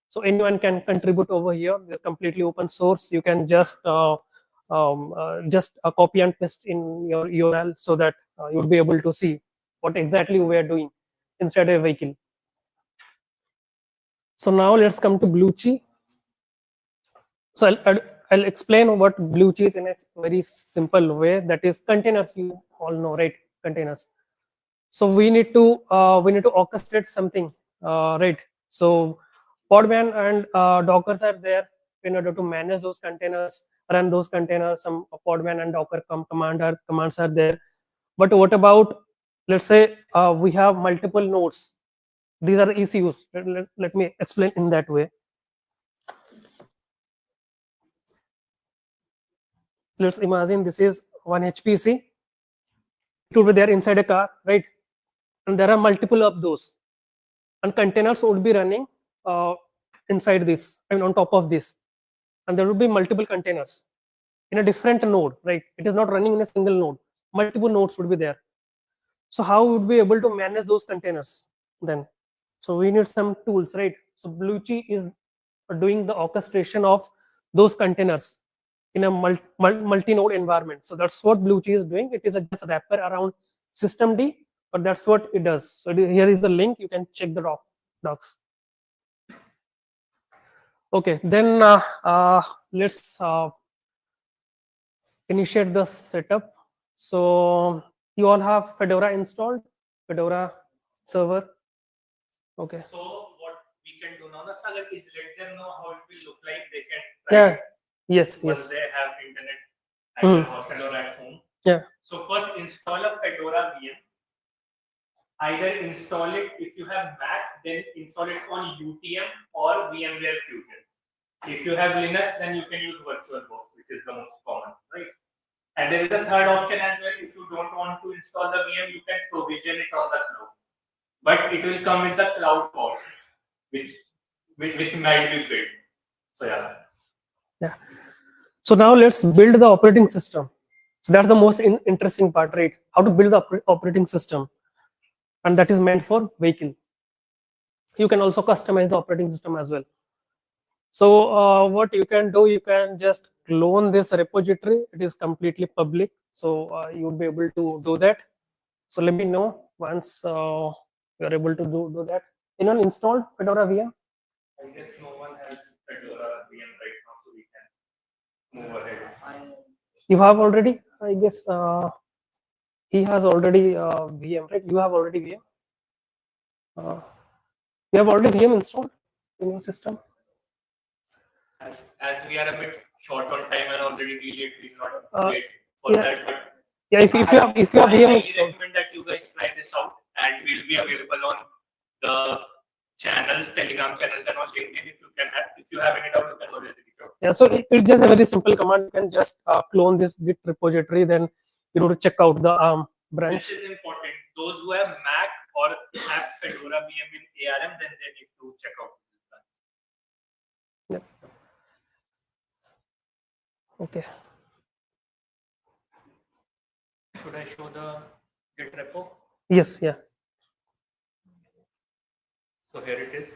So anyone can contribute over here. It's completely open source. You can just copy and paste in your URL so that you'll be able to see what exactly we are doing inside a vehicle. So now let's come to BlueChi. So I'll explain what BlueChi is in a very simple way. That is containers. You all know, right? Containers. So we need to orchestrate something, right? So Podman and Dockers are there in order to manage those containers, run those containers. Some Podman and Docker commands are there. But what about, let's say we have multiple nodes. These are the ECUs. Let me explain in that way. Let's imagine this is one HPC. It will be there inside a car, right? And there are multiple of those. And containers would be running inside this, I mean on top of this. And there will be multiple containers in a different node, right? It is not running in a single node. Multiple nodes would be there. So how would we be able to manage those containers then? So we need some tools, right? So BlueChi is doing the orchestration of those containers in a multi-node environment. So that's what BlueChi is doing. It is a just wrapper around systemd, but that's what it does. So here is the link. You can check the docs. Okay, then let's initiate the setup. So you all have Fedora installed, Fedora server. Okay. So what we can do now, Sagar, is let them know how it will look like. They can Yeah. Yes. once Yes. they have internet at their hostel or at home. Yeah. So first install a Fedora VM. Either install it if you have Mac, then install it on UTM or VMware Fusion. If you have Linux, then you can use VirtualBox, which is the most common, right? And there is a third option as well. If you don't want to install the VM, you can provision it on the cloud. But it will come with the cloud costs, which might be paid. So yeah. So now let's build the operating system. So that's the most interesting part, right? How to build the operating system, and that is meant for vehicle. You can also customize the operating system as well. So what you can do, you can just clone this repository. It is completely public, so you will be able to do that. So let me know once you are able to do that. Anyone installed Fedora VM? I guess no one has Fedora VM right now, so we can move ahead. You have already, I guess. He has already VM, right? You have already VM. You have already VM installed in your system. As we are a bit short on time and already delayed, we will not wait for yeah. that. But Yeah, if you have VM I installed. recommend that you guys try this out, and we'll be available on the channels, Telegram channels, and on LinkedIn. If you have any doubt, you can always reach out. Yeah, so it's just a very simple command. You can just clone this Git repository, then you know to check out the branch. This is important. Those who have Mac or have Fedora VM in ARM, then they need to check out this branch. Yep. Okay. should I show the Git repo? Yes, yeah. So here it is.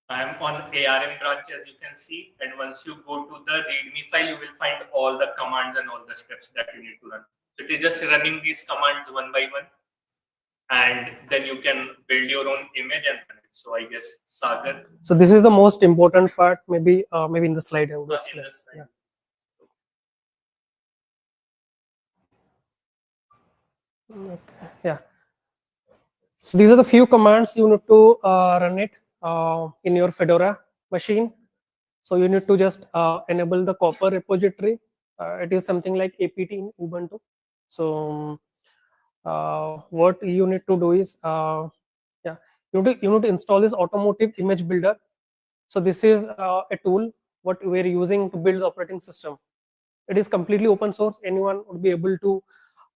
I am on ARM branch, as you can see, and once you go to the README file, you will find all the commands and all the steps that you need to run. So it is just running these commands one by one, and then you can build your own image and run it. So I guess Sagar. So this is the most important part. Maybe maybe in the slide I would In explain. this slide. Okay, yeah. So these are the few commands you need to run it in your Fedora machine. So you need to just enable the Copper repository. It is something like apt in Ubuntu. So what you need to do is, yeah, you need to install this automotive image builder. So this is a tool what we are using to build the operating system. It is completely open source. Anyone would be able to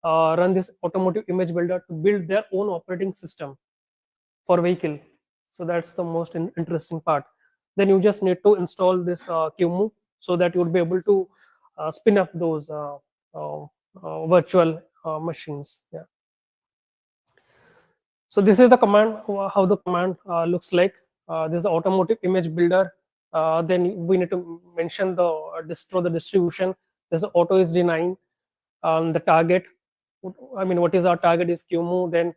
run this automotive image builder to build their own operating system for vehicle. So that's the most interesting part. Then you just need to install this QEMU so that you would be able to spin up those virtual machines. Yeah. So this is the command, how the command looks like. This is the automotive image builder. Then we need to mention the distro, the distribution. This is auto is D9. The target, I mean, what is our target is QEMU. Then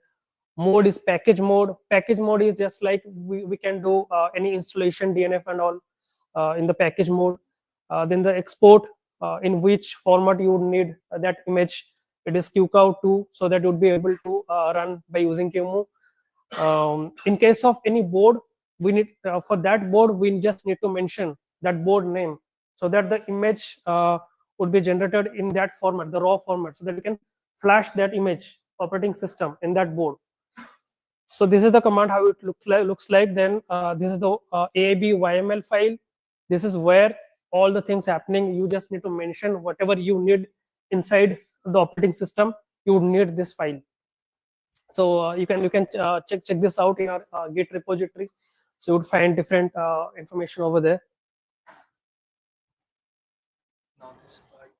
mode is package mode. Package mode is just like we can do any installation DNF and all in the package mode. Then the export, in which format you would need that image. It is QCOW2, so that you would be able to run by using QEMU. In case of any board, we need for that board we just need to mention that board name, so that the image would be generated in that format, the raw format, so that we can flash that image operating system in that board. So this is the command how it looks like. Then this is the AAB YML file. This is where all the things happening. You just need to mention whatever you need inside the operating system. You would need this file. So you can check this out in our Git repository. So you would find different information over there. Now this part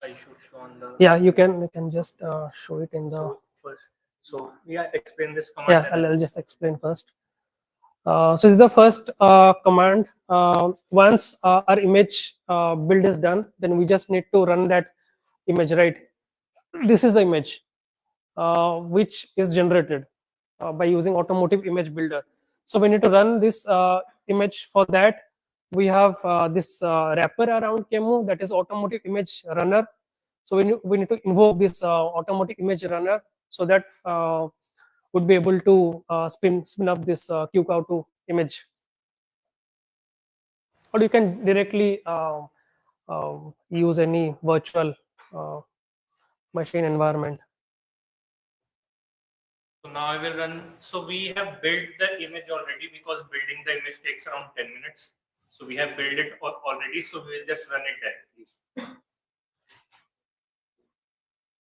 I should show on the. Yeah, you can just show it in the. So first, so yeah, explain this command. Yeah, I'll just explain first. So this is the first command. Once our image build is done, then we just need to run that image, right? This is the image which is generated by using automotive image builder. So we need to run this image. For that, we have this wrapper around QEMU, that is automotive image runner. So we need to invoke this automotive image runner, so that would be able to spin up this QCOW2 image. Or you can directly use any virtual machine environment. So now I will run. So we have built the image already, because building the image takes around 10 minutes. So we have built it already. So we will just run it directly.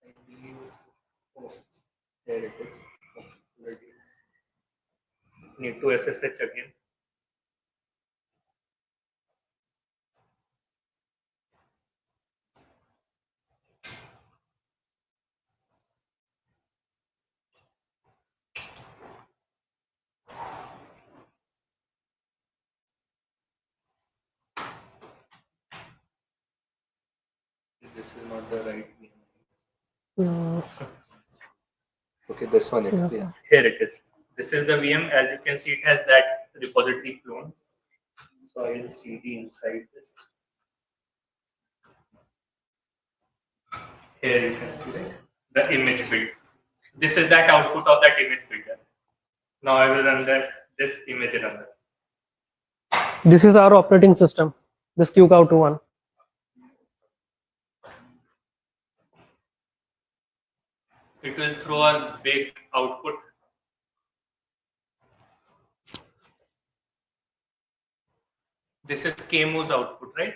I believe. Oh, there it is. Already. Need to SSH again. This is not the right name. Okay, this one it is. Yeah. Here it is. This is the VM. As you can see, it has that repository clone. So I will cd inside this. Here you can see the image build. This is that output of that image builder. Now I will run this image runner. This is our operating system, this QCOW2 one. It will throw a big output. This is QEMU's output, right?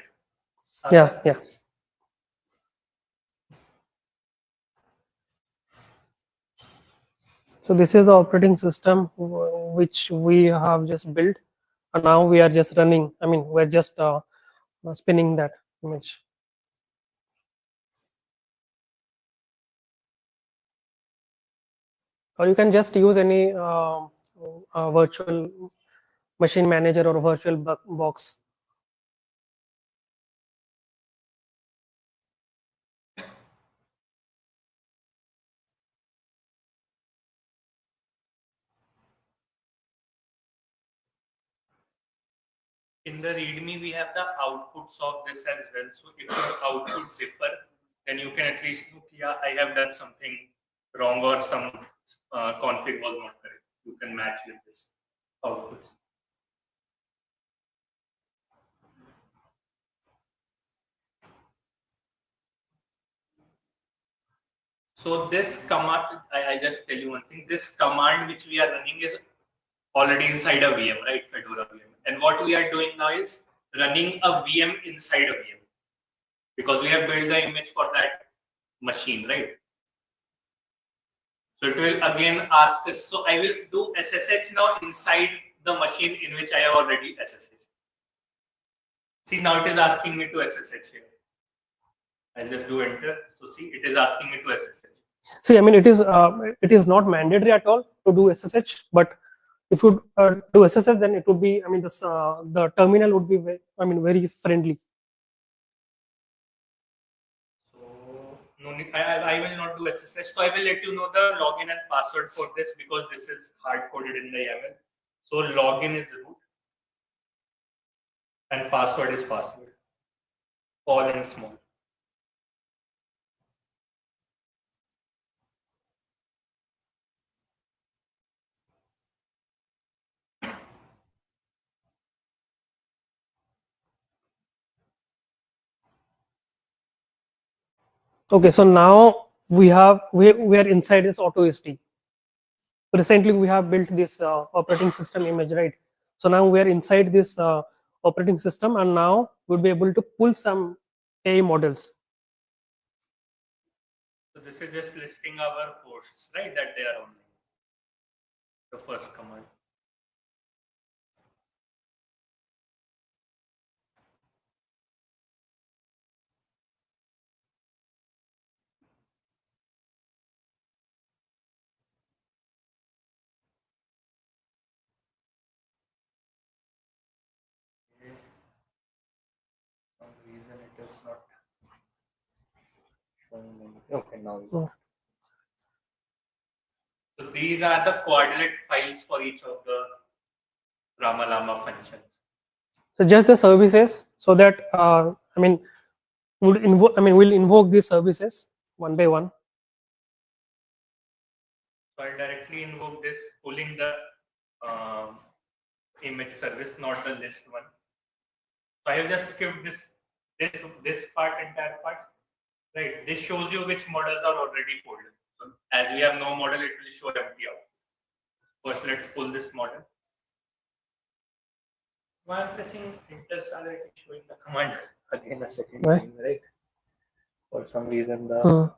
Yeah, yeah. So this is the operating system which we have just built, and now we are just running. I mean, we're just spinning that image. or you can just use any virtual machine manager or virtual box. In the README, we have the outputs of this as well. So if your output differ, then you can at least look, yeah, I have done something wrong or some config was not correct. You can match with this output. So this command, I just tell you one thing, this command which we are running is already inside a VM, right? Fedora VM. And what we are doing now is running a VM inside a VM, because we have built the image for that machine, right? So it will again ask us, so I will do SSH now inside the machine in which I have already SSH. See, now it is asking me to SSH here. I'll just do enter. So see, it is asking me to SSH. See, I mean, it is not mandatory at all to do SSH, but if you do SSH, then it would be, I mean, this the terminal would be very, I mean, very friendly. So no need, I will not do SSH. So I will let you know the login and password for this, because this is hard coded in the YAML. So login is root and password is password, all in small. Okay, so now we are inside this AutoST. Recently, we have built this operating system image, right? So now we are inside this operating system, and now we'll be able to pull some AI models. So this is just listing our posts, right? That they are online. The first command. For some reason it is not showing anything. Okay, now. Oh. So these are the coordinate files for each of the Ramalama functions. So just the services, so that I mean, we'll invoke these services one by one. So I'll directly invoke this, pulling the image service, not the list one. So I have just skipped this part, entire part. Right. This shows you which models are already pulled. So as we have no model, it will show empty out. First, let's pull this model. While pressing enter, it is showing the command again a second time, right? For some reason, the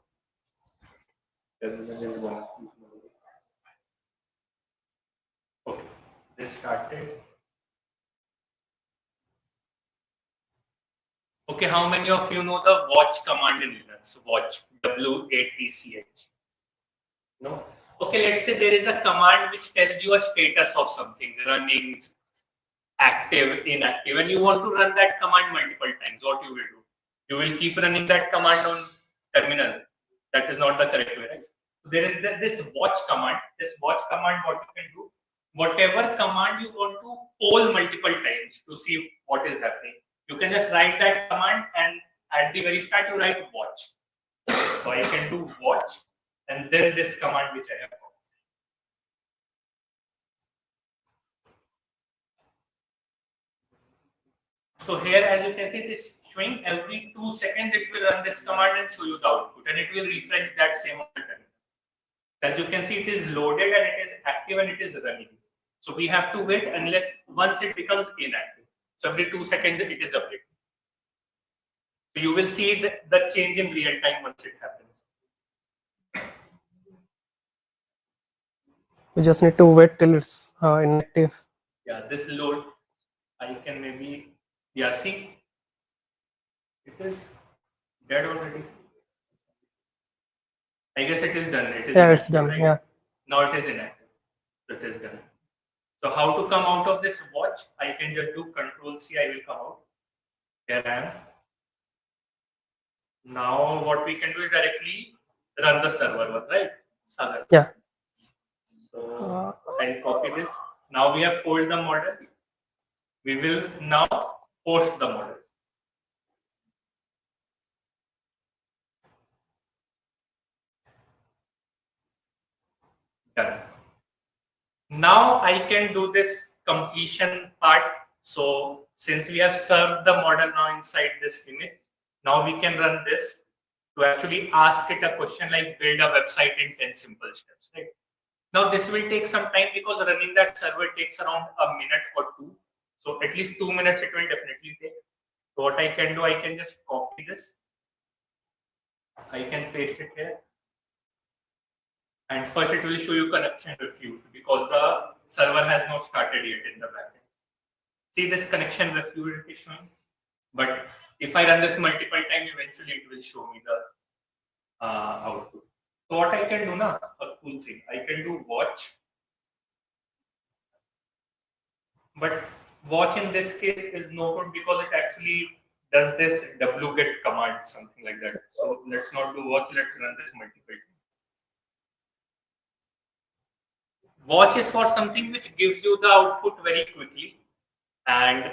terminal is one. Okay, this started. Okay, how many of you know the watch command in Linux? Watch, W-A-T-C-H. No? Okay, let's say there is a command which tells you a status of something, running, active, inactive, and you want to run that command multiple times. What you will do? You will keep running that command on terminal. That is not the correct way, right? So there is this watch command. This watch command, what you can do, whatever command you want to poll multiple times to see what is happening, you can just write that command, and at the very start you write watch. So I can do watch and then this command which I have. So here, as you can see, it is showing every 2 seconds it will run this command and show you the output, and it will refresh that same pattern. As you can see, it is loaded and it is active and it is running. So we have to wait unless once it becomes inactive. So every 2 seconds it is updated. So you will see the change in real time once it happens. We just need to wait till it's inactive. Yeah, this load, I can maybe, yeah, see, it is dead already. I guess it is done. It is Yeah, it's done. right? Yeah. Now it is inactive. So it is done. So how to come out of this watch? I can just do Control C. I will come out. Here I am. Now what we can do is directly run the server one, right? Sagar. Yeah. So I'll copy this. Now we have pulled the model. We will now post the model. Done. Now I can do this completion part. So since we have served the model now inside this image, now we can run this to actually ask it a question like build a website in 10 simple steps. Right? Now this will take some time because running that server takes around a minute or two. So at least 2 minutes it will definitely take. So what I can do, I can just copy this. I can paste it here. And first it will show you connection refused because the server has not started yet in the backend. See this connection refused is showing. But if I run this multiple times, eventually it will show me the output. So what I can do now, a cool thing, I can do watch. But watch in this case is no good because it actually does this wget command, something like that. So let's not do watch, let's run this multiple times. Watch is for something which gives you the output very quickly, and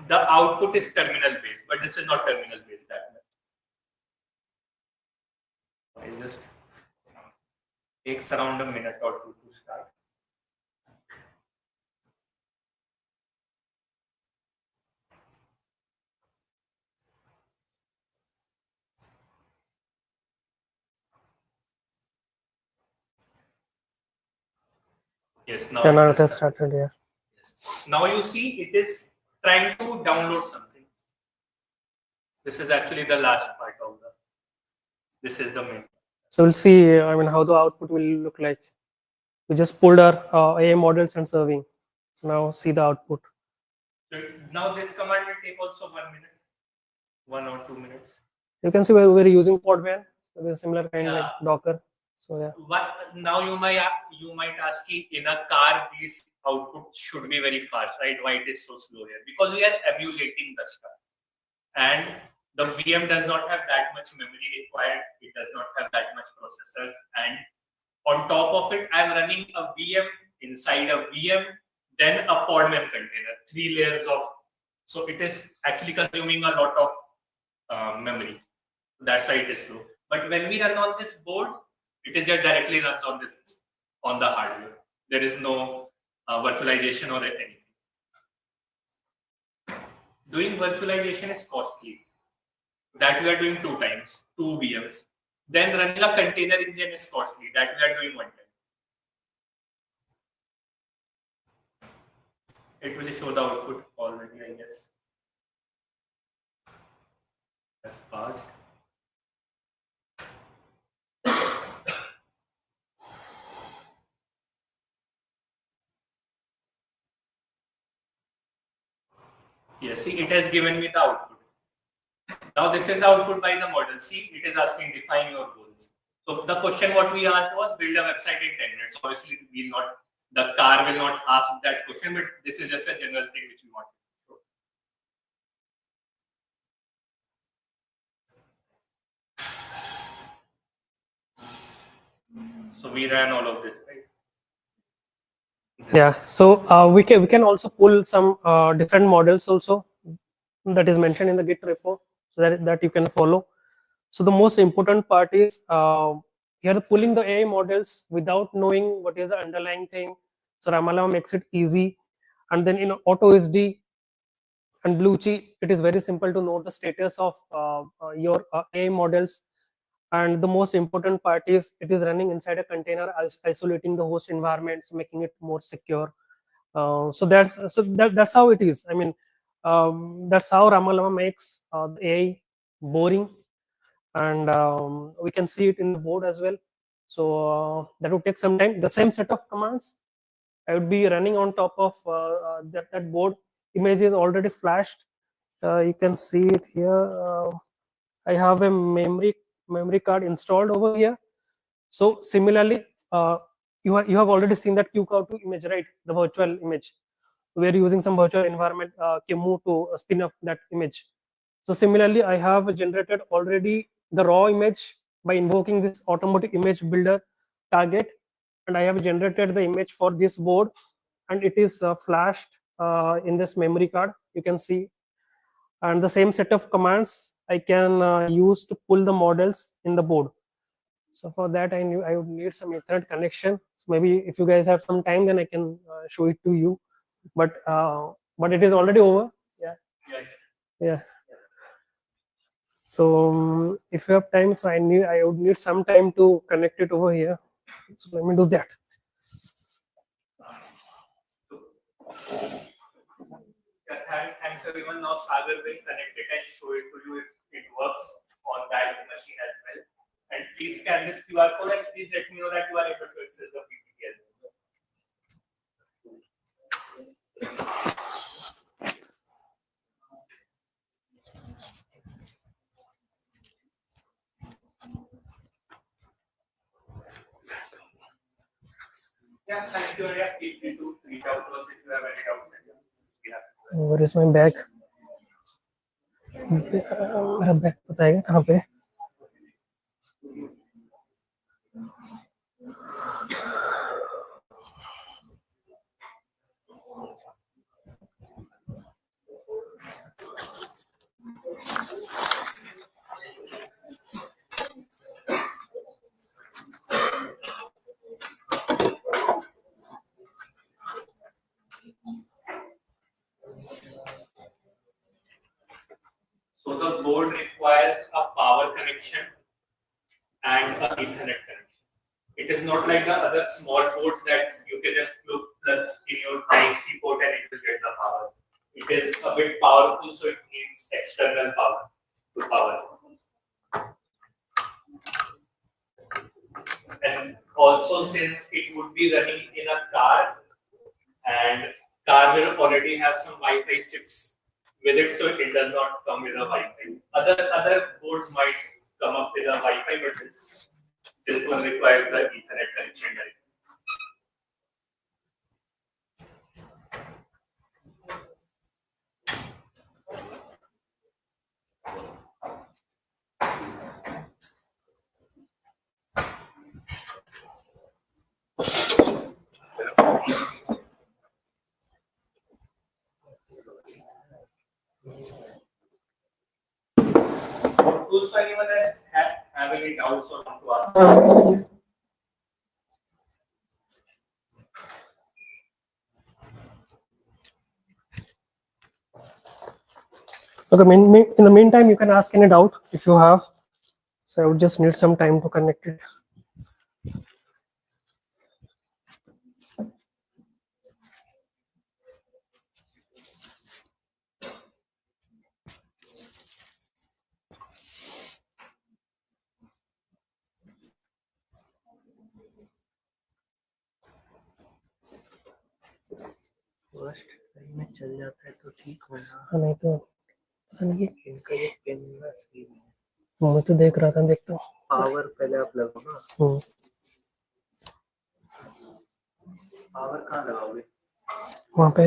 the output is terminal based, but this is not terminal based that much. It just takes around a minute or two to start. Yes, now Now it it has has started. Yeah. Now you see it is trying to download something. This is actually the last part of the. This is the main. So we'll see. I mean, how the output will look like. We just pulled our AI models and serving. So now see the output. So now this command will take also 1 minute, 1 or 2 minutes. You can see we're using Podman. So there's similar kind like Yeah. Docker. So yeah. What now you might ask in a car these outputs should be very fast, right? Why it is so slow here? Because we are emulating the stuff, and the VM does not have that much memory required. It does not have that much processors, and on top of it, I'm running a VM inside a VM, then a Podman container, 3 layers of. So it is actually consuming a lot of memory. That's why it is slow. But when we run on this board, it is just directly runs on the hardware. There is no virtualization or anything. Doing virtualization is costly. That we are doing 2 times, 2 VMs. Then running a container engine is costly. That we are doing 1 time. It will show the output already, I guess. That's passed. Yes, see, it has given me the output. Now this is the output by the model. See, it is asking define your goals. So the question what we asked was build a website in 10 minutes. Obviously, the car will not ask that question, but this is just a general thing which we want to show. So we ran all of this, right? Yeah. So we can also pull some different models also that is mentioned in the Git repo, so that you can follow. So the most important part is here pulling the AI models without knowing what is the underlying thing. So Ramalama makes it easy, and then in AutoSD and Bluechy, it is very simple to know the status of your AI models. And the most important part is it is running inside a container, isolating the host environments, making it more secure. So that's how it is. I mean, that's how Ramalama makes the AI boring, and we can see it in the board as well. So that would take some time. The same set of commands I would be running on top of that board. Image is already flashed. You can see it here. I have a memory card installed over here. So similarly, you have already seen that QCOW2 image, right? The virtual image. We're using some virtual environment Kimu to spin up that image. So similarly, I have generated already the raw image by invoking this automotive image builder target, and I have generated the image for this board, and it is flashed in this memory card. You can see, and the same set of commands I can use to pull the models in the board. So for that, I would need some Ethernet connection. So maybe if you guys have some time, then I can show it to you. But it is already over. Yeah. Yeah. So if you have time, so I would need some time to connect it over here. So let me do that. Yeah, thanks everyone. Now Sagar will connect it and show it to you if it works on that machine as well. And please scan this QR code and please let me know that you are able to access the PPT as well. Yeah, thank you. Yeah, feel free to reach out to us if you have any doubts. Yeah. Where is my bag? मेरा bag पता है कहाँ पे? So the board requires a power connection and a Ethernet connection. It is not like the other small boards that you can just plug in your Type-C port and it will get the power. It is a bit powerful, so it needs external power to power. And also, since it would be running in a car, and car will already have some Wi-Fi chips with it, so it does not come with a Wi-Fi. Other boards might come up with a Wi-Fi, but this one requires the Ethernet connection. Tools, anyone have any doubts or want to ask? Okay, in the meantime, you can ask any doubt if you have. So I would just need some time to connect it. First time में चल जाता है तो ठीक होगा। हाँ, नहीं तो पता नहीं इनका ये पेन ना सही नहीं है। मैं तो देख रहा था, देखता हूँ। पावर पहले आप लगाओ ना। पावर कहाँ लगाओगे? वहाँ पे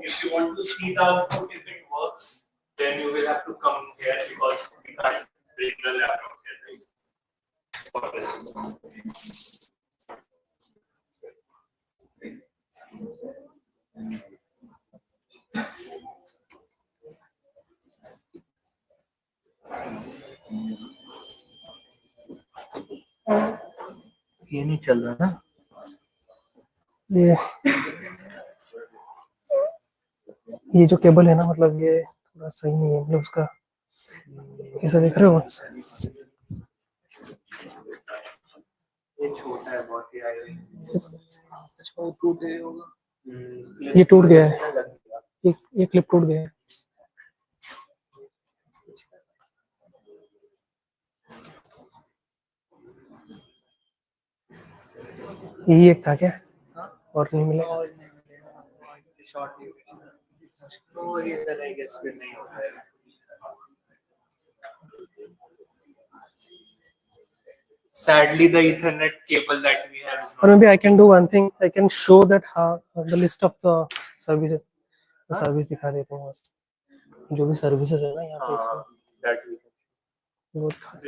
If you want to see the output, if it works, then you will have to come here because we can't bring the laptop here, right? ये नहीं चल रहा ना? ये जो केबल है ना, मतलब ये थोड़ा सही नहीं है, मतलब उसका ऐसा देख रहे हो? ये छोटा है बहुत ही। अच्छा, वो टूट गया होगा। ये टूट गया है, ये क्लिप टूट गया है। यही एक था क्या और नहीं मिला और नहीं मिलेगा शॉर्ट ड्यूरेशन तो ये सर आई गेस फिर नहीं हो पाएगा sadly the ethernet cable that we have is or not maybe I can do one thing I can show that how the list of the services the service दिखा देता हूँ बस जो भी सर्विसेज है ना यहाँ पे इसमें that we वो दिखा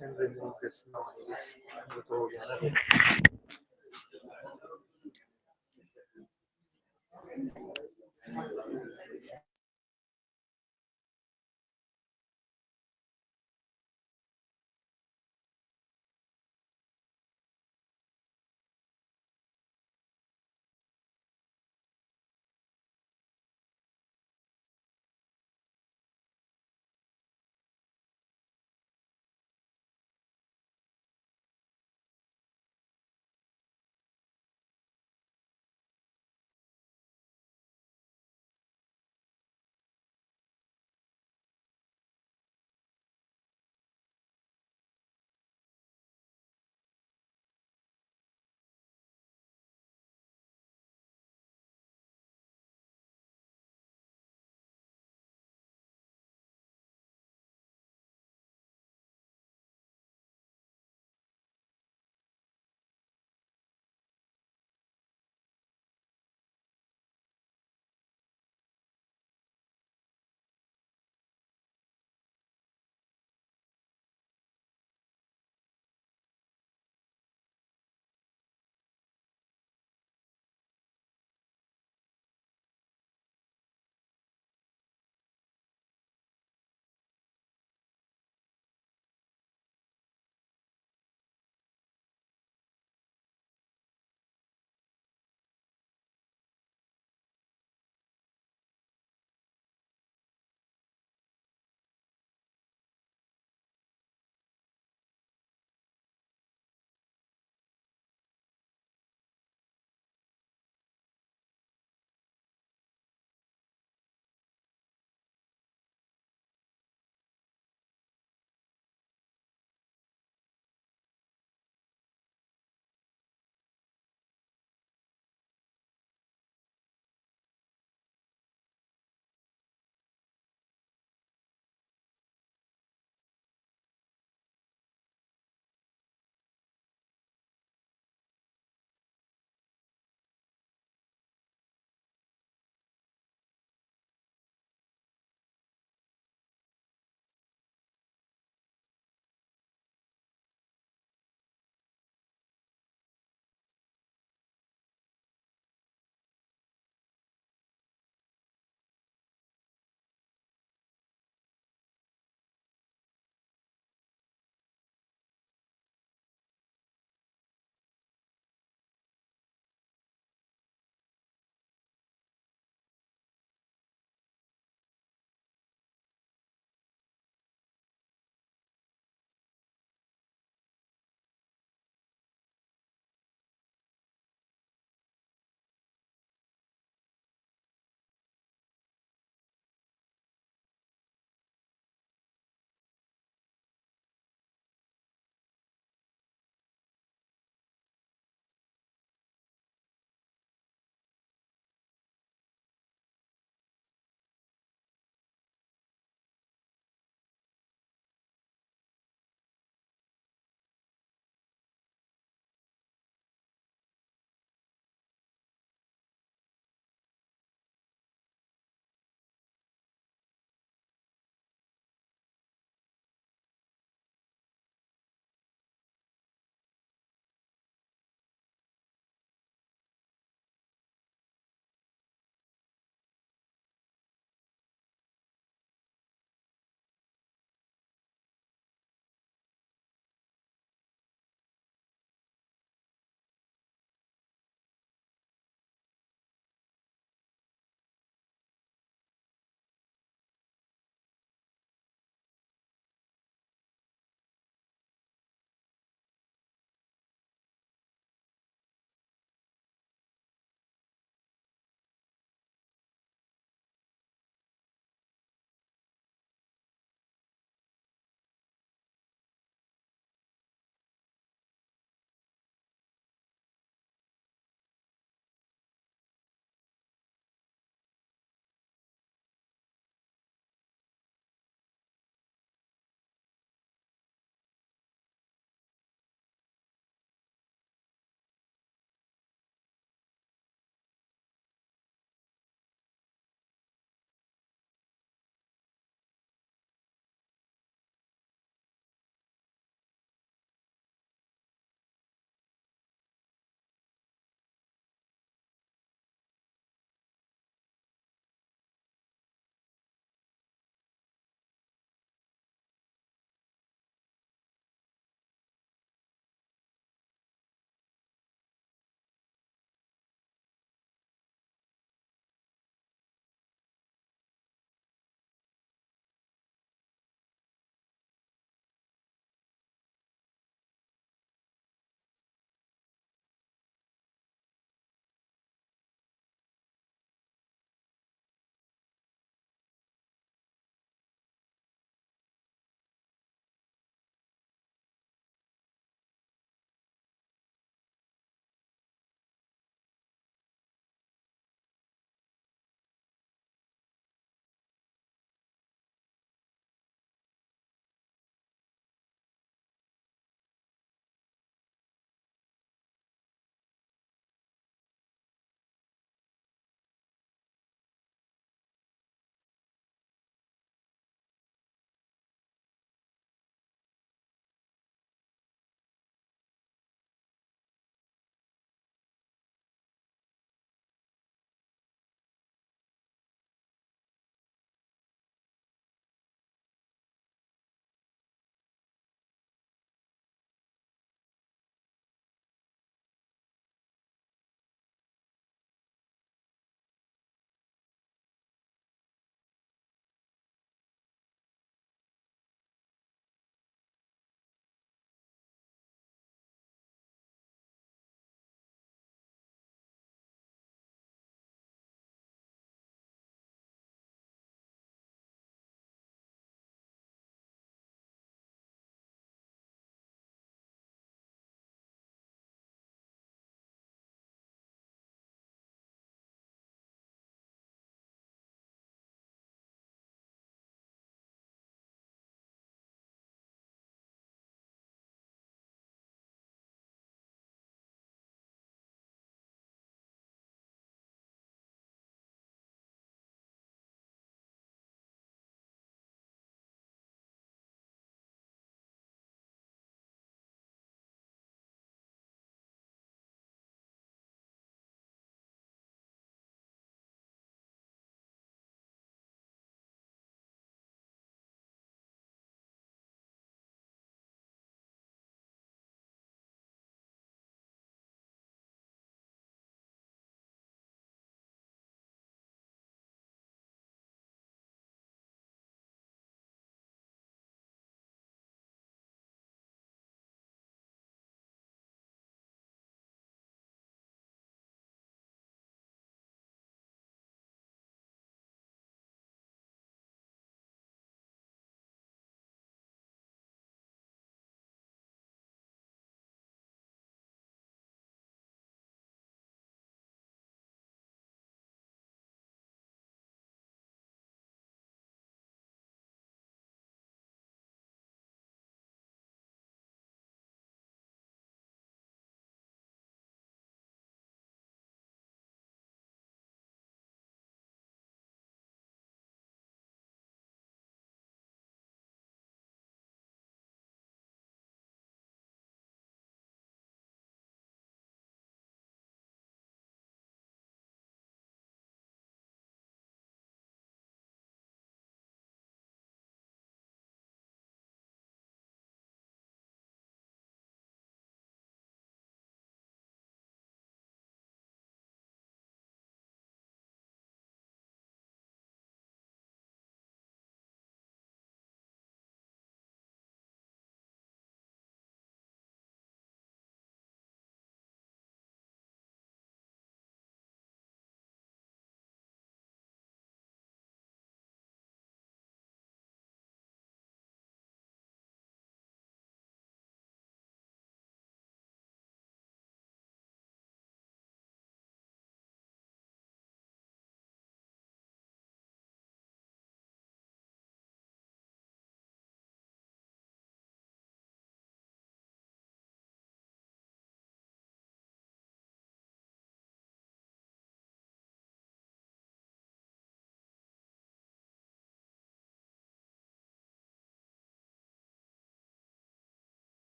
can remove this now I guess वो तो हो गया ना